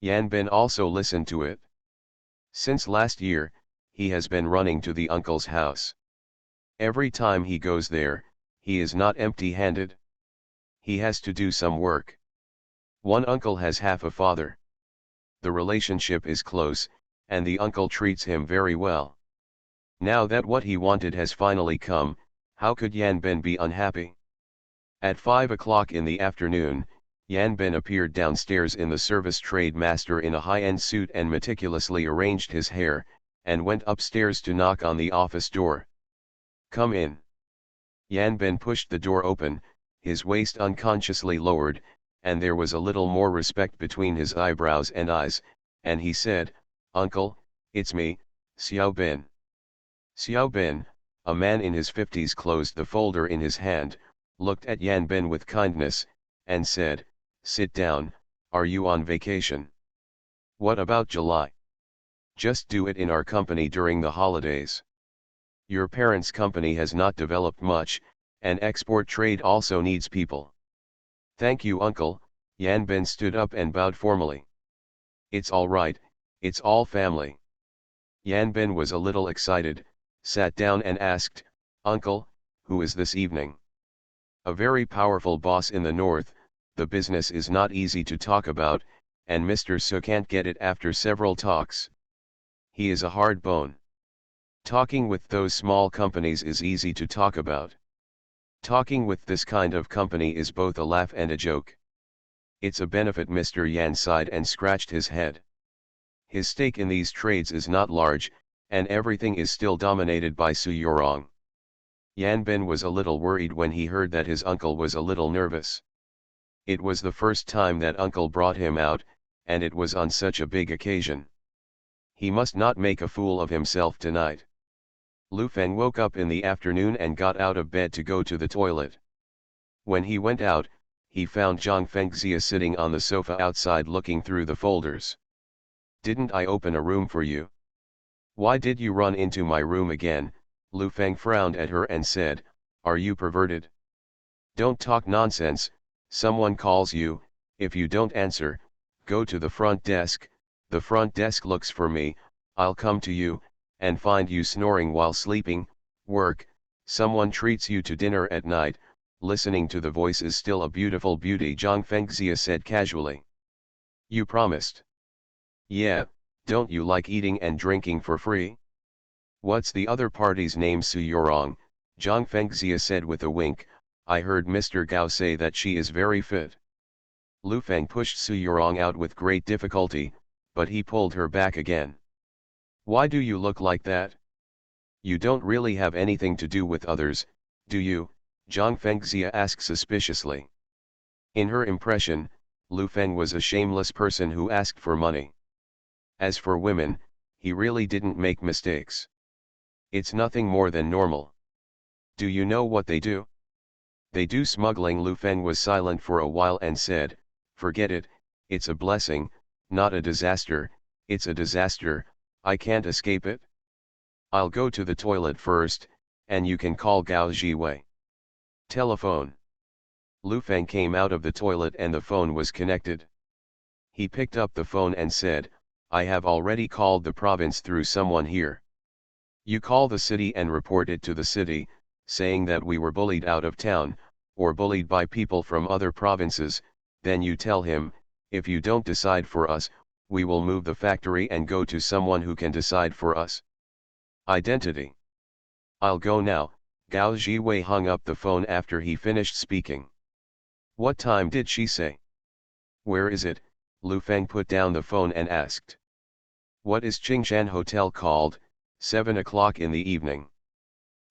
Yanbin also listened to it. Since last year, he has been running to the uncle's house. Every time he goes there, he is not empty-handed. He has to do some work. One uncle has half a father. The relationship is close, and the uncle treats him very well. Now that what he wanted has finally come, how could Yanbin be unhappy? At 5 o'clock in the afternoon, Yanbin appeared downstairs in the service trade master in a high-end suit and meticulously arranged his hair, and went upstairs to knock on the office door. "Come in." Yanbin pushed the door open, his waist unconsciously lowered, and there was a little more respect between his eyebrows and eyes, and he said, "Uncle, it's me, Xiao Bin." Xiao Bin, a man in his 50s, closed the folder in his hand, looked at Yanbin with kindness, and said, "Sit down, are you on vacation? What about July? Just do it in our company during the holidays. Your parents' company has not developed much, and export trade also needs people." "Thank you, uncle." Yanbin stood up and bowed formally. "It's all right, it's all family." Yanbin was a little excited, sat down and asked, "Uncle, who is this evening?" "A very powerful boss in the north. The business is not easy to talk about, and Mr. Su can't get it after several talks. He is a hard bone. Talking with those small companies is easy to talk about. Talking with this kind of company is both a laugh and a joke. It's a benefit." Mr. Yan sighed and scratched his head. His stake in these trades is not large, and everything is still dominated by Su Yorong. Yanbin was a little worried when he heard that his uncle was a little nervous. It was the first time that uncle brought him out, and it was on such a big occasion. He must not make a fool of himself tonight. Lu Feng woke up in the afternoon and got out of bed to go to the toilet. When he went out, he found Zhang Fengxia sitting on the sofa outside looking through the folders. "Didn't I open a room for you? Why did you run into my room again?" Lu Feng frowned at her and said, "Are you perverted? Don't talk nonsense. Someone calls you, if you don't answer, go to the front desk. The front desk looks for me, I'll come to you, and find you snoring while sleeping. Work. Someone treats you to dinner at night. Listening to the voice is still a beautiful beauty," Zhang Fengxia said casually. "You promised." "Yeah, don't you like eating and drinking for free?" "What's the other party's name?" "Su Yorong," Zhang Fengxia said with a wink. "I heard Mr. Gao say that she is very fit." Lu Feng pushed Su Yorong out with great difficulty, but he pulled her back again. "Why do you look like that? You don't really have anything to do with others, do you?" Zhang Fengxia asked suspiciously. In her impression, Lu Feng was a shameless person who asked for money. As for women, he really didn't make mistakes. It's nothing more than normal. "Do you know what they do?" "They do smuggling." Lu Feng was silent for a while and said, "Forget it, it's a blessing, not a disaster. It's a disaster, I can't escape it. I'll go to the toilet first, and you can call Gao Jiwei." Telephone. Lu Feng came out of the toilet and the phone was connected. He picked up the phone and said, "I have already called the province through someone here. You call the city and report it to the city, saying that we were bullied out of town, or bullied by people from other provinces. Then you tell him, if you don't decide for us, we will move the factory and go to someone who can decide for us." Identity. "I'll go now." Gao Jiwei hung up the phone after he finished speaking. "What time did she say?" "Where is it?" Lu Feng put down the phone and asked. "What is Qingshan Hotel called?" 7 o'clock in the evening.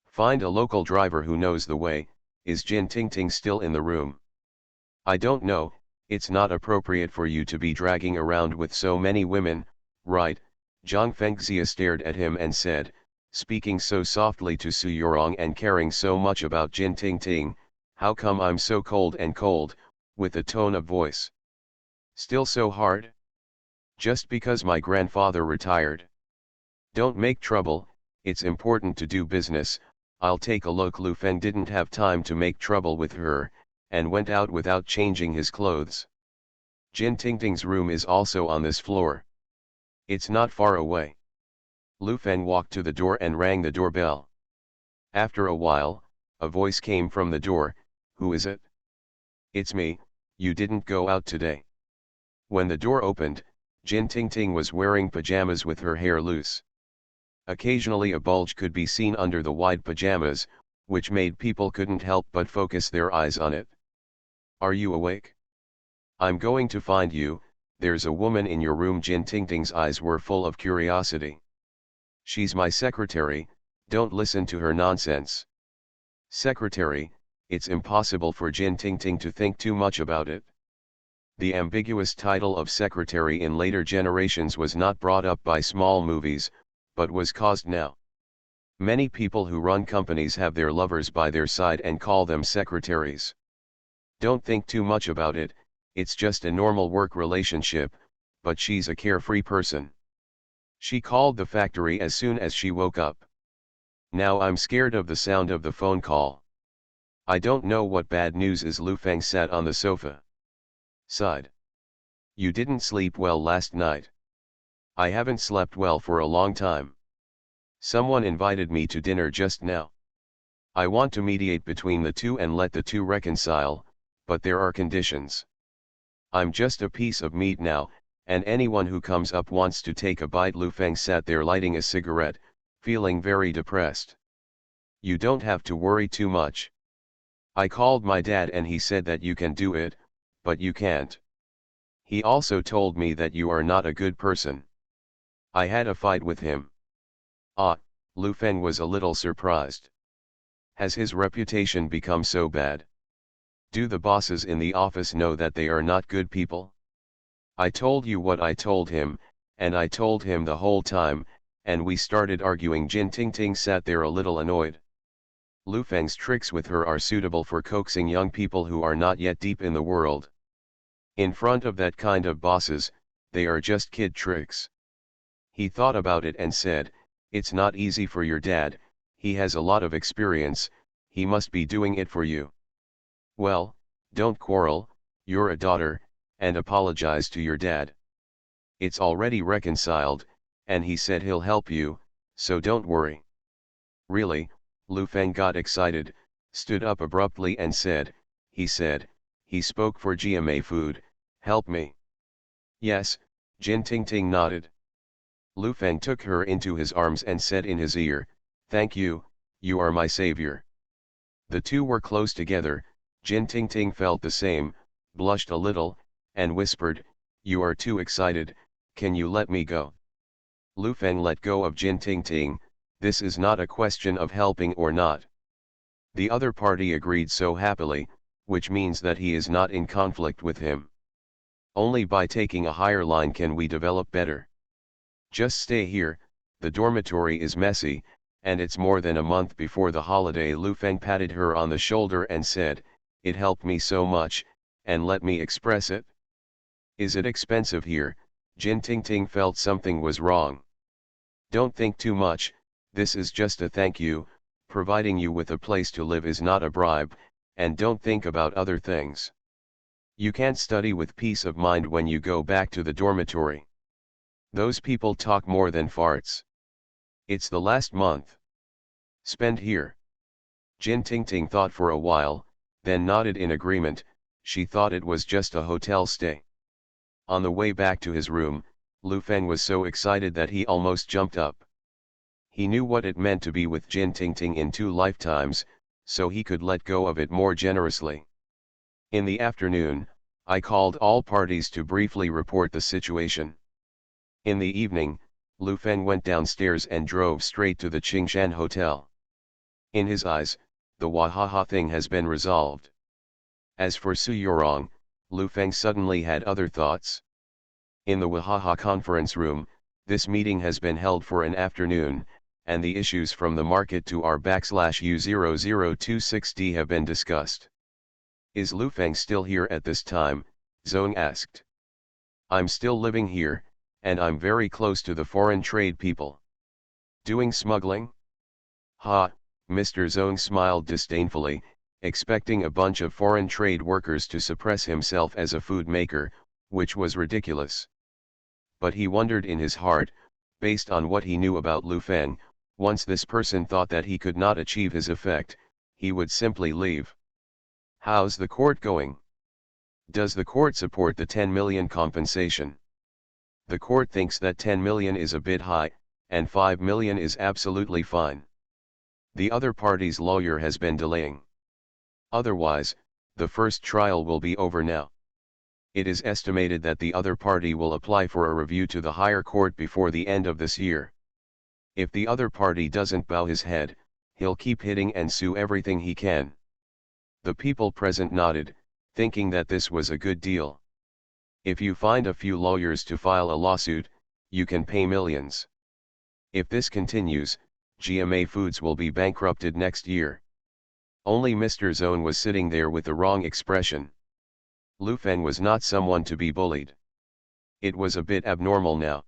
"Find a local driver who knows the way." "Is Jin Tingting still in the room?" "I don't know, it's not appropriate for you to be dragging around with so many women." "Right." Zhang Fengxia stared at him and said, speaking so softly to Su Yorong and caring so much about Jin Ting Ting. How come I'm so cold, with a tone of voice still so hard? Just because my grandfather retired. Don't make trouble, it's important to do business. I'll take a look. Lu Feng didn't have time to make trouble with her, and went out without changing his clothes. Jin Tingting's room is also on this floor. It's not far away. Lu Feng walked to the door and rang the doorbell. After a while, a voice came from the door. Who is it? It's me. You didn't go out today. When the door opened, Jin Tingting was wearing pajamas with her hair loose. Occasionally a bulge could be seen under the wide pajamas, which made people couldn't help but focus their eyes on it. Are you awake? I'm going to find you. There's a woman in your room. Jin Tingting's eyes were full of curiosity. She's my secretary, don't listen to her nonsense. Secretary, it's impossible for Jin Tingting to think too much about it. The ambiguous title of secretary in later generations was not brought up by small movies, but was caused now. Many people who run companies have their lovers by their side and call them secretaries. Don't think too much about it, it's just a normal work relationship, but she's a carefree person. She called the factory as soon as she woke up. Now I'm scared of the sound of the phone call. I don't know what bad news is. Lu Feng sat on the sofa. Sighed. You didn't sleep well last night. I haven't slept well for a long time. Someone invited me to dinner just now. I want to mediate between the two and let the two reconcile, but there are conditions. I'm just a piece of meat now, and anyone who comes up wants to take a bite. Lu Feng sat there lighting a cigarette, feeling very depressed. You don't have to worry too much. I called my dad and he said that you can do it, but you can't. He also told me that you are not a good person. I had a fight with him. Ah, Lu Feng was a little surprised. Has his reputation become so bad? Do the bosses in the office know that they are not good people? I told you what I told him, and I told him the whole time, and we started arguing. Jin Tingting sat there a little annoyed. Lu Feng's tricks with her are suitable for coaxing young people who are not yet deep in the world. In front of that kind of bosses, they are just kid tricks. He thought about it and said, it's not easy for your dad, he has a lot of experience, he must be doing it for you. Well, don't quarrel, you're a daughter, and apologize to your dad. It's already reconciled, and he said he'll help you, so don't worry. Really? Lu Feng got excited, stood up abruptly and said, he spoke for GMA Food, help me. Yes, Jin Tingting nodded. Lu Feng took her into his arms and said in his ear, thank you, you are my savior. The two were close together. Jin Tingting felt the same, blushed a little, and whispered, you are too excited, can you let me go? Lu Feng let go of Jin Tingting. This is not a question of helping or not. The other party agreed so happily, which means that he is not in conflict with him. Only by taking a higher line can we develop better. Just stay here, the dormitory is messy, and it's more than a month before the holiday. Lu Feng patted her on the shoulder and said, it helped me so much, and let me express it. Is it expensive here? Jin Tingting felt something was wrong. Don't think too much, this is just a thank you, providing you with a place to live is not a bribe, and don't think about other things. You can't study with peace of mind when you go back to the dormitory. Those people talk more than farts. It's the last month. Spend here. Jin Tingting thought for a while, then nodded in agreement. She thought it was just a hotel stay. On the way back to his room, Lu Feng was so excited that he almost jumped up. He knew what it meant to be with Jin Tingting in 2 lifetimes, so he could let go of it more generously. In the afternoon, I called all parties to briefly report the situation. In the evening, Lu Feng went downstairs and drove straight to the Qingshan Hotel. In his eyes, the Wahaha thing has been resolved. As for Su Yorong, Lu Feng suddenly had other thoughts. In the Wahaha conference room, this meeting has been held for an afternoon, and the issues from the market to R/U0026D have been discussed. Is Lu Feng still here at this time? Zhong asked. I'm still living here, and I'm very close to the foreign trade people. Doing smuggling? Ha, Mr. Zhong smiled disdainfully, expecting a bunch of foreign trade workers to suppress himself as a food maker, which was ridiculous. But he wondered in his heart, based on what he knew about Lu Feng, once this person thought that he could not achieve his effect, he would simply leave. How's the court going? Does the court support the 10 million compensation? The court thinks that 10 million is a bit high, and 5 million is absolutely fine. The other party's lawyer has been delaying. Otherwise, the first trial will be over now. It is estimated that the other party will apply for a review to the higher court before the end of this year. If the other party doesn't bow his head, he'll keep hitting and sue everything he can. The people present nodded, thinking that this was a good deal. If you find a few lawyers to file a lawsuit, you can pay millions. If this continues, GMA Foods will be bankrupted next year. Only Mr. Zhong was sitting there with the wrong expression. Lu Feng was not someone to be bullied. It was a bit abnormal now.